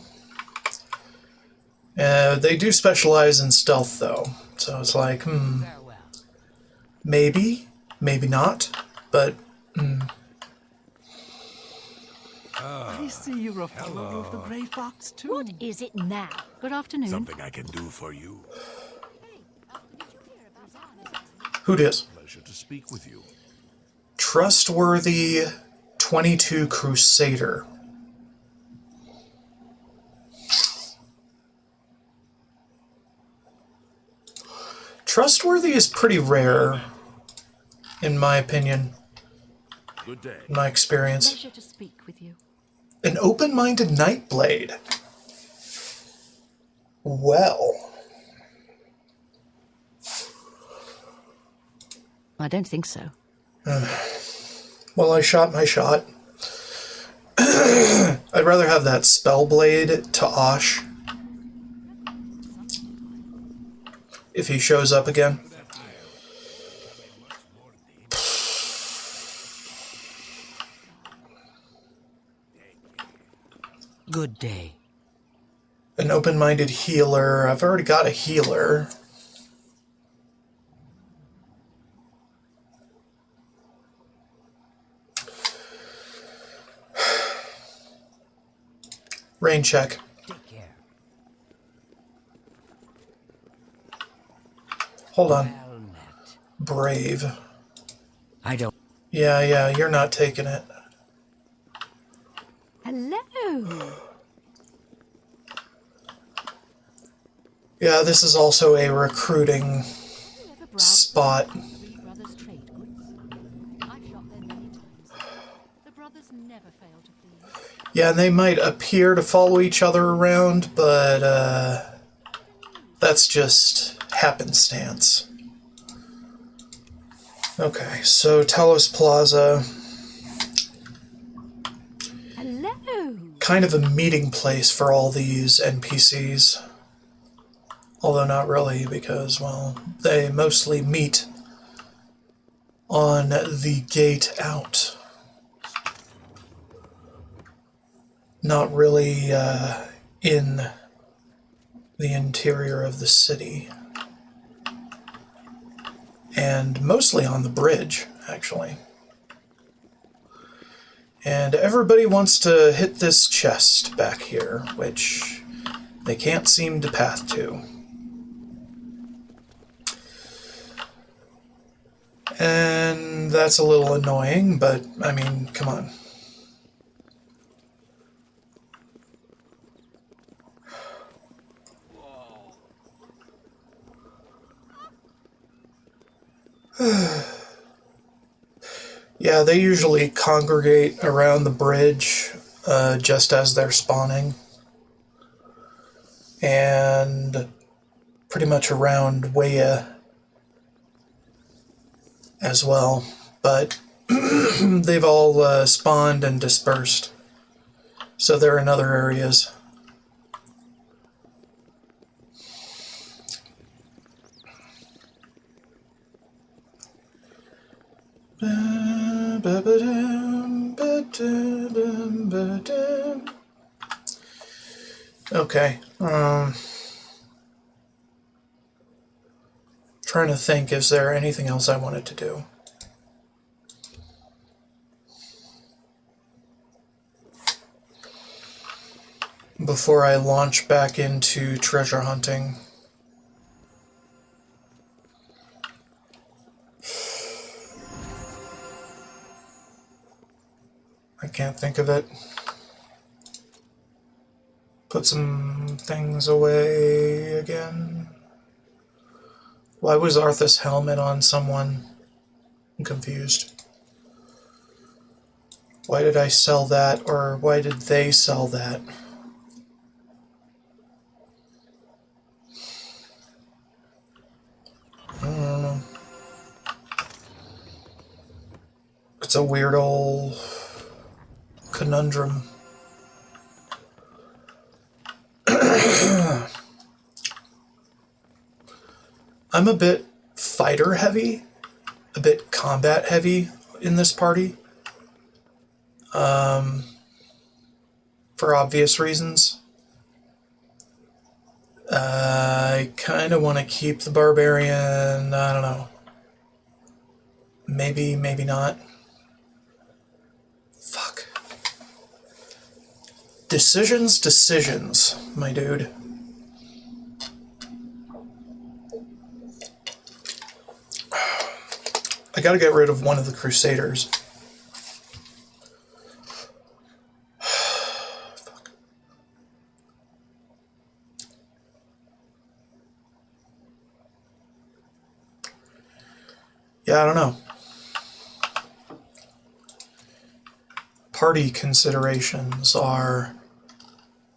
They do specialize in stealth, though. So it's like, maybe, maybe not, but, I see you're a follower of the Grey Fox, too. What is it now? Good afternoon. Something I can do for you. who dis? Pleasure to speak with you. Trustworthy 22 Crusader. Trustworthy is pretty rare, in my opinion, Good day. in my experience. Pleasure to speak with you. An open-minded Nightblade. Well, I don't think so. well, I shot my shot. I'd rather have that Spellblade to Osh if he shows up again. Good day. An open-minded healer. I've already got a healer. Rain check. Take care. Hold on. Well met. Brave. I don't. Yeah, you're not taking it. Hello. Yeah, this is also a recruiting spot. Three brothers trade goods. I've shot there many times. The brothers never fail to please. Yeah, and they might appear to follow each other around, but that's just happenstance. Okay, so Talos Plaza. Hello. Kind of a meeting place for all these NPCs. Although not really, because, well, they mostly meet on the gate out. Not really in the interior of the city. And mostly on the bridge, actually. And everybody wants to hit this chest back here, which they can't seem to path to. And that's a little annoying, but, I mean, come on. Yeah, they usually congregate around the bridge just as they're spawning. And pretty much around Wea as well. But they've all spawned and dispersed. So they're in other areas. Okay. Trying to think, is there anything else I wanted to do? Before I launch back into treasure hunting. I can't think of it. Put some things away again. Why was Arthur's helmet on someone? I'm confused. Why did I sell that, or why did they sell that? I don't know. It's a weird old conundrum. I'm a bit fighter heavy, a bit combat heavy in this party. For obvious reasons. I kind of want to keep the barbarian, I don't know. Maybe, maybe not. Fuck. Decisions, my dude. I gotta get rid of one of the Crusaders. Fuck. Yeah, I don't know. Party considerations are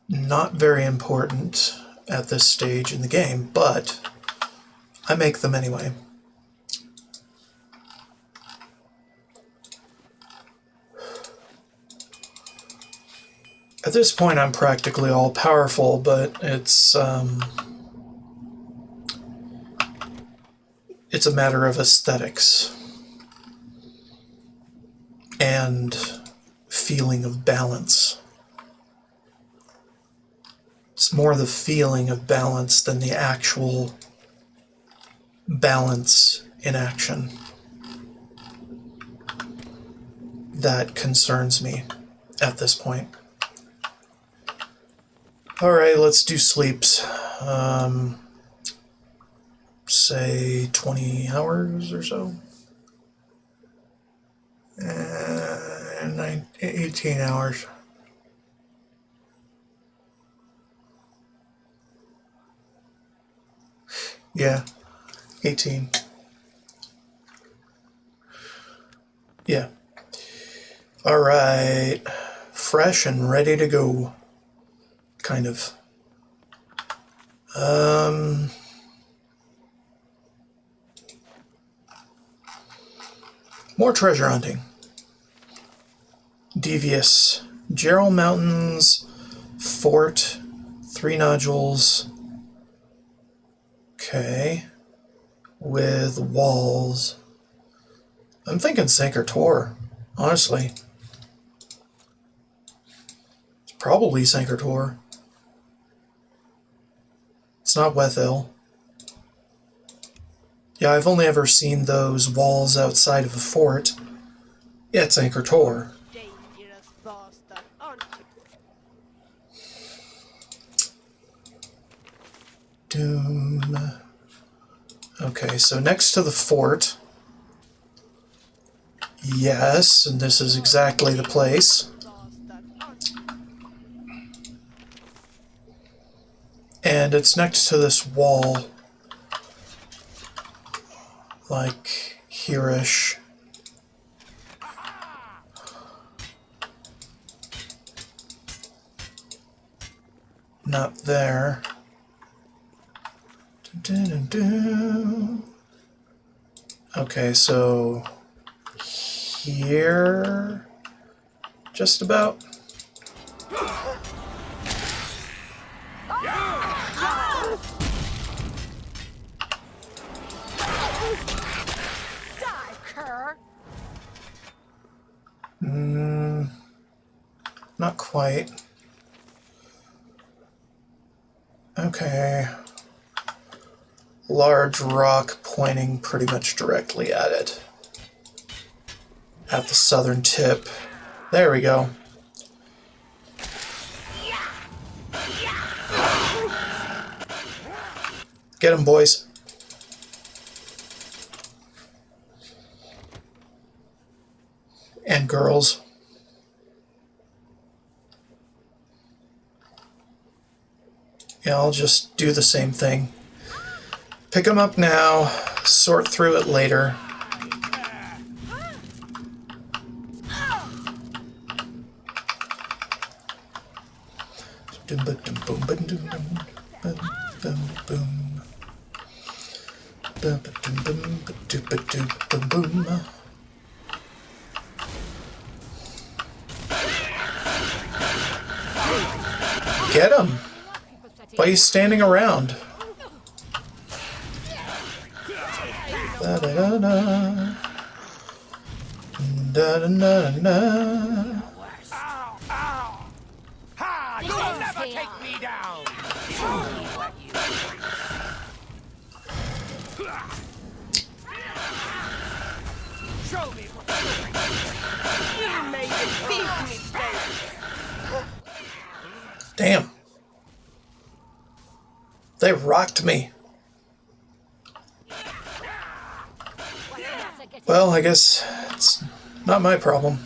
not very important at this stage in the game, but I make them anyway. At this point, I'm practically all-powerful, but it's a matter of aesthetics and feeling of balance. It's more the feeling of balance than the actual balance in action that concerns me at this point. Alright, let's do sleeps. Say 20 hours or so. And 18 hours. Yeah, 18. Yeah. Alright. Fresh and ready to go. Kind of. More treasure hunting. Devious. Gerald Mountains, Fort, 3 nodules. Okay. With walls. I'm thinking Sink or Tor, honestly. It's probably Sink or Tor. It's not Wethel. Yeah, I've only ever seen those walls outside of a fort. Yeah, it's Sink or Tor. Dangerous bastard, aren't you? Doom. Okay, so next to the fort. Yes, and this is exactly the place. Bastard, aren't you? And it's next to this wall. Like here-ish. Not there. Okay, so here, just about. Not quite. Okay. Large rock pointing pretty much directly at it. At the southern tip. There we go. Get him, boys. And girls. Yeah, I'll just do the same thing. Pick them up now, sort through it later. Get him! Why are you standing around? Da da da da. Da da da da. Ha! You'll never take me down! Show me what you made a big mistake! Damn. They rocked me. Well, I guess it's not my problem.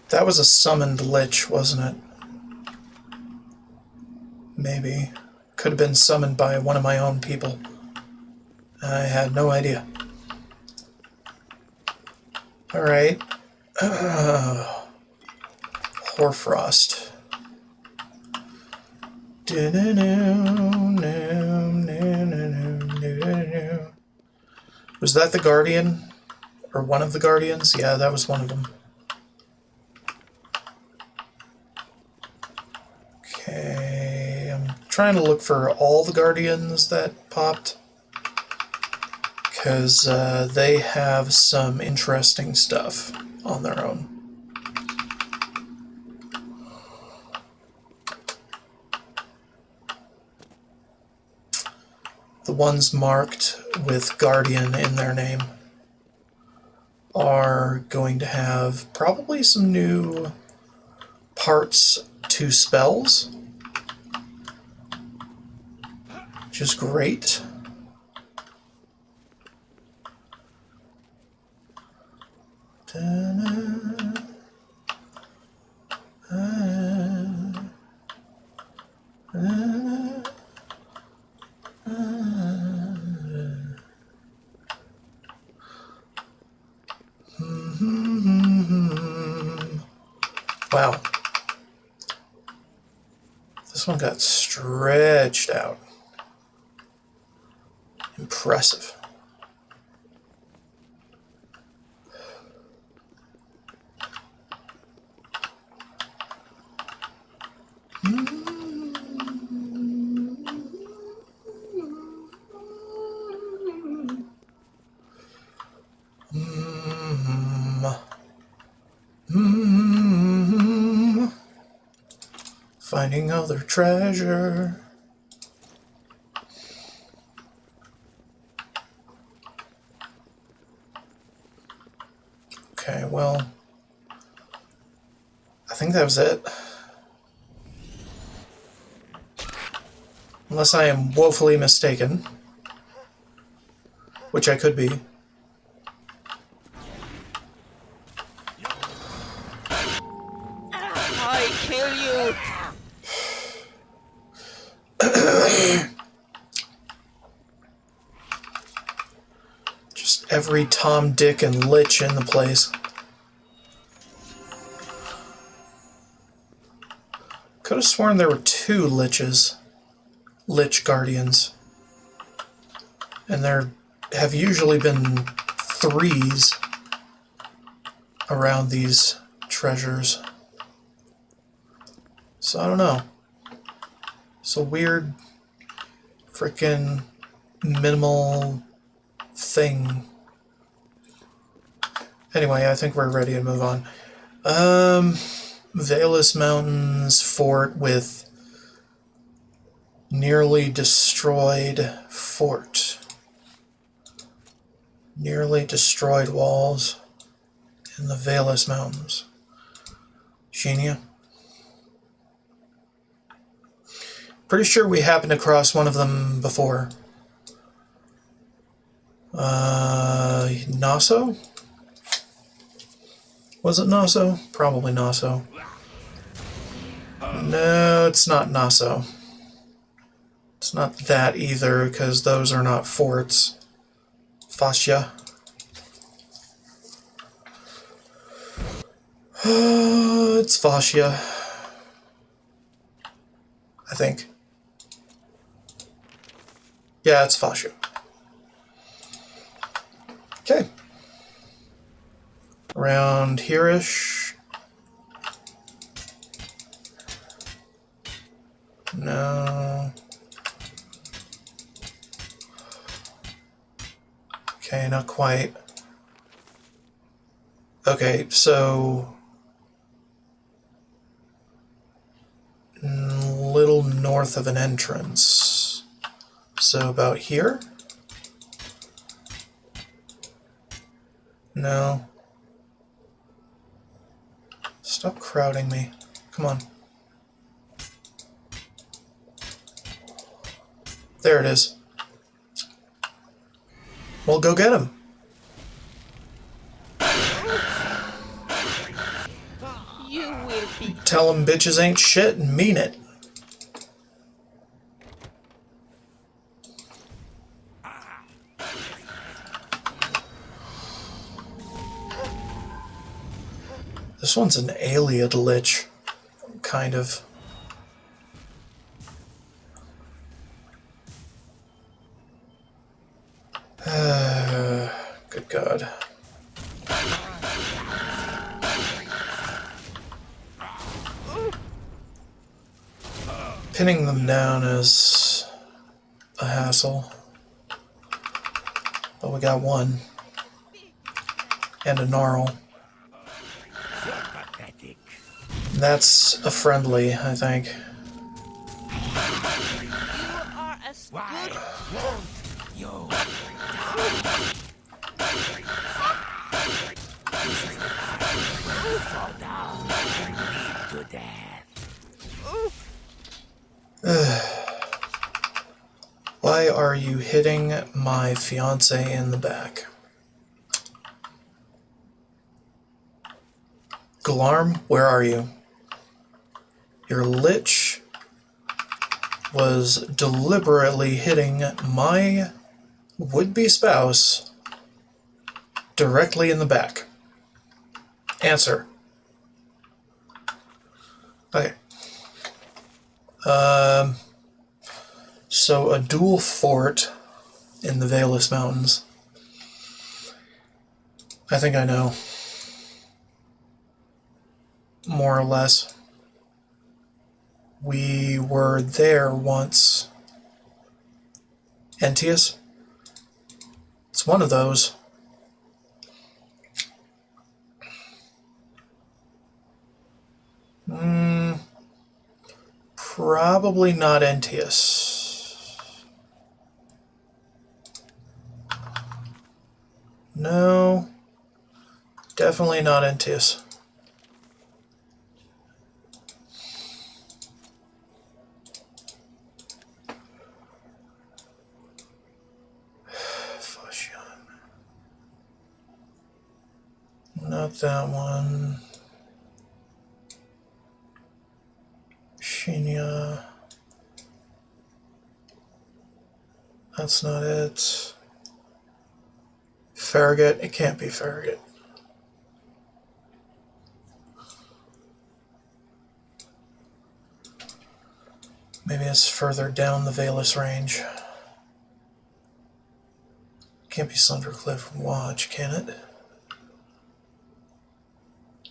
That was a summoned lich, wasn't it? Maybe. Could have been summoned by one of my own people. I had no idea. Alright. Hoarfrost. Was that the Guardian? Or one of the Guardians? Yeah, that was one of them. Okay, I'm trying to look for all the Guardians that popped. Because they have some interesting stuff on their own. The ones marked with Guardian in their name are going to have probably some new parts to spells, which is great. Wow. This one got stretched out. Impressive. Finding other treasure. Okay, well, I think that was it. Unless I am woefully mistaken, which I could be. I kill you! Just every Tom, Dick, and Lich in the place. Could have sworn there were 2 Liches. Lich Guardians. And there have usually been 3s around these treasures. So I don't know. It's a weird frickin' minimal thing. Anyway, I think we're ready to move on. Valus Mountains fort with nearly destroyed fort. Nearly destroyed walls in the Valus Mountains. Xenia? Pretty sure we happened across one of them before. Naso? Was it Naso? Probably Naso. No, it's not Naso. It's not that either, because those are not forts. Fascia. It's Fascia. I think. Yeah, it's Fascia. Okay. Around here-ish. No. Okay, not quite. Okay, so little north of an entrance. So about here? No. Stop crowding me. Come on. There it is. Well, go get him. You will be. Tell them bitches ain't shit and mean it. This one's an Aliad Lich, kind of. Good God. Pinning them down is a hassle. But we got one. And a gnarl. That's a friendly, I think. You are as good. You fall down and bleed to death. Why are you hitting my fiance in the back? Galarm, where are you? Your Lich was deliberately hitting my would-be spouse directly in the back. Answer. Okay. So a dual fort in the Valus Mountains. I think I know. More or less. We were there once. Entius? It's one of those. Probably not Entius. No. Definitely not Entius. Not that one. Shinya. That's not it. Farragut. It can't be Farragut. Maybe it's further down the Valus range. Can't be Sundercliff Watch, can it?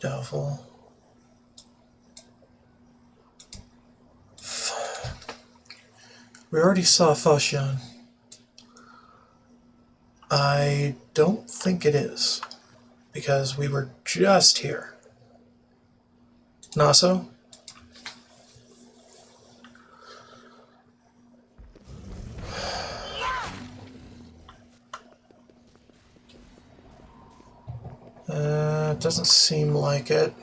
Doubtful. We already saw Foshan. I don't think it is, because we were just here. Naso? Doesn't seem like it.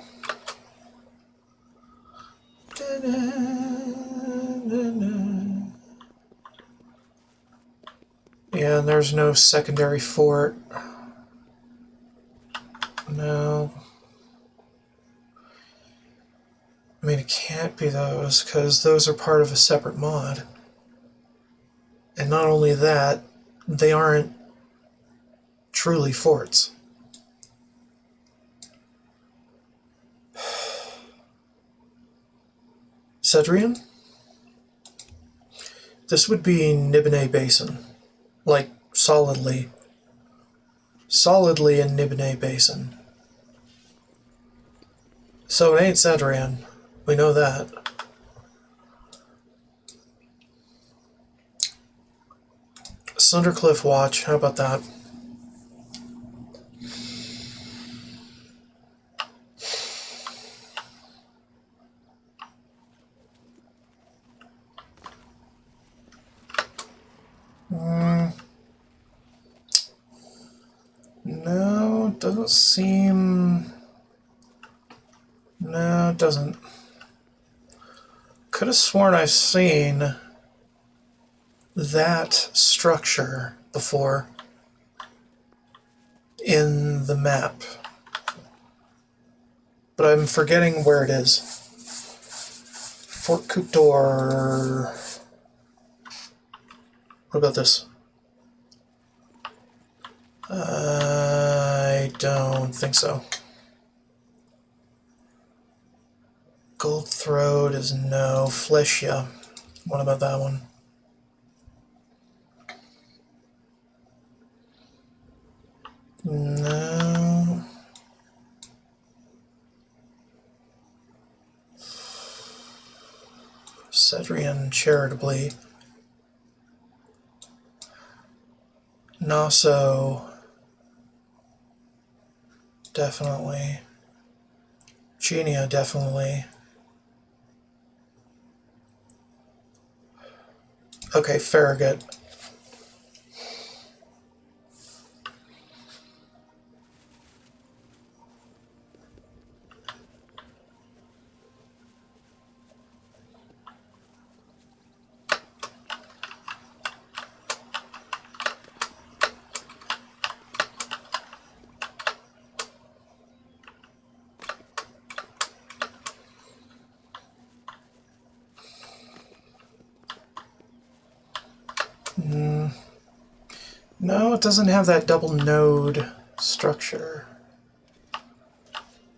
Yeah, and there's no secondary fort. No. I mean, it can't be those, because those are part of a separate mod. And not only that, they aren't truly forts. Cedrian? This would be Nibene Basin. Like, solidly. Solidly in Nibene Basin. So it ain't Cedrian. We know that. Sundercliff Watch, how about that? No, doesn't seem... No, it doesn't. Could have sworn I've seen that structure before in the map. But I'm forgetting where it is. Fort Couture. What about this? I don't think so. Gold Throat is no. Fleschia. What about that one? No. Cedrian charitably. Naso. Definitely. Genia, definitely. Okay, Farragut. No, it doesn't have that double node structure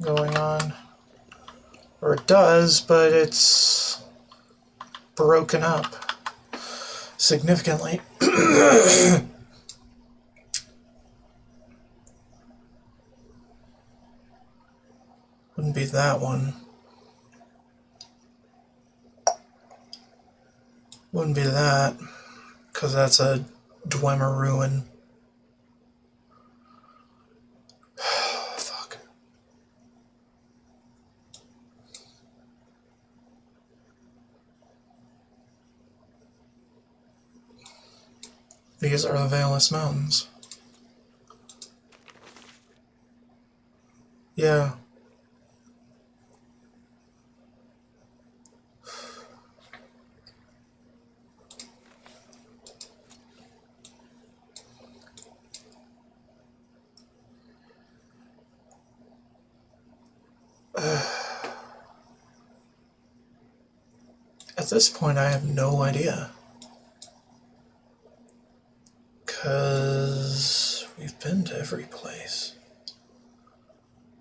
going on. Or it does, but it's broken up significantly. Wouldn't be that one. Wouldn't be that, because that's a Dwemer ruin. Fuck. These are the Valus Mountains. Yeah. At this point, I have no idea. Because we've been to every place.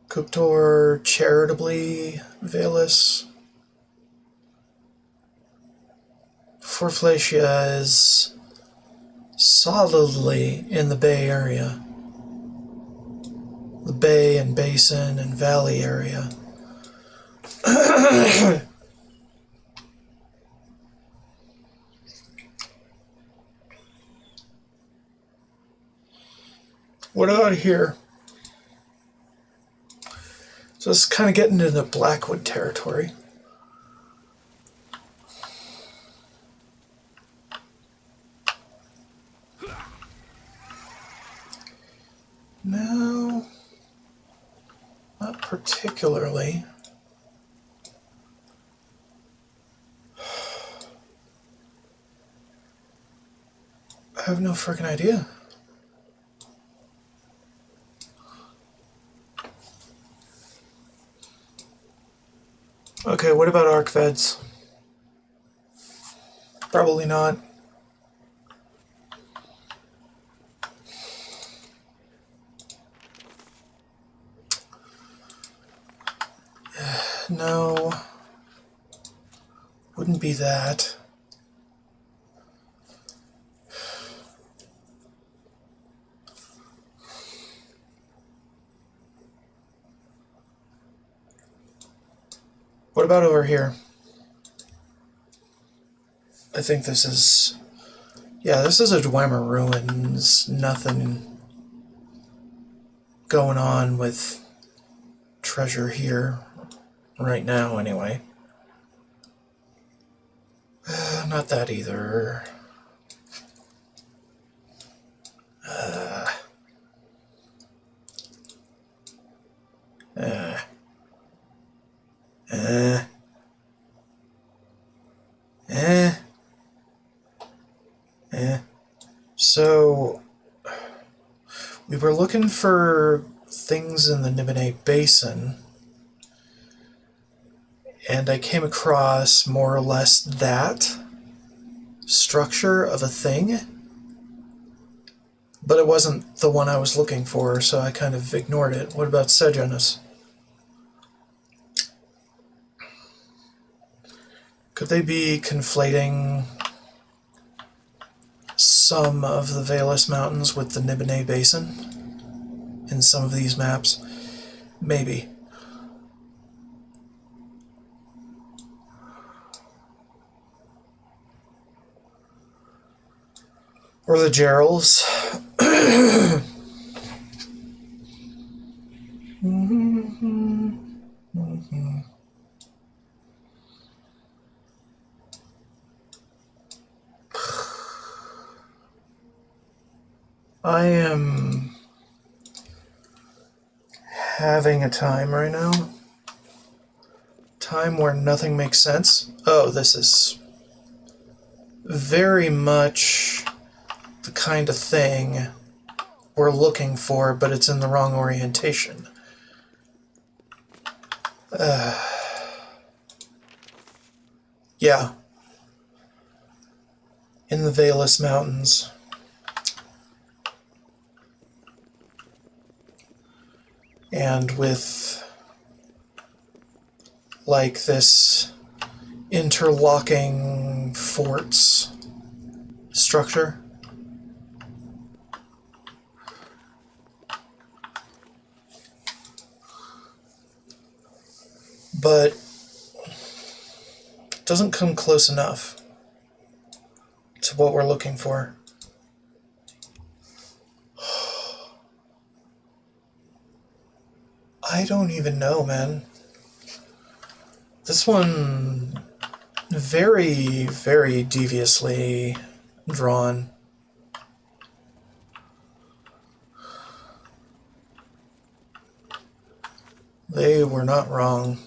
Kuptor, charitably, Valus. Forflatia is solidly in the Bay area. The Bay and Basin and Valley area. What about here? So it's kind of getting into Blackwood territory. No, not particularly. I have no freaking idea. Okay, what about Arcveds? Probably not. No. Wouldn't be that. What about over here? I think this is... Yeah, this is a Dwemer ruins. Nothing going on with treasure here. Right now, anyway. Not that either. So, we were looking for things in the Nibene Basin, and I came across more or less that structure of a thing, but it wasn't the one I was looking for, so I kind of ignored it. What about Sejanus? Could they be conflating some of the Valus Mountains with the Nibene Basin in some of these maps? Maybe. Or the Gerals. I am having a time right now. Time where nothing makes sense. Oh, this is very much the kind of thing we're looking for, but it's in the wrong orientation. Yeah. In the Valus Mountains. And with like this interlocking forts structure. But it doesn't come close enough to what we're looking for. I don't even know, man. This one, very, very deviously drawn. They were not wrong.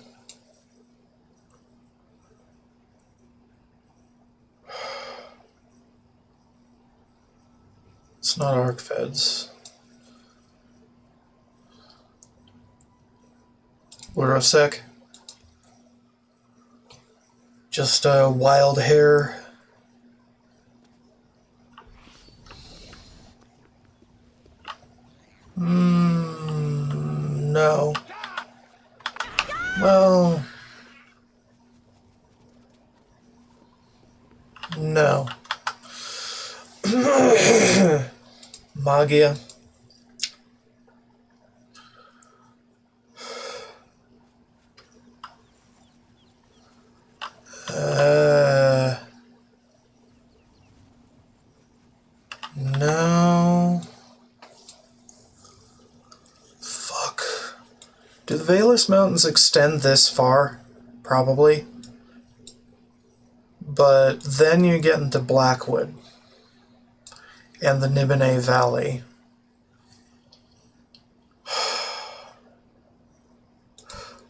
It's not arc feds. Lurosec. Just wild hair. No. Well, no. Magia. No. Fuck. Do the Valus Mountains extend this far? Probably. But then you get into Blackwood and the Nibene Valley.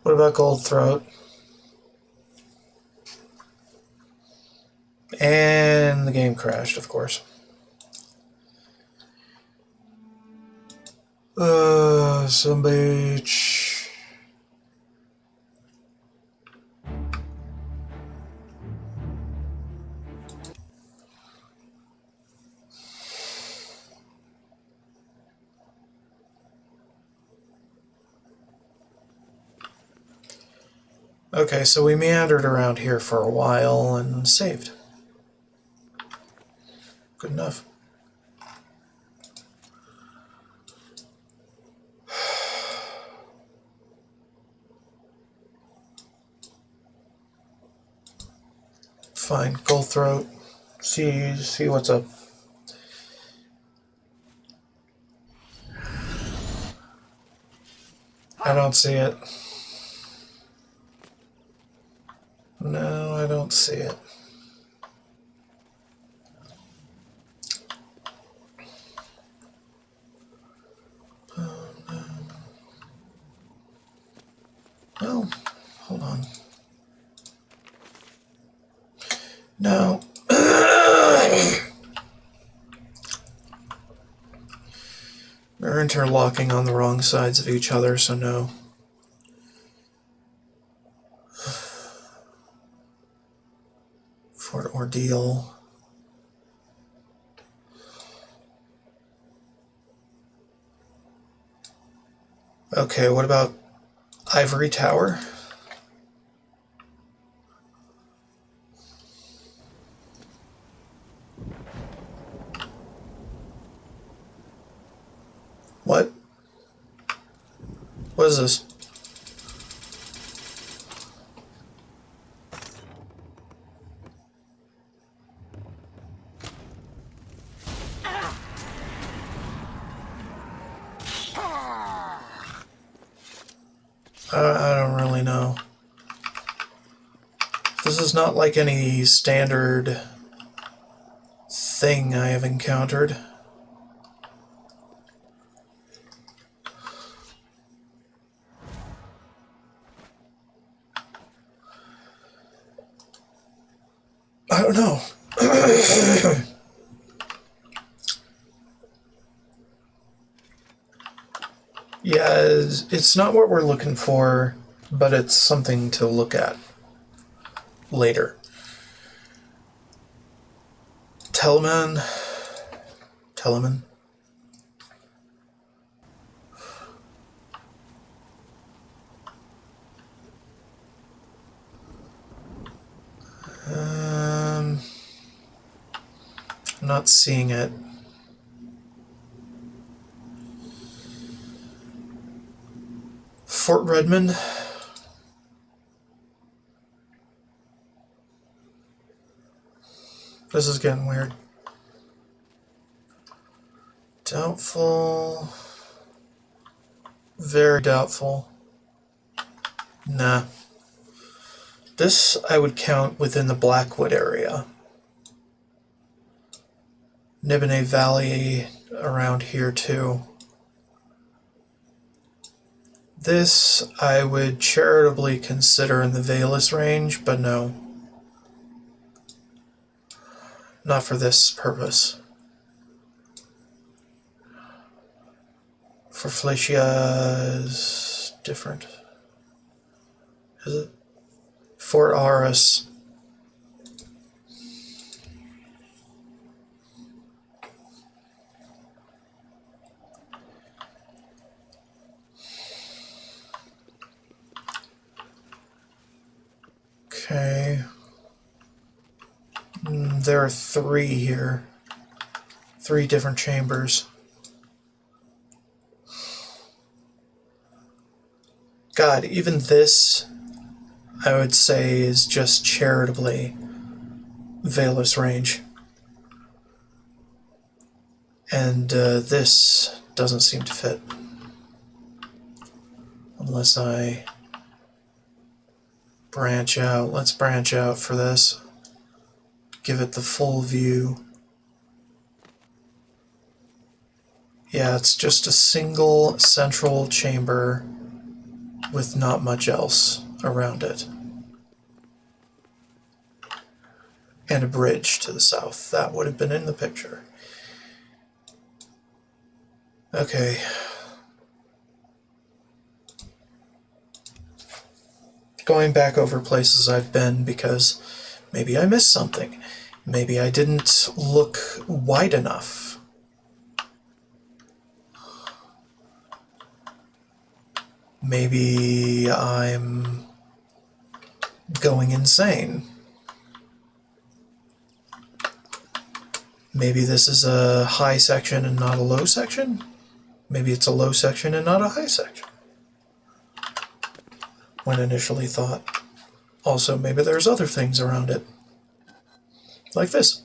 What about Goldthroat? And the game crashed, of course. Some beach. Okay, so we meandered around here for a while and saved. Good enough. Fine, Goldthroat. See what's up. I don't see it. No, I don't see it. Oh, no. Well, hold on. No. They're interlocking on the wrong sides of each other, so no. Fort Ordeal. Okay, what about Ivory Tower? What? What is this? I don't really know. This is not like any standard thing I have encountered. I don't know. Yeah, it's not what we're looking for, but it's something to look at later. Telemann. I'm not seeing it. Fort Redmond. This is getting weird. Doubtful. Very doubtful. Nah. This I would count within the Blackwood area. Nibonay Valley around here too. This I would charitably consider in the Valus range, but no. Not for this purpose. For Flacia is different. Is it? Fort Aris. Okay. There are 3 here. 3 different chambers. God, even this, I would say, is just charitably Valus range. And this doesn't seem to fit. Unless I branch out. Let's branch out for this. Give it the full view. Yeah, it's just a single central chamber with not much else around it. And a bridge to the south. That would have been in the picture. Okay. Going back over places I've been because maybe I missed something. Maybe I didn't look wide enough. Maybe I'm going insane. Maybe this is a high section and not a low section. Maybe it's a low section and not a high section. When initially thought. Also, maybe there's other things around it. Like this.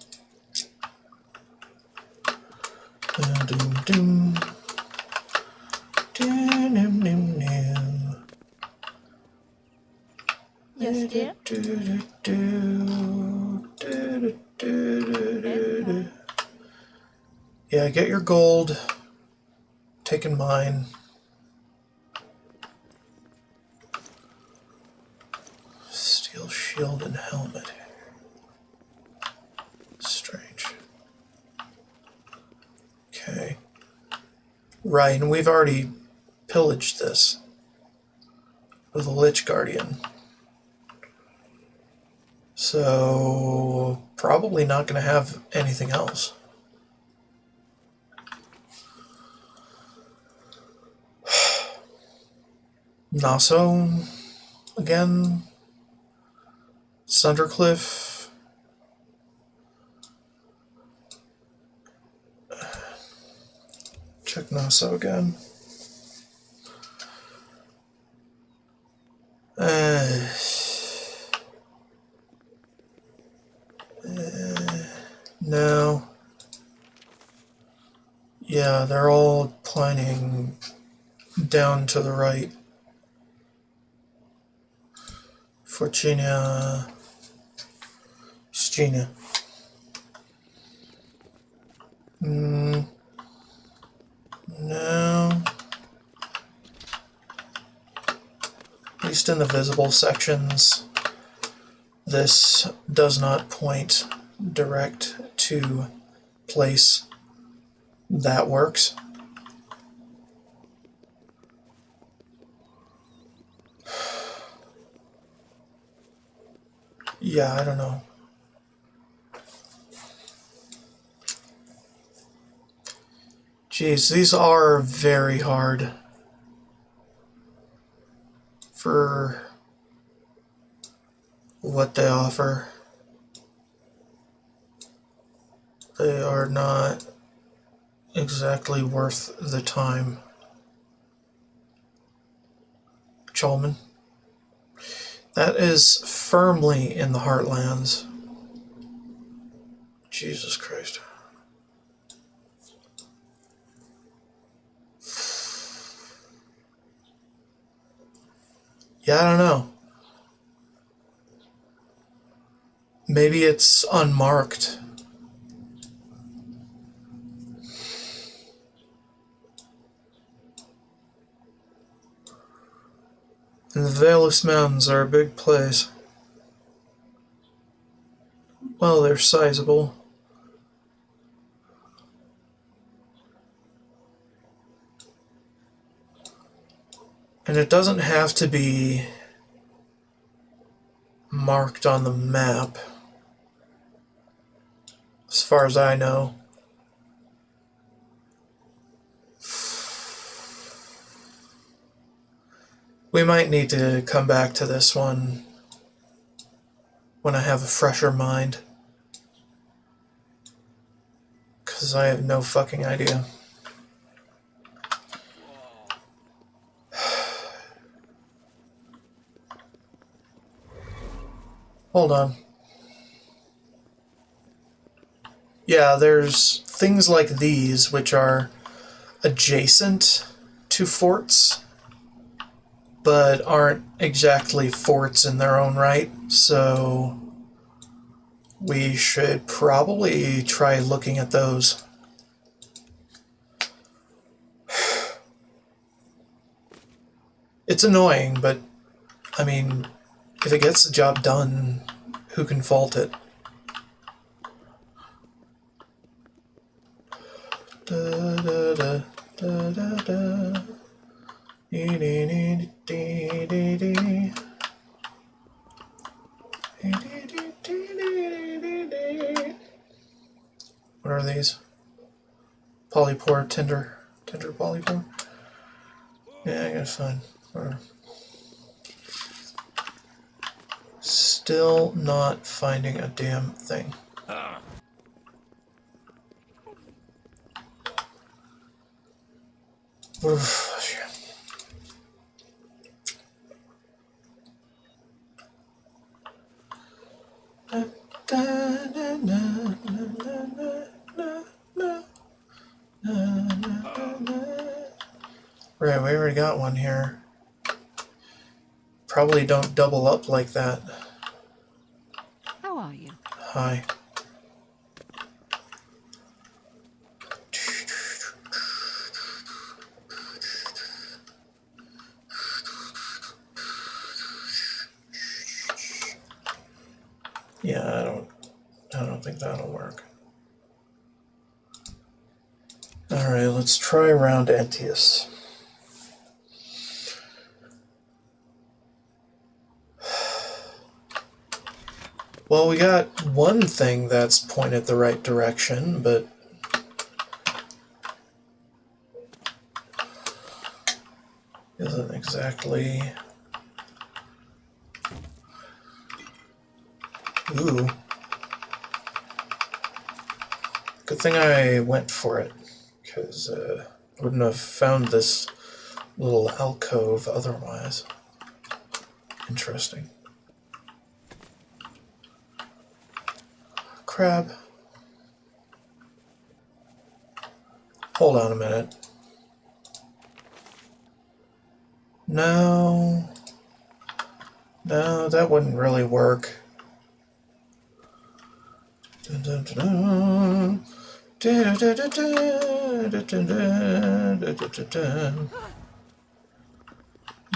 Doom, doom. Yes, dear. Yeah, get your gold. Taking mine. Steel shield and helmet. Strange. Okay. Right, and we've already pillaged this with a Lich Guardian. So, probably not going to have anything else. Naso, again. Sundercliff. Check Naso again. No. Yeah, they're all pointing down to the right. Fortuna. Stina. No. At least in the visible sections, this does not point direct to place. That works. Yeah, I don't know. Jeez, these are very hard for what they offer. They are not exactly worth the time. Cholman. That is firmly in the Heartlands. Jesus Christ. Yeah, I don't know. Maybe it's unmarked. And the Valus Mountains are a big place. Well, they're sizable. And it doesn't have to be marked on the map, as far as I know. We might need to come back to this one when I have a fresher mind, because I have no fucking idea. Hold on. Yeah, there's things like these which are adjacent to forts, but aren't exactly forts in their own right, so we should probably try looking at those. It's annoying, but I mean, if it gets the job done, who can fault it? Da, da, da, da, da, da. Dee, dee, dee, dee, dee, dee. What are these? Polypore, tender polypore? Yeah, I guess fine. Whatever. Still not finding a damn thing. Oof. Right, we already got one here. Probably don't double up like that. How are you? Hi. Yeah, I don't think that'll work. Alright, let's try around Entius. Well, we got one thing that's pointed the right direction, but isn't exactly... Ooh. Good thing I went for it, because wouldn't have found this little alcove otherwise. Interesting. Crab. Hold on a minute. No. No, that wouldn't really work. Dun, dun, dun, dun. Dun, dun, dun, dun, dun, dun, dun, dun, dun, dun.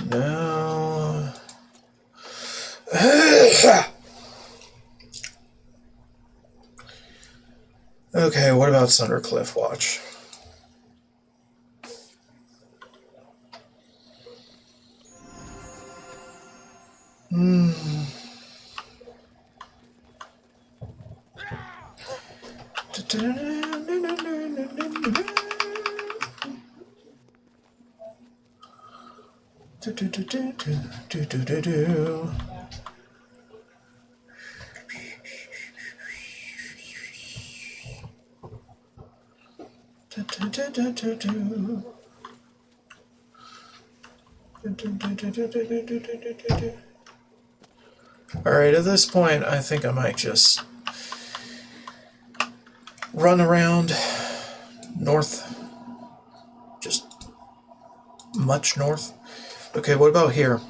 No. Okay, what about Sundercliff Watch? Alright, at this point, I think I might just run around north. Just much north. Okay, what about here?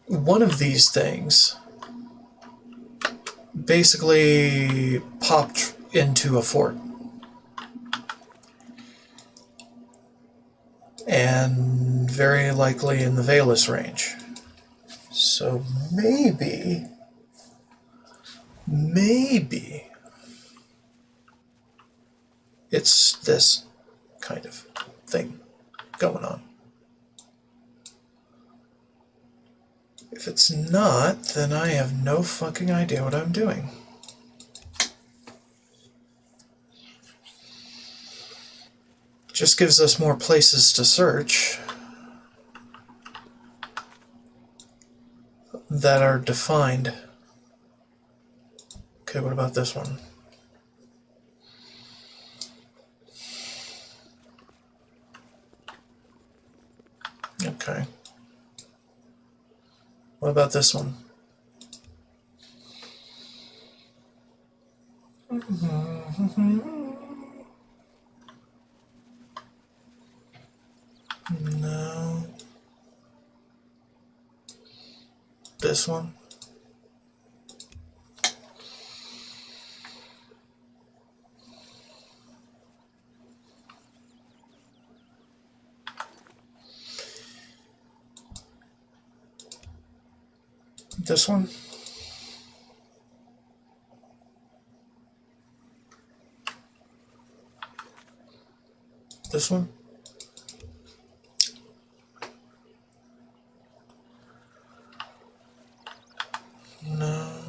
One of these things basically popped into a fort. And very likely in the Valus range. So maybe it's this kind of thing going on. If it's not, then I have no fucking idea what I'm doing. Just gives us more places to search that are defined. Okay, what about this one? Okay. What about this one? No. This one? This one? This one? No.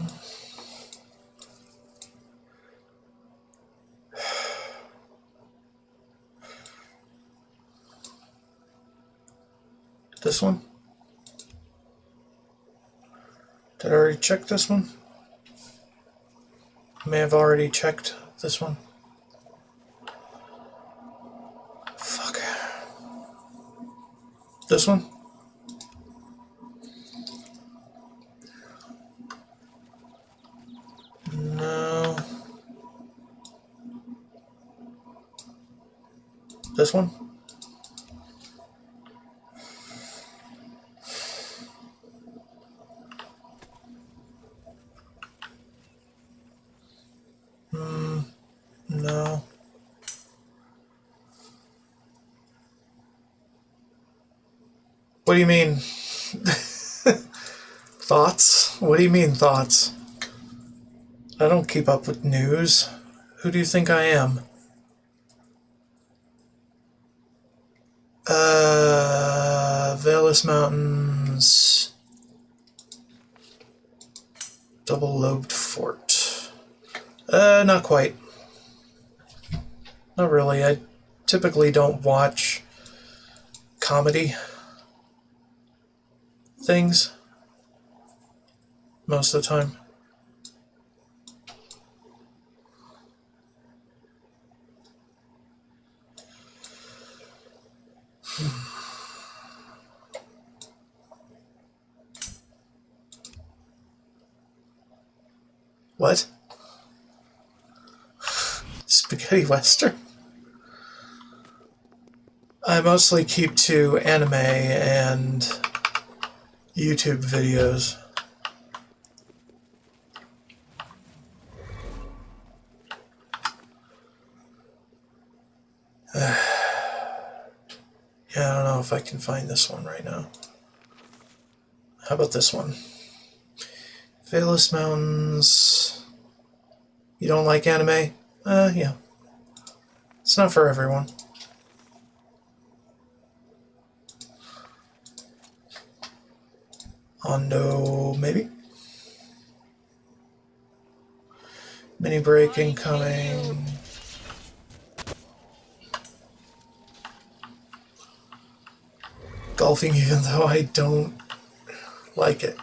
This one? Did I already check this one? May have already checked this one. Fuck. This one? No. This one? No. What do you mean? Thoughts? What do you mean, thoughts? I don't keep up with news. Who do you think I am? Valus Mountains. Double-lobed fort. Not quite. Not really. I typically don't watch comedy things most of the time. What? Spaghetti Western? I mostly keep to anime and YouTube videos. Yeah, I don't know if I can find this one right now. How about this one? Valus Mountains. You don't like anime? Yeah. It's not for everyone. Hondo, maybe? Mini break incoming. Golfing, even though I don't like it.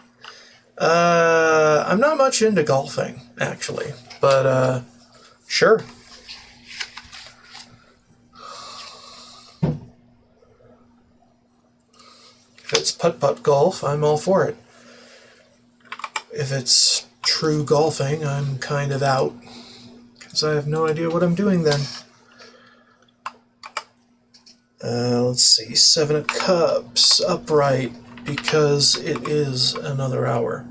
I'm not much into golfing, actually, but sure. putt-putt golf, I'm all for it. If it's true golfing, I'm kind of out, because I have no idea what I'm doing then. Let's see, 7 of Cups, upright, because it is another hour.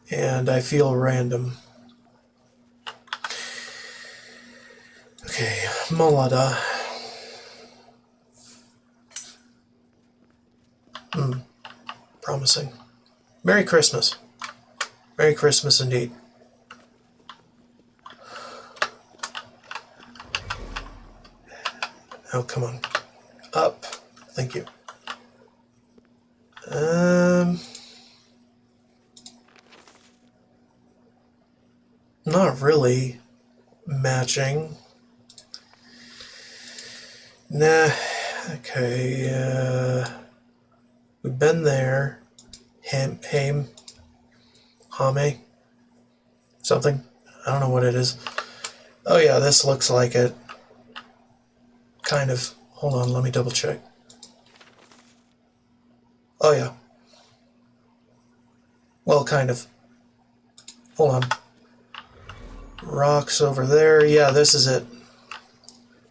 And I feel random. Okay, Mulada. Promising. Merry Christmas. Merry Christmas indeed. Oh, come on. Up. Thank you. Not really matching. Nah. Okay, we've been there. Hame. Something. I don't know what it is. Oh yeah, this looks like it. Kind of. Hold on, let me double check. Oh yeah. Well, kind of. Hold on. Rocks over there. Yeah, this is it.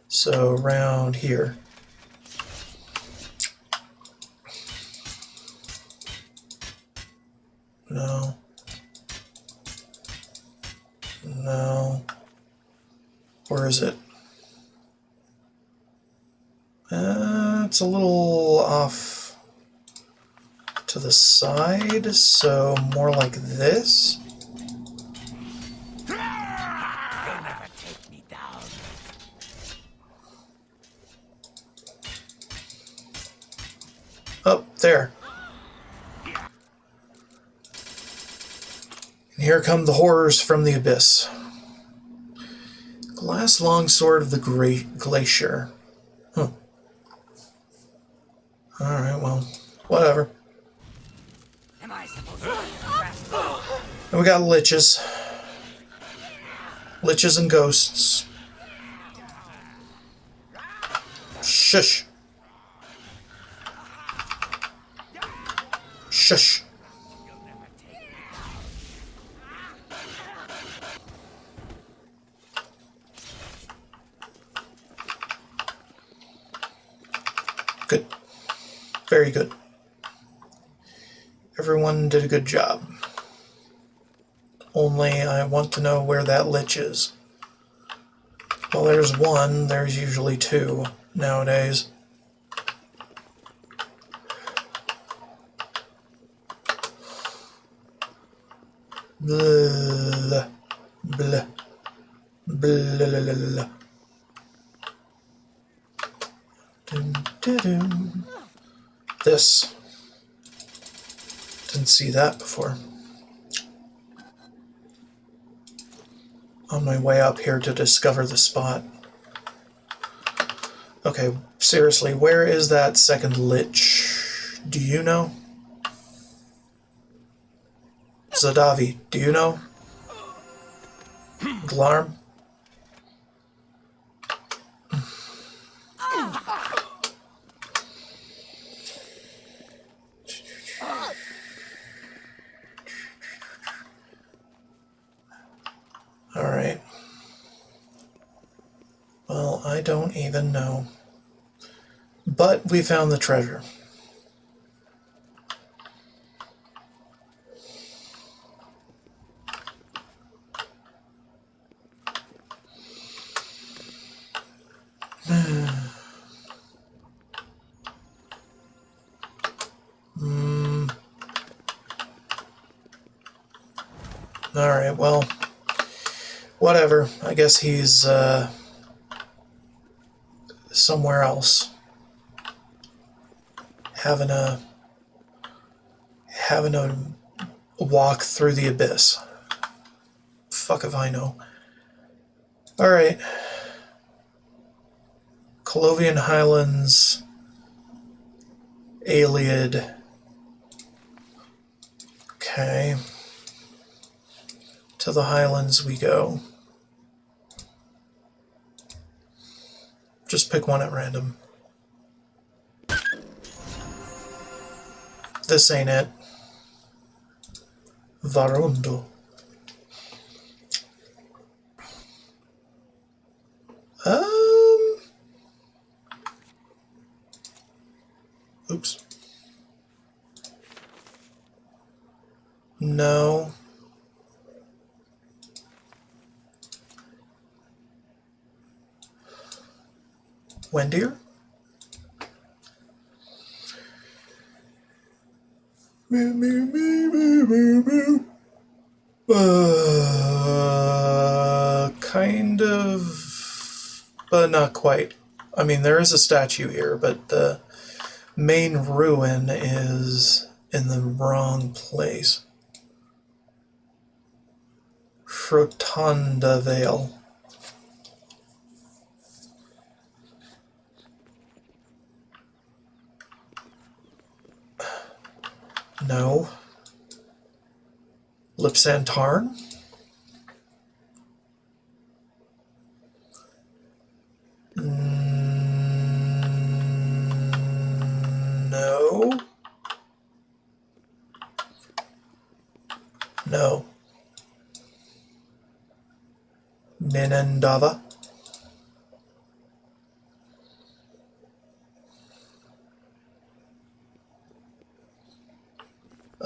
So around here. No. No. Where is it? It's a little off to the side, so more like this. You'll never take me down. Oh, there. And here come the horrors from the abyss. Glass longsword of the Great Glacier. Huh. Alright, well, whatever. Am I supposed to be fast? And we got liches. Liches and ghosts. Shush. Shush. Good. Very good. Everyone did a good job. Only I want to know where that lich is. Well, there's one. There's usually two nowadays. Blah, blah, blah, blah, blah. Dun, dun, dun. This. Didn't see that before. On my way up here to discover the spot. Okay, seriously, where is that second lich? Do you know? Zadavi, do you know? Glarm? Alright. Well, I don't even know. But we found the treasure. Alright, well, whatever. I guess he's somewhere else. Having a walk through the abyss. Fuck if I know. Alright. Colovian Highlands, Aliad. Okay. To the Highlands we go. Just pick one at random. This ain't it. Varundo. Oops. No. Wendier? Kind of, but not quite. I mean, there is a statue here, but the main ruin is in the wrong place. Rotunda Vale. No. Lipsantarn? No. No. Ninandava?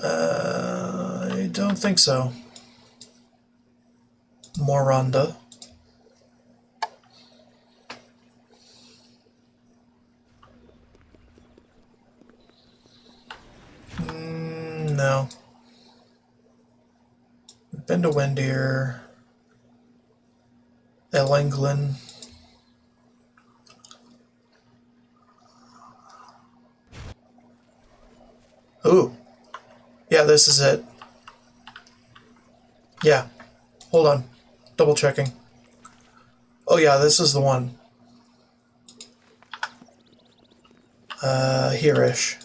I don't think so. Moranda? No. Been to Wendier. Elengland. Ooh. Yeah, this is it. Yeah. Hold on. Double checking. Oh yeah, this is the one. Here-ish.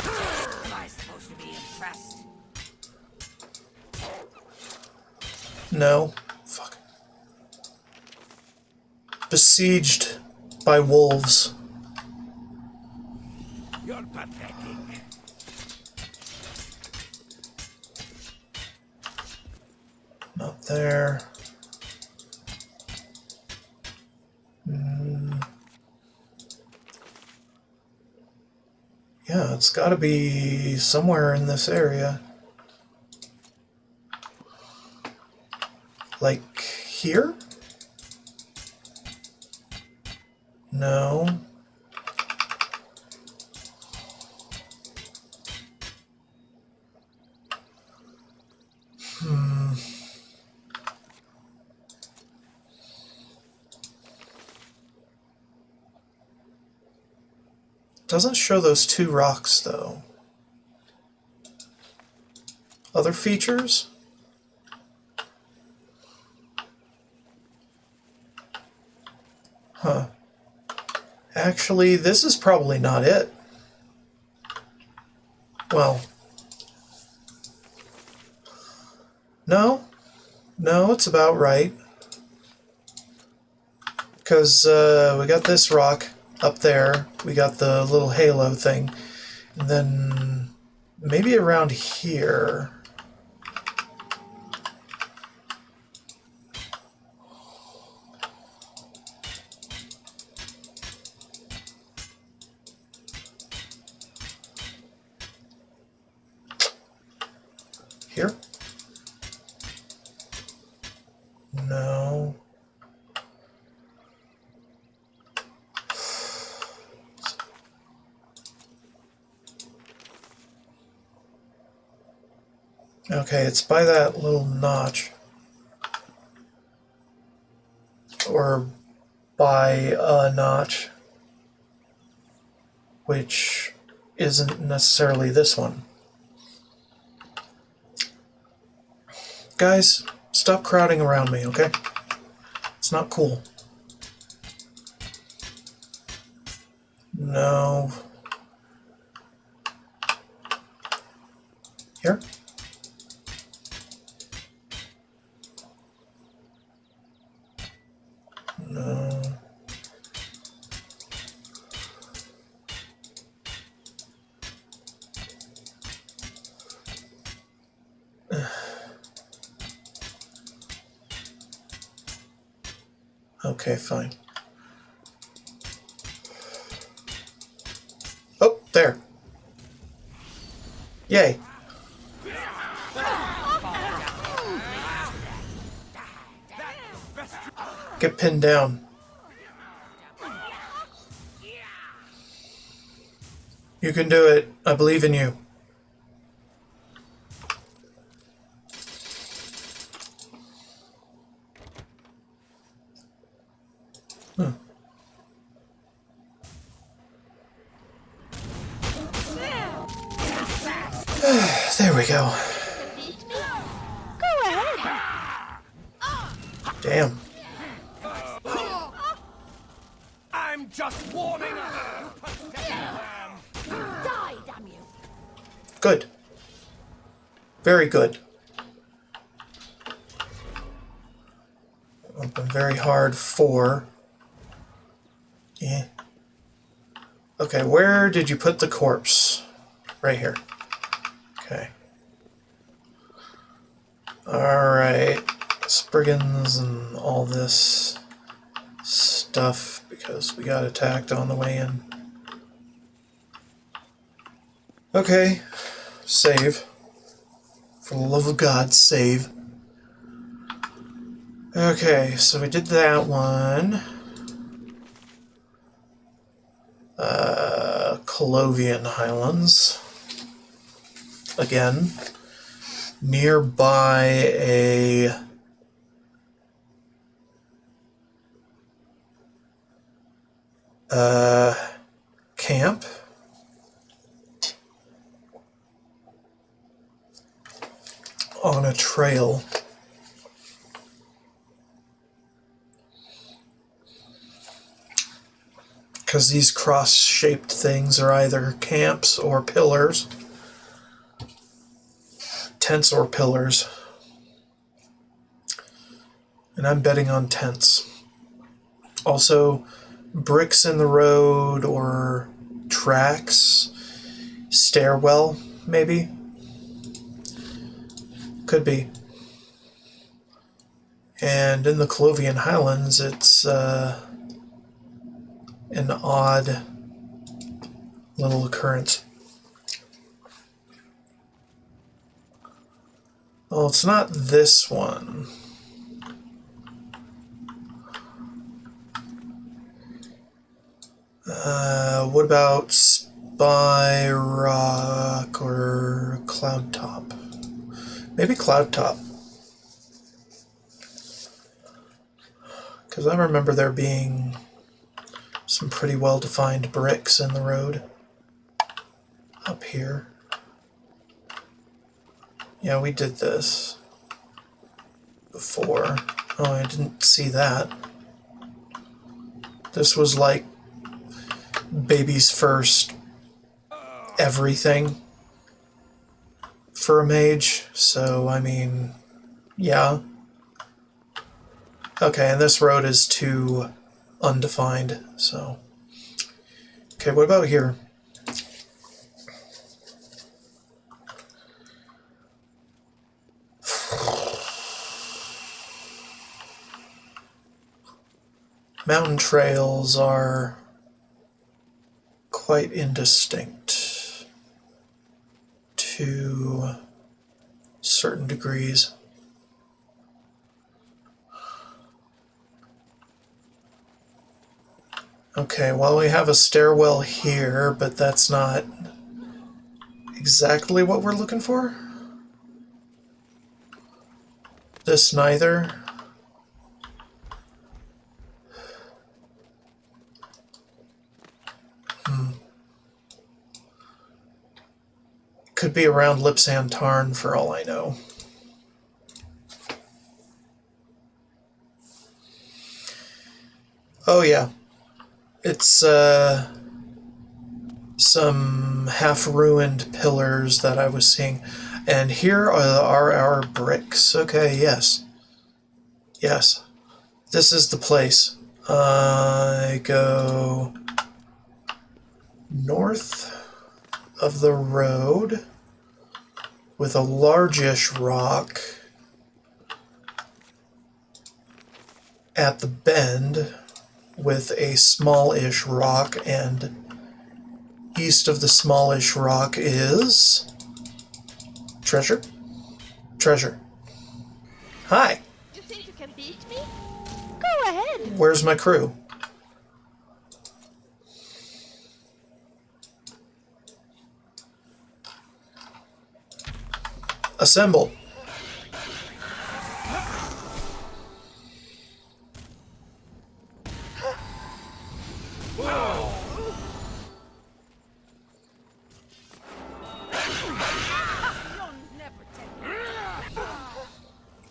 Am I supposed to be impressed? No. Fuck. Besieged by wolves. You're pathetic. Not there. Yeah, it's gotta be somewhere in this area. Like here? No. Doesn't show those two rocks, though. Other features? Huh. Actually, this is probably not it. Well. No. No, it's about right. Because we got this rock up there. We got the little halo thing. And then maybe around here. Here? No. Okay, it's by that little notch. Or by a notch. Which isn't necessarily this one. Guys, stop crowding around me, okay? It's not cool. No. Here? No. Okay, fine. Oh, there. Yay. Get pinned down. You can do it. I believe in you. There we go. Damn. I'm just warming up. Die, damn you! Good. Very good. Open very hard for. Yeah. Okay, where did you put the corpse? Right here. Okay. Alright. Spriggans and all this stuff because we got attacked on the way in. Okay. Save. For the love of God, save. Okay, so we did that one. Oblivion Highlands. Again. Nearby a camp. On a trail. Because these cross-shaped things are either camps or pillars. Tents or pillars. And I'm betting on tents. Also, bricks in the road or tracks. Stairwell, maybe. Could be. And in the Oblivion Highlands, it's an odd little occurrence. Well, it's not this one. What about Spy Rock or Cloud Top? Maybe Cloud Top. Because I remember there being some pretty well-defined bricks in the road. Up here. Yeah, we did this before. Oh, I didn't see that. This was like baby's first everything for a mage. So, I mean, yeah. Okay, and this road is too undefined, so. Okay, what about here? Mountain trails are quite indistinct to certain degrees. Okay, well, we have a stairwell here, but that's not exactly what we're looking for. This neither. Could be around Lipsan Tarn for all I know. Oh yeah. It's some half-ruined pillars that I was seeing. And here are our bricks. Okay, yes. Yes. This is the place. I go north of the road with a largish rock at the bend with a smallish rock, and east of the smallish rock is treasure. Treasure. Hi. You think you can beat me? Go ahead. Where's my crew? Assemble.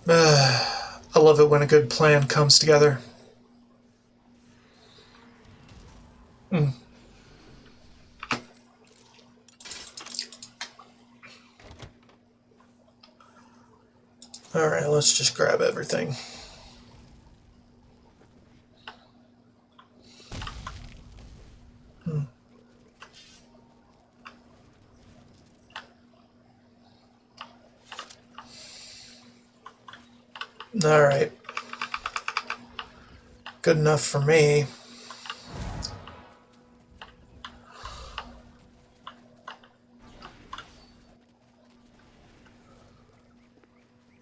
I love it when a good plan comes together. Alright, let's just grab everything. Alright. Good enough for me.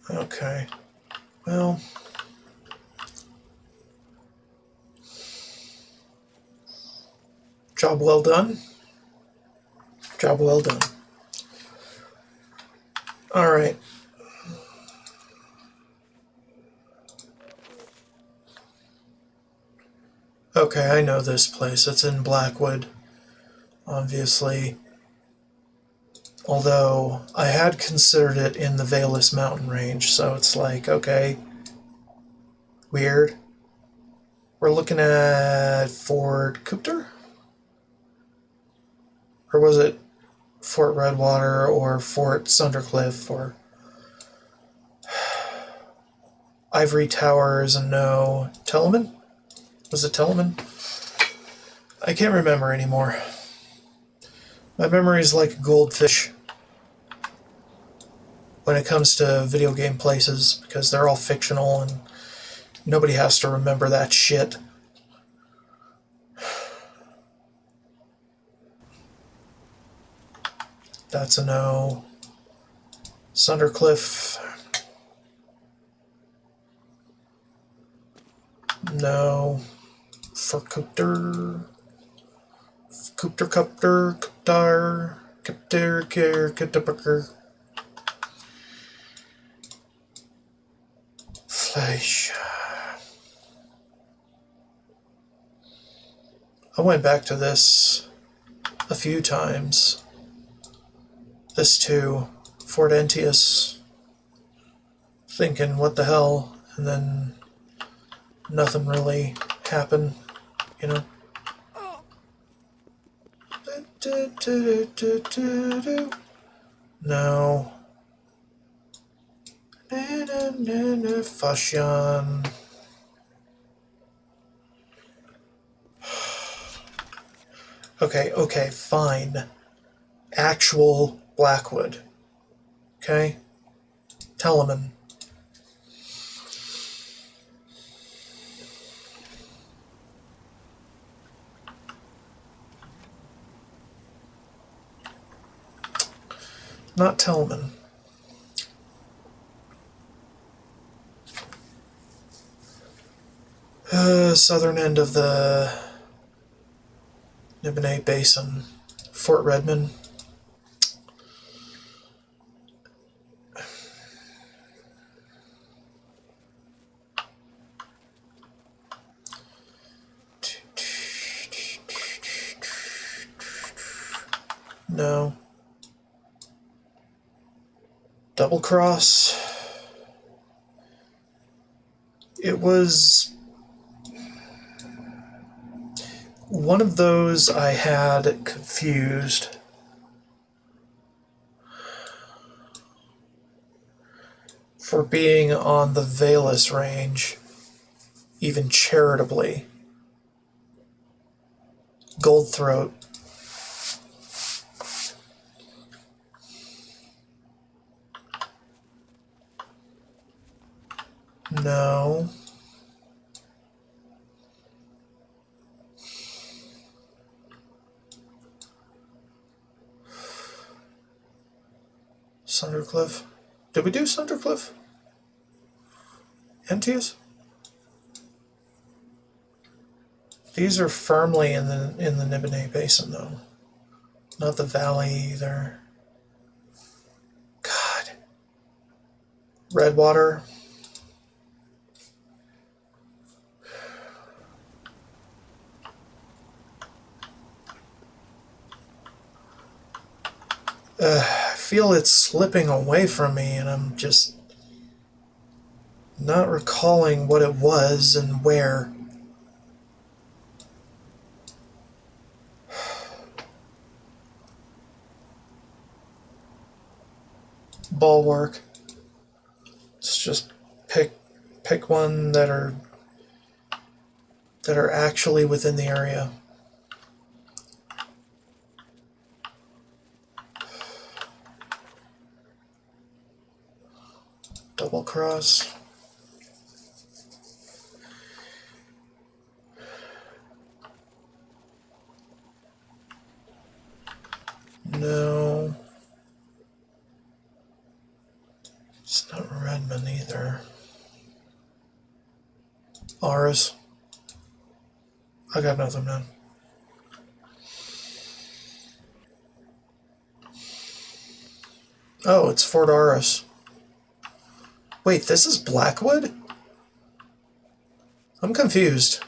Okay. Well, job well done. Job well done. Alright. Okay, I know this place. It's in Blackwood, obviously. Although, I had considered it in the Valus mountain range, so it's like, okay, weird. We're looking at Fort Cooper? Or was it Fort Redwater or Fort Sundercliff or Ivory Towers? And no, Telemann? Was it Telemann? I can't remember anymore. My memory's like a goldfish when it comes to video game places, because they're all fictional and nobody has to remember that shit. That's a no. Sundercliff. No. For Cooper. Fleisch. I went back to this a few times. This too, Fort Entius. Thinking, what the hell? And then nothing really happened, you know? No. Fashion. Okay, fine. Actual Blackwood. Okay? Telemann. Not Telemann. Southern end of the Nibonate Basin. Fort Redmond. No. Double Cross. It was one of those I had confused. For being on the Valus range, even charitably. Gold throat. No. Sundercliff. Did we do Sundercliff? Entius? These are firmly in the Nibene Basin, though. Not the valley either. God. Redwater. I feel it's slipping away from me, and I'm just not recalling what it was and where. Bulwark. Let's just pick one that are actually within the area. Double cross. No. It's not Redmond either. Aris. I got nothing, man. Oh, it's Fort Aris. Wait, this is Blackwood? I'm confused.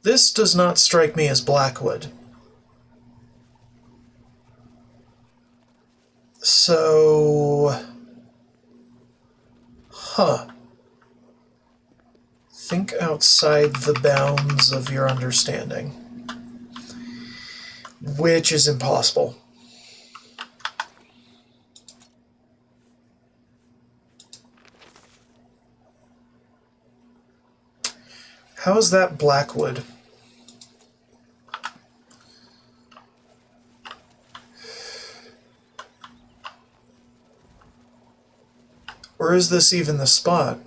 This does not strike me as Blackwood. So... Huh. Think outside the bounds of your understanding. Which is impossible. How is that Blackwood? Or is this even the spot?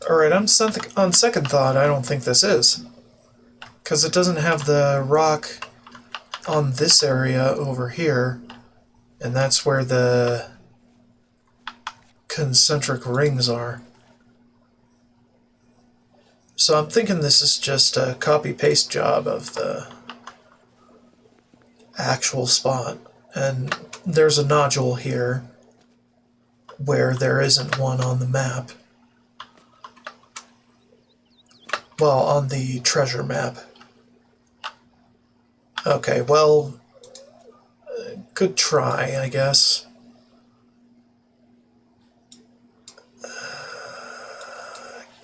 Alright, on second thought, I don't think this is. Because it doesn't have the rock on this area over here. And that's where the concentric rings are. So I'm thinking this is just a copy-paste job of the actual spot. And there's a nodule here where there isn't one on the map. Well, on the treasure map. Okay, well, good try, I guess.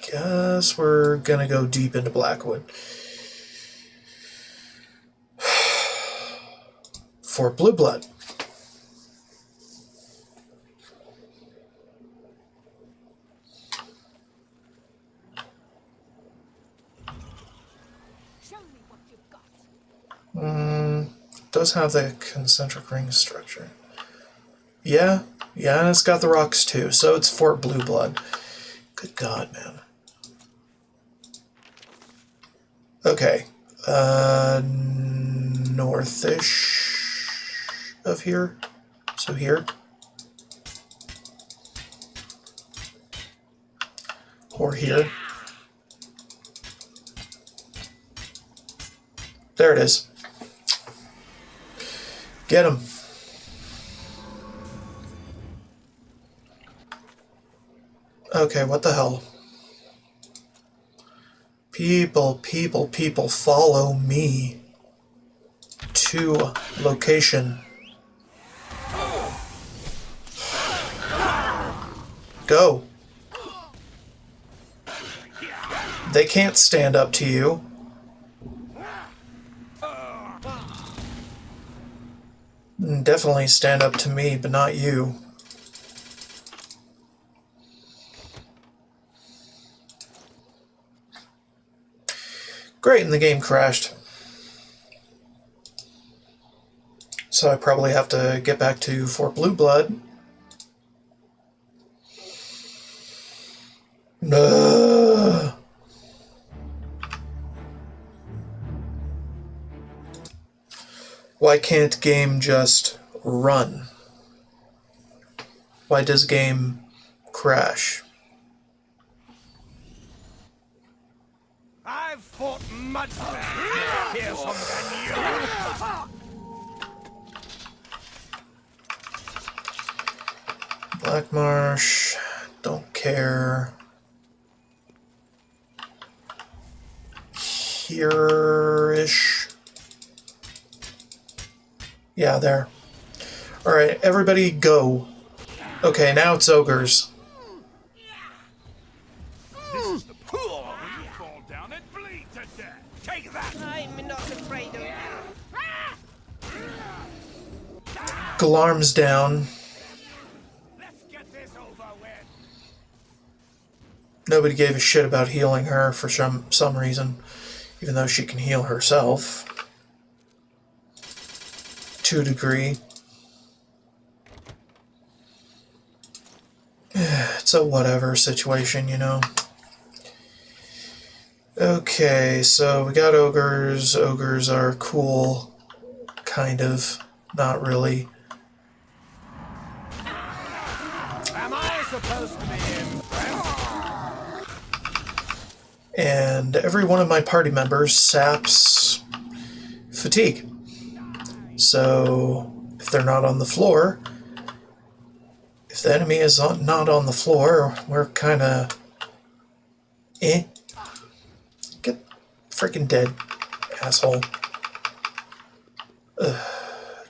Guess we're gonna go deep into Blackwood. For Blue Blood. Does have the concentric ring structure. Yeah, it's got the rocks too, so it's Fort Blue Blood. Good God, man. Okay, northish of here, so here. Or here. There it is. Get him. Okay, what the hell? People, follow me to location. Go. They can't stand up to you. Definitely stand up to me, but not you. Great, and the game crashed. So I probably have to get back to Fort Blue Blood. No. Why can't game just run? Why does game crash? I've fought much more fearsome than you. Black Marsh, don't care. Here-ish. Yeah, there. Alright, everybody go. Okay, now it's ogres. This is the pool where you fall down and bleed to death. Take that! I'm not afraid of you. Galarm's down. Let's get this over with. Nobody gave a shit about healing her for some reason, even though she can heal herself. To a degree. It's a whatever situation, you know. Okay, so we got ogres. Ogres are cool. Kind of. Not really. Am I supposed to be impressed? And every one of my party members saps fatigue. So if they're not on the floor, if the enemy is not on the floor, we're kind of Get freaking dead, asshole.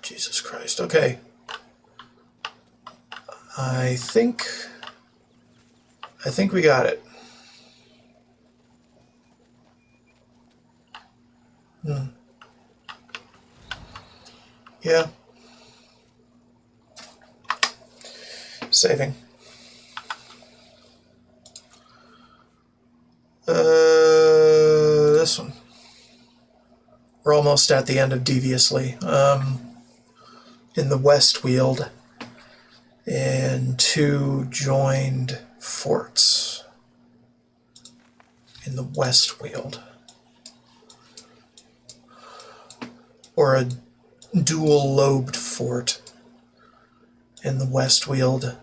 Jesus Christ. Okay. I think we got it. Yeah. Saving. This one. We're almost at the end of Deviously. In the West Weald. And 2 joined forts. In the West Weald. Or a dual-lobed fort in the West Weald.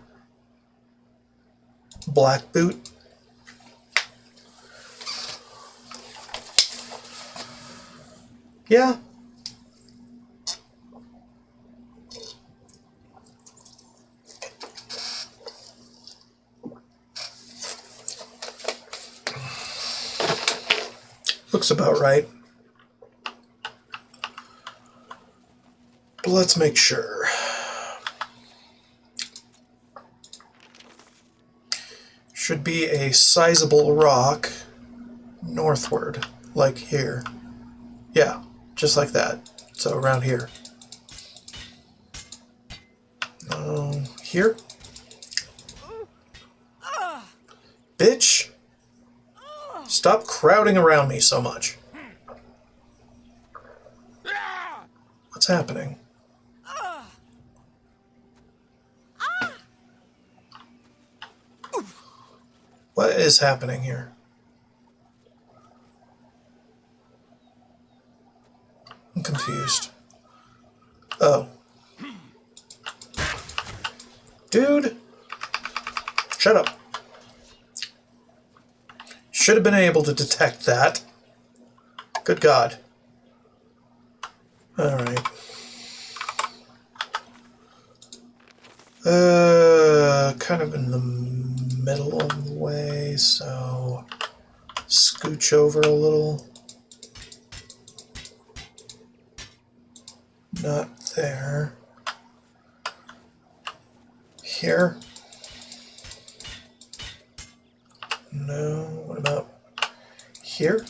Black Boot. Yeah. Looks about right. But let's make sure. Should be a sizable rock northward, like here. Yeah, just like that. So around here. Here? Bitch! Stop crowding around me so much. What's happening? What is happening here? I'm confused. Oh. Dude! Shut up. Should have been able to detect that. Good God. Alright. Kind of in the middle of the way, so scooch over a little. Not there. Here? No. What about here?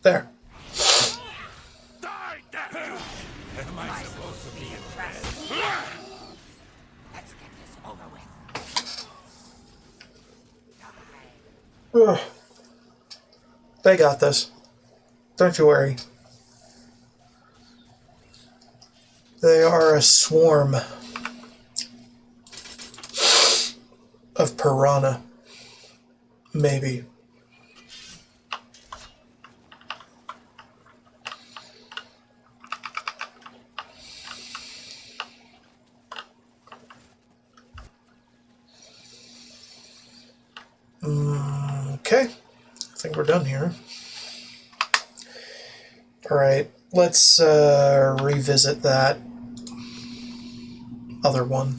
There. Die, damn you! Am I supposed to be impressed? Let's get this over with. Ugh. They got this. Don't you worry. They are a swarm of piranha. Maybe. Okay. I think we're done here. Alright, let's revisit that other one.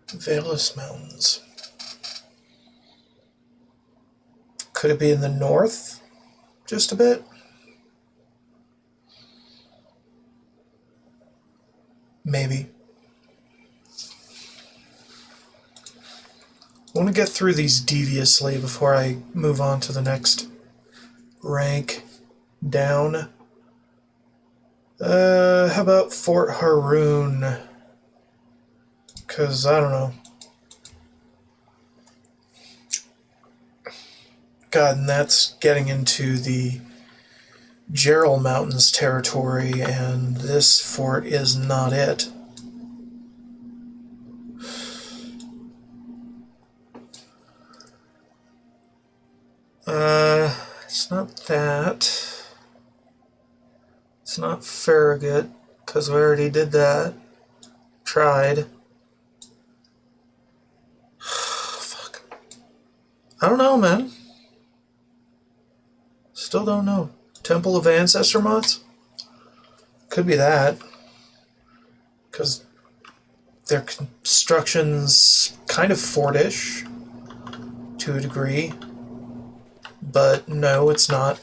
Veilless Mountains. Could it be in the north? Just a bit? Maybe. I want to get through these deviously before I move on to the next rank down. How about Fort Haroun? Because, I don't know. God, and that's getting into the Gerald Mountains territory, and this fort is not it. It's not that. It's not Farragut, because we already did that. Tried. Fuck. I don't know, man. Still don't know. Temple of Ancestor mods? Could be that. Because their construction's kind of fortish to a degree. But no, it's not.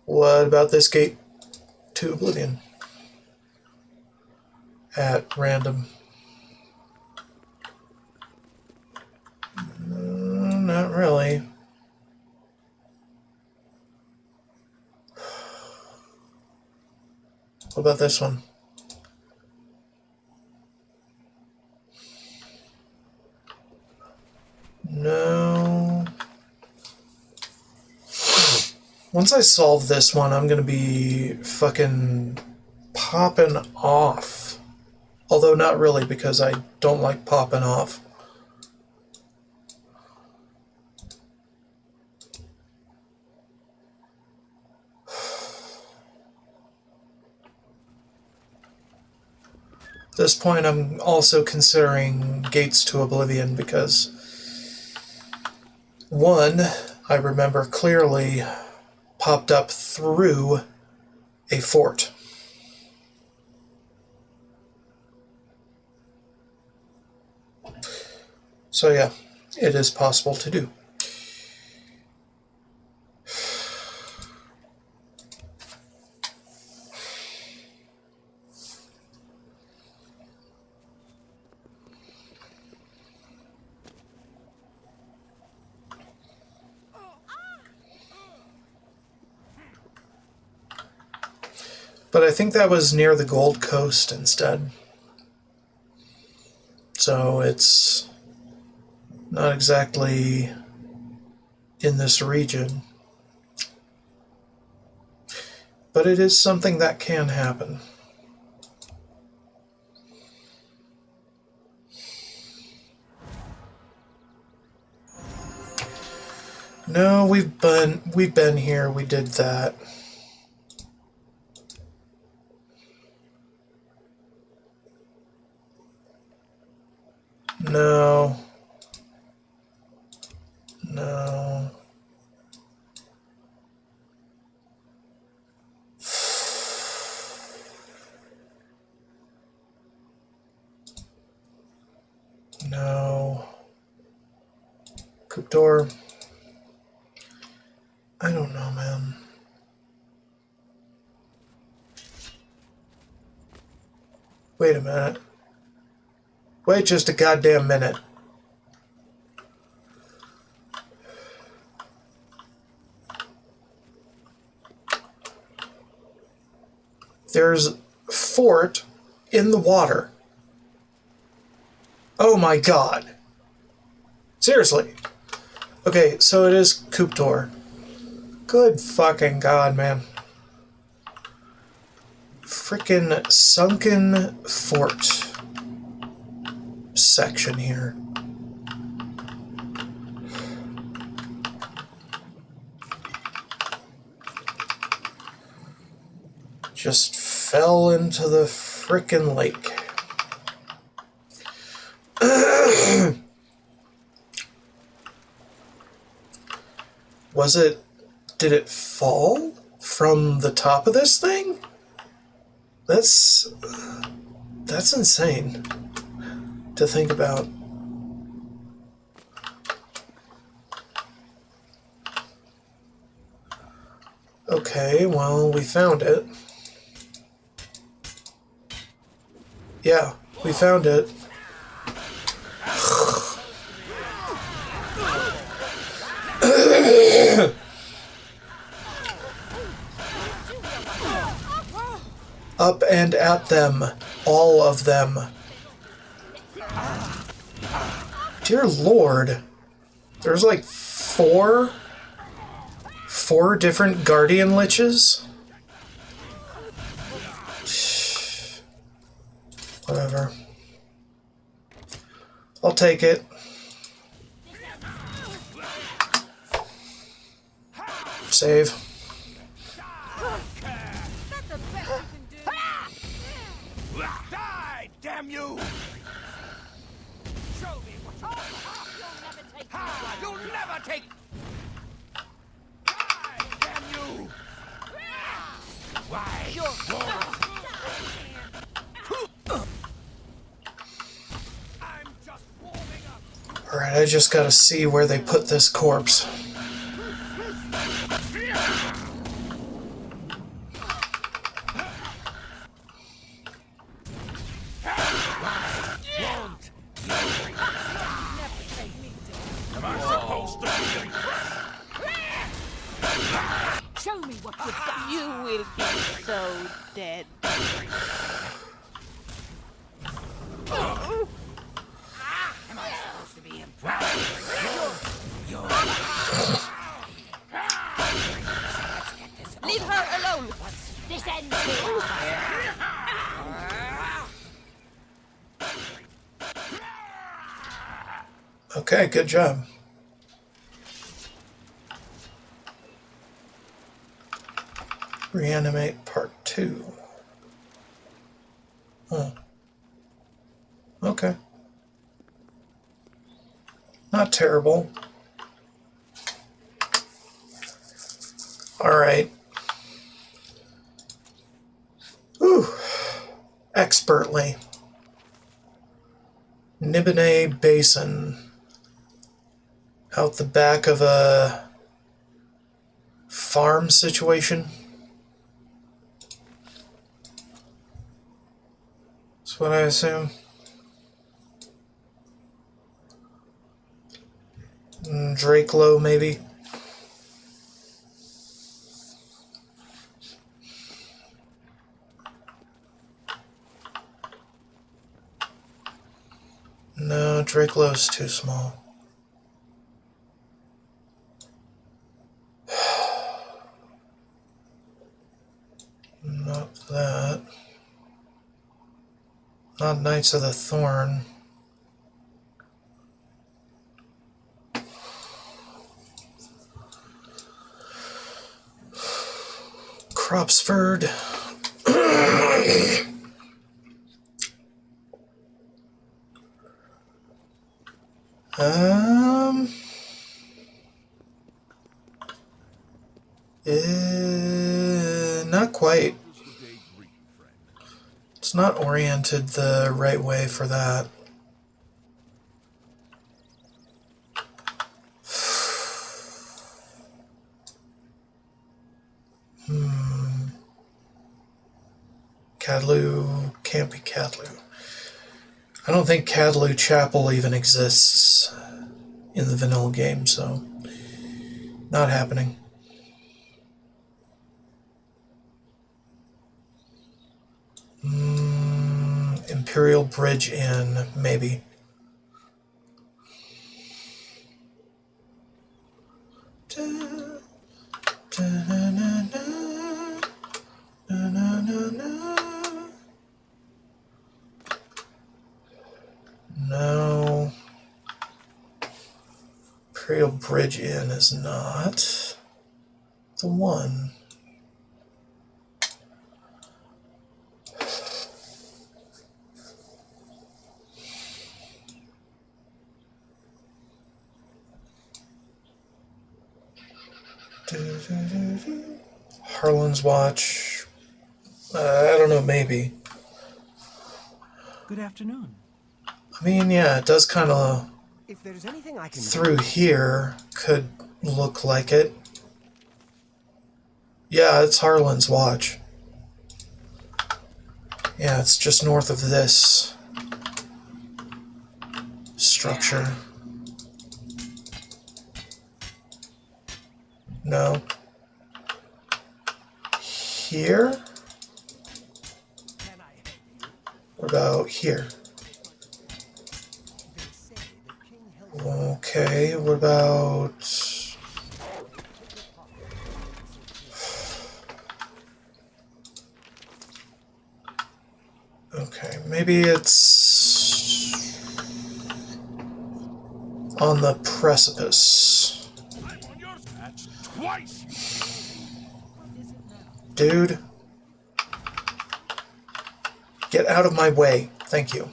What about this gate to Oblivion? At random. Not really. What about this one? No. Once I solve this one, I'm gonna be fucking popping off. Although not really, because I don't like popping off. At this point, I'm also considering Gates to Oblivion because, one, I remember clearly popped up through a fort. So yeah, it is possible to do. But I think that was near the Gold Coast instead. So it's not exactly in this region. But it is something that can happen. No, we've been here, we did that. No. No. No. Coupe door. I don't know, man. Wait a minute. Wait just a goddamn minute. There's a fort in the water. Oh my god. Seriously. Okay, so it is Coupe d'Or. Good fucking god, man. Frickin' sunken fort section here. Just fell into the frickin' lake. Did it fall from the top of this thing? That's insane to think about. Okay, well, we found it. Yeah, we found it. Up and at them. All of them. Dear Lord. There's like four different guardian liches? Whatever. I'll take it. Save. Die, damn you! Show me what you'll never take. Die, damn you! Why? I'm just warming up. Alright, I just gotta see where they put this corpse. Show me what you've got. You will be so dead. Am I supposed to be impressed? Leave her alone. This ends here. Okay, good job. Reanimate part 2. Oh. Okay. Not terrible. Alright. Whew. Expertly. Nibene Basin. Out the back of a farm situation. That's what I assume. Drakelow, maybe. No, Drakelow's too small. Not that. Not Knights of the Thorn. Cropsford. Not quite. It's not oriented the right way for that. Cadlew can't be Cadlew. I don't think Cadlew Chapel even exists in the vanilla game, so not happening. Imperial Bridge Inn, maybe. No. Imperial Bridge Inn is not the one. Harlan's Watch. I don't know, maybe. Good afternoon. I mean, yeah, it does kind of, If there's anything I can through here, could look like it. Yeah, it's Harlan's Watch. Yeah, it's just north of this structure. No. Here? What about here? Okay, what about... Okay, maybe it's on the precipice. That's twice. Dude, get out of my way. Thank you.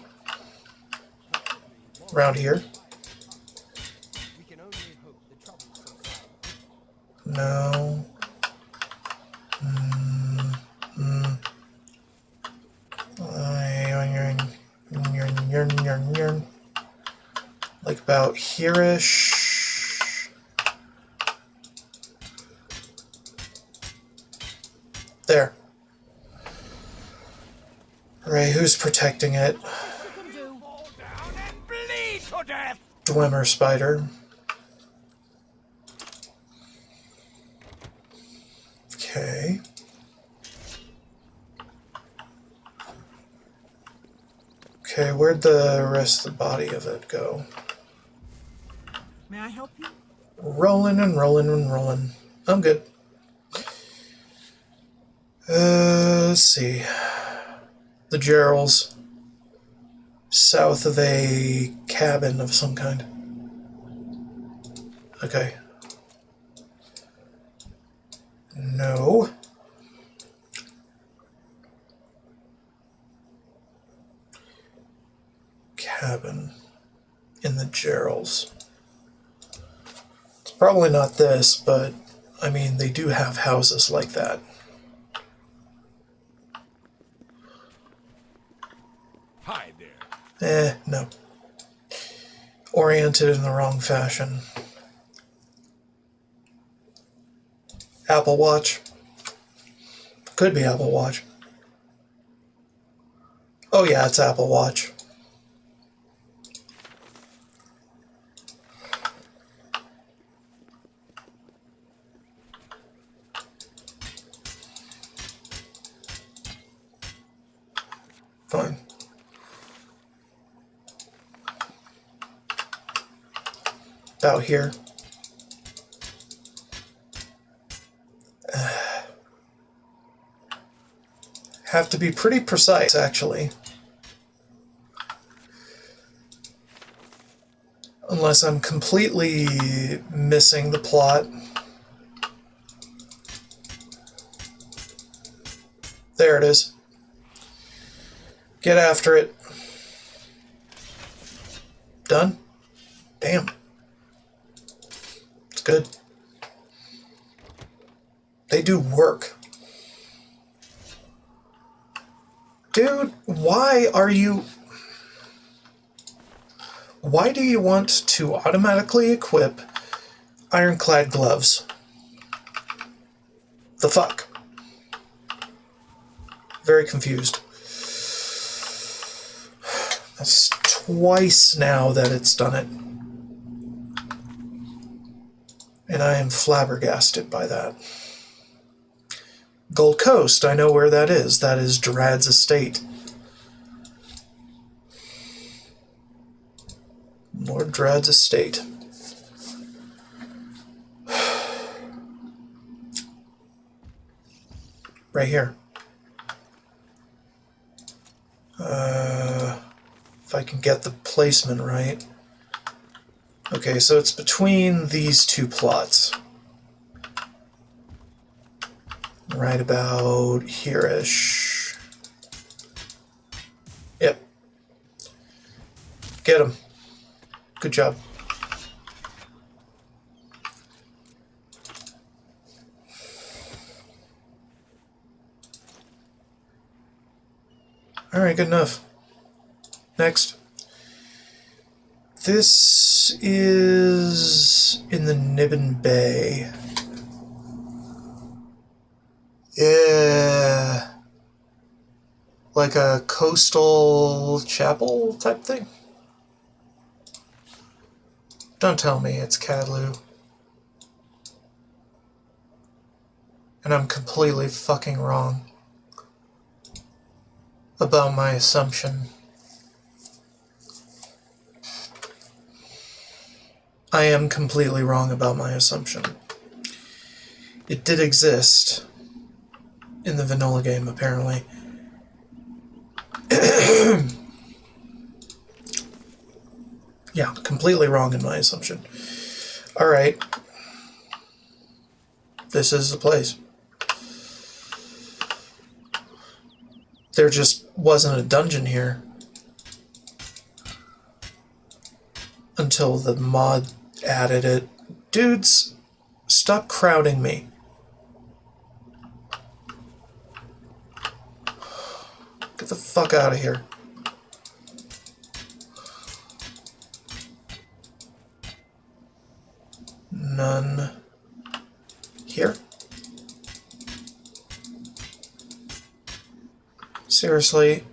Around here? No. Like about here-ish. There. Ray, who's protecting it? Dwemer Spider. Okay. Okay, where'd the rest of the body of it go? May I help you? Rolling and rolling and rolling. I'm good. Let's see. The Geralds. South of a cabin of some kind. Okay. No. Cabin in the Geralds. It's probably not this, but I mean, they do have houses like that. Hi there. No. Oriented in the wrong fashion. Apple Watch. Could be Apple Watch. Oh yeah, it's Apple Watch. Fine. About here. Have to be pretty precise, actually. Unless I'm completely missing the plot. There it is. Get after it. Done? Damn. It's good. They do work. Dude, why do you want to automatically equip ironclad gloves? The fuck? Very confused. That's twice now that it's done it. And I am flabbergasted by that. Gold Coast, I know where that is. That is Drad's estate. Lord Drad's estate. right here. If I can get the placement right. Okay, so it's between these two plots. Right about here-ish. Yep. Get him. Good job. Alright, good enough. Next. This is in the Nibbin Bay. Yeah. Like a coastal chapel type thing? Don't tell me it's Cadlu. And I'm completely fucking wrong about my assumption. I am completely wrong about my assumption. It did exist in the vanilla game, apparently. Yeah, completely wrong in my assumption. Alright. This is the place. There just wasn't a dungeon here until the mod added it. Dudes, stop crowding me. Get the fuck out of here. None here? Seriously?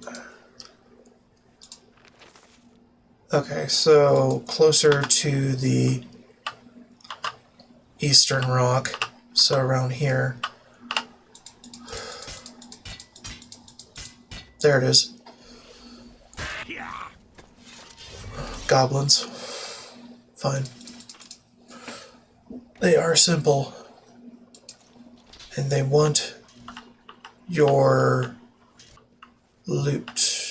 Okay, so closer to the eastern rock, so around here. There it is. Goblins. Fine. They are simple. And they want your loot.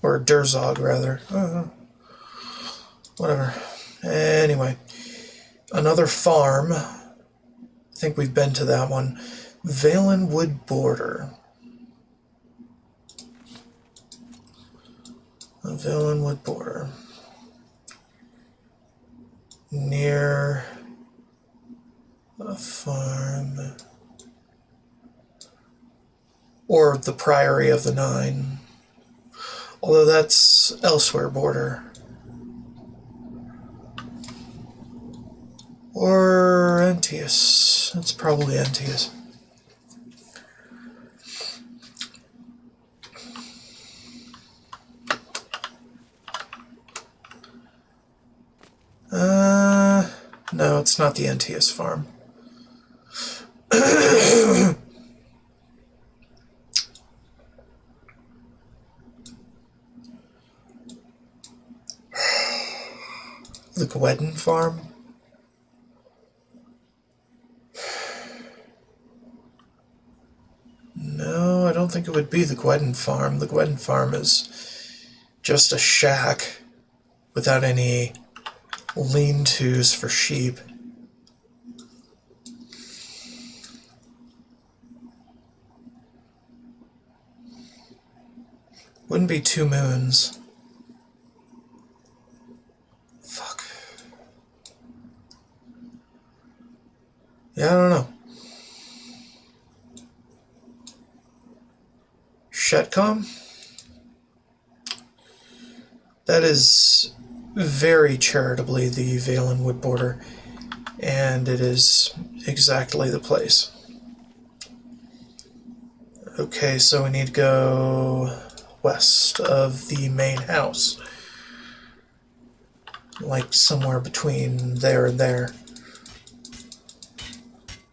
Or Durzog, rather. Whatever. Anyway. Another farm. I think we've been to that one. Valenwood Border. Valenwood Border. Near a farm. Or the Priory of the Nine. Although that's Elsewhere Border. Or Entius. It's probably Entius. No, it's not the Entius farm. The Gwedden farm? No, I don't think it would be the Gwedden farm. The Gwedden farm is just a shack without any lean-tos for sheep. Wouldn't be Two Moons. Fuck. Yeah, I don't know. Shetcom? That is very charitably the Valenwood Border, and it is exactly the place. Okay, so we need to go west of the main house. Like somewhere between there and there.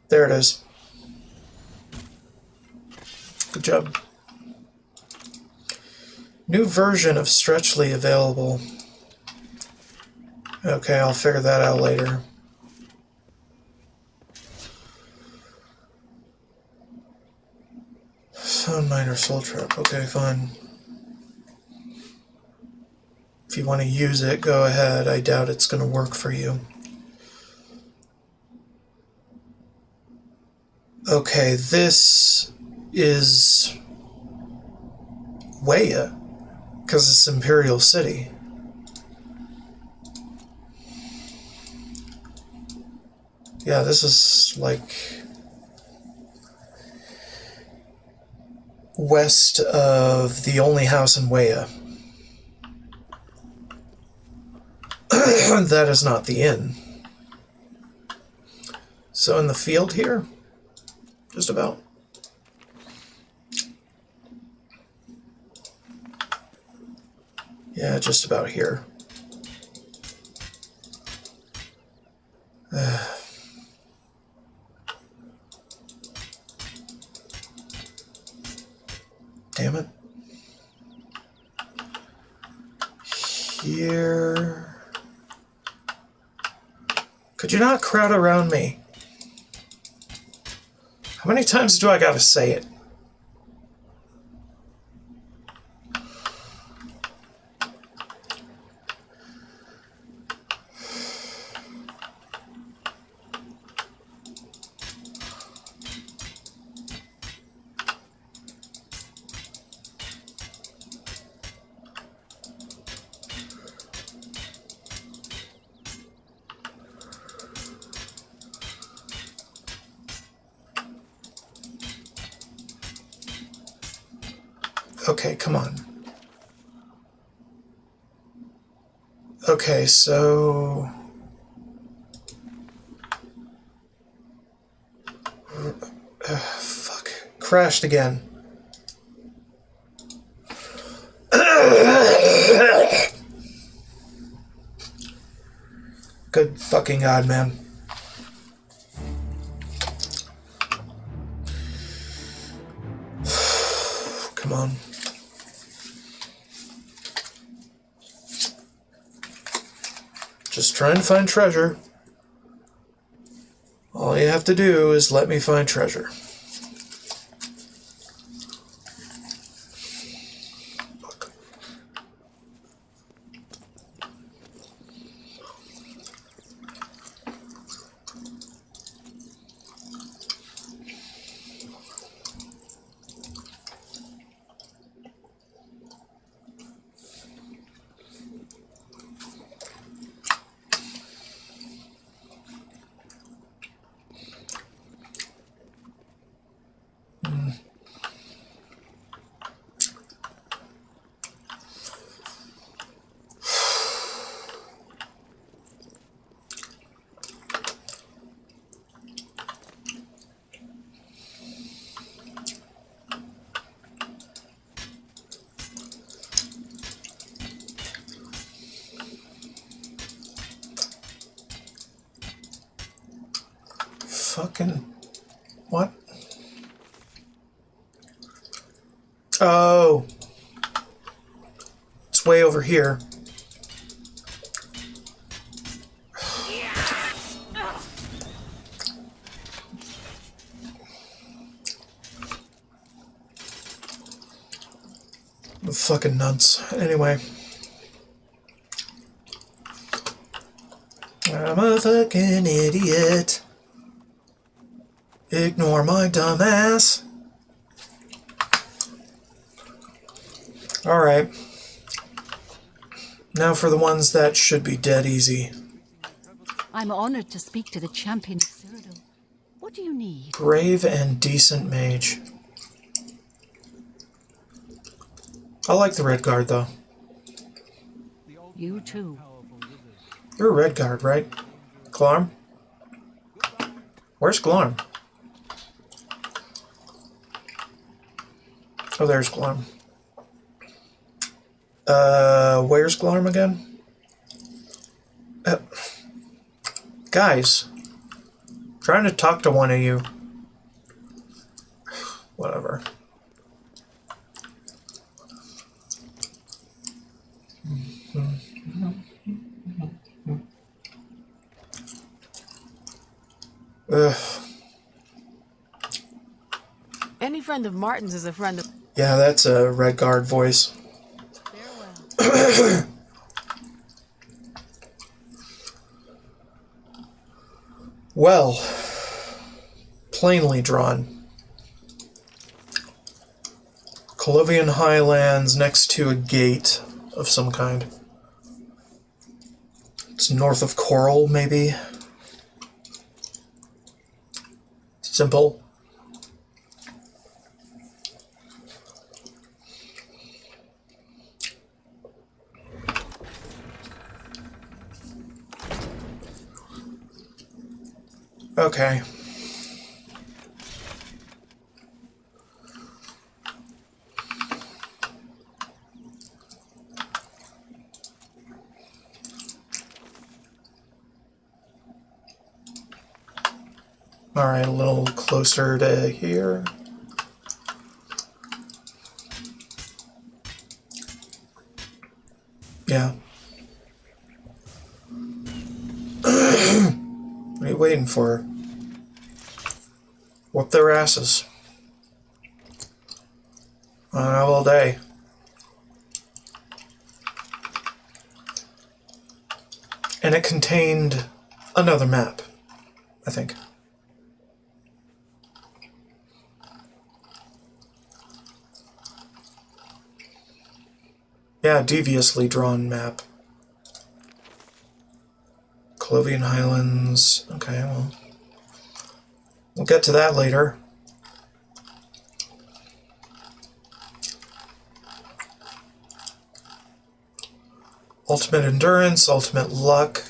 There it is. Good job. New version of Stretchly available. Okay, I'll figure that out later. Found minor soul trap. Okay, fine. If you want to use it, go ahead. I doubt it's going to work for you. Okay, this is Weya, because it's Imperial City. Yeah, this is like west of the only house in Weya. That is not the inn. So in the field here, just about. Yeah, just about here. Damn it. Here. Could you not crowd around me? How many times do I gotta say it? Okay, come on. Okay, so... fuck. Crashed again. Good fucking God, man. Come on. Just trying to find treasure. All you have to do is let me find treasure. Fucking... what? Oh. It's way over here. I'm fucking nuts. Anyway. I'm a fucking idiot. Ignore my dumb ass. Alright. Now for the ones that should be dead easy. I'm honored to speak to the champion of Cyrodiil. What do you need? Brave and decent mage. I like the red guard though. You too. You're a red guard, right? Glarm? Where's Glarm? Oh, there's Glarm. Where's Glarm again? Guys. I'm trying to talk to one of you. Whatever. Any Any friend of Martin's is a friend of... Yeah, that's a Redguard voice. Farewell. Well, plainly drawn. Oblivion Highlands next to a gate of some kind. It's north of Coral, maybe. Simple. Okay. Alright, a little closer to here. Yeah. What are you waiting for? Whoop their asses. All day. And it contained another map, I think. Yeah, deviously drawn map. Oblivion Highlands. Okay, well. We'll get to that later. Ultimate Endurance, Ultimate Luck.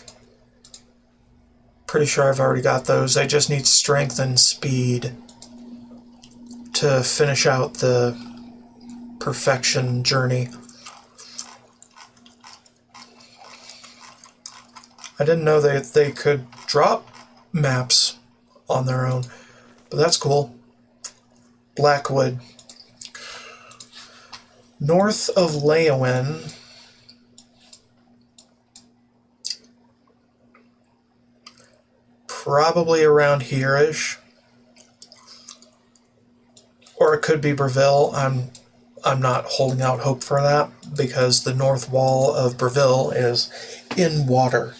Pretty sure I've already got those. I just need Strength and Speed to finish out the perfection journey. I didn't know that they could drop maps on their own, but that's cool. Blackwood. North of Leyawen. Probably around here-ish. Or it could be Breville. I'm not holding out hope for that, because the north wall of Breville is in water.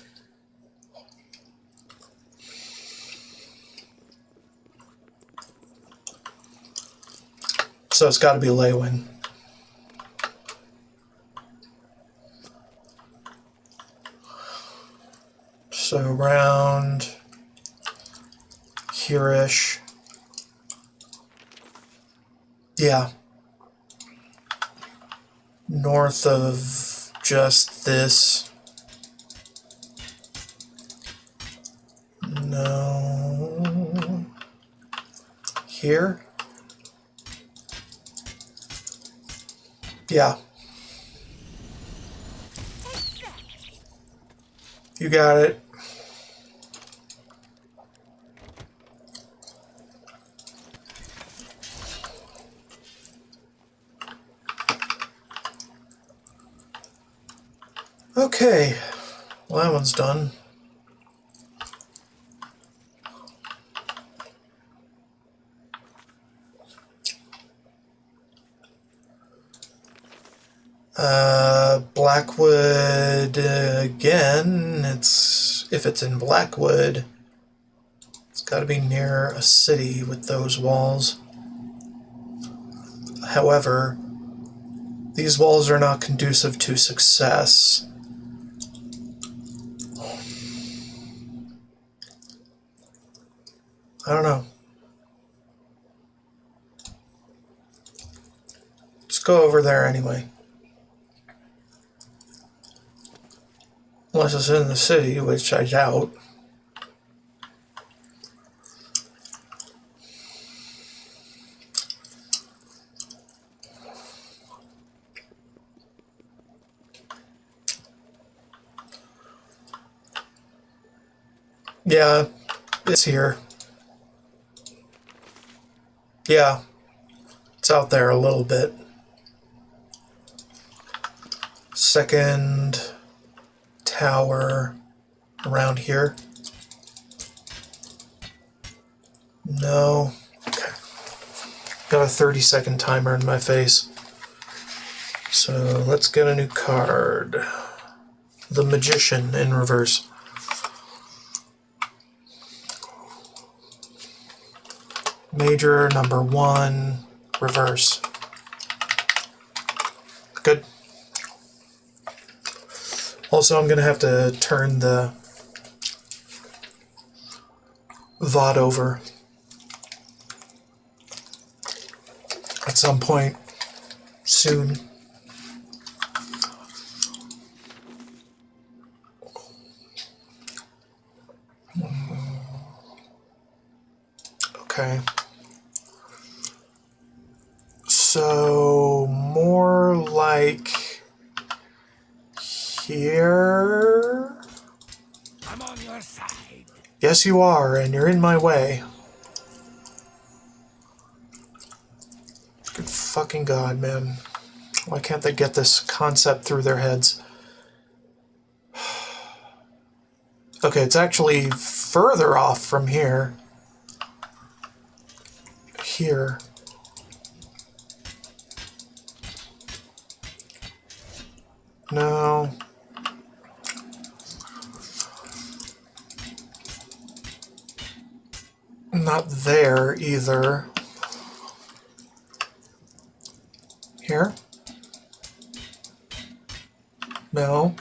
So it's got to be Leyawen. So around here-ish. Yeah. North of just this. No. Here? Yeah. You got it. Okay. Well, that one's done. Blackwood again. If it's in Blackwood, it's got to be near a city with those walls. However, these walls are not conducive to success. I don't know. Let's go over there anyway. Unless it's in the city, which I doubt. Yeah, it's here. Yeah, it's out there a little bit. Second tower around here. No. Okay. have a 30-second timer in my face. So let's get a new card. The Magician in reverse. Major, number 1, reverse. Good. Also, I'm going to have to turn the VOD over at some point soon. Okay. So, more like here? I'm on your side. Yes, you are, and you're in my way. Good fucking God, man. Why can't they get this concept through their heads? Okay, it's actually further off from here. Here. No. Not there either. Here? No.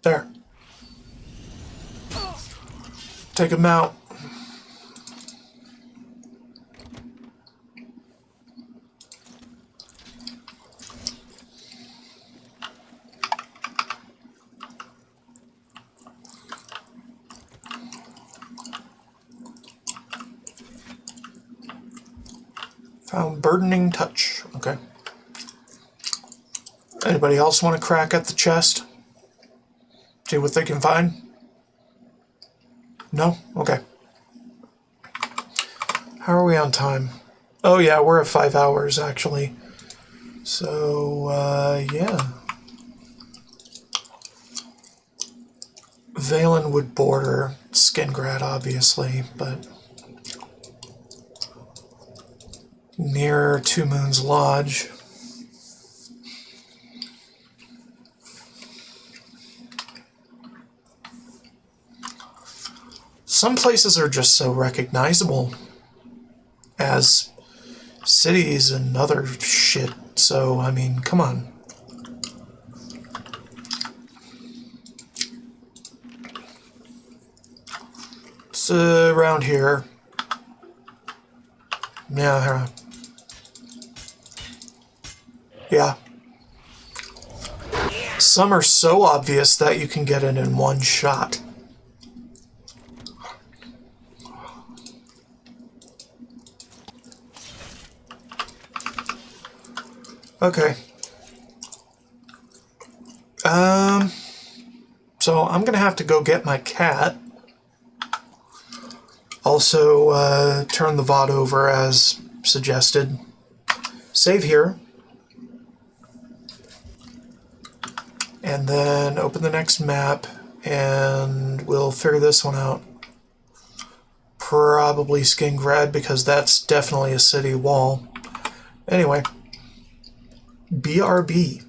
There. Take him out. Found burdening touch. Okay. Anybody else want to crack at the chest? See what they can find? No? Okay. How are we on time? Oh yeah, we're at 5 hours actually. So, yeah. Valen would border Skingrad, obviously, but near Two Moons Lodge. Some places are just so recognizable as cities and other shit, so, I mean, come on. It's around here. Yeah. Yeah. Some are so obvious that you can get it in one shot. Okay. So I'm gonna have to go get my cat. Also, turn the VOD over as suggested. Save here. And then open the next map, and we'll figure this one out. Probably Skingrad, because that's definitely a city wall. Anyway. BRB.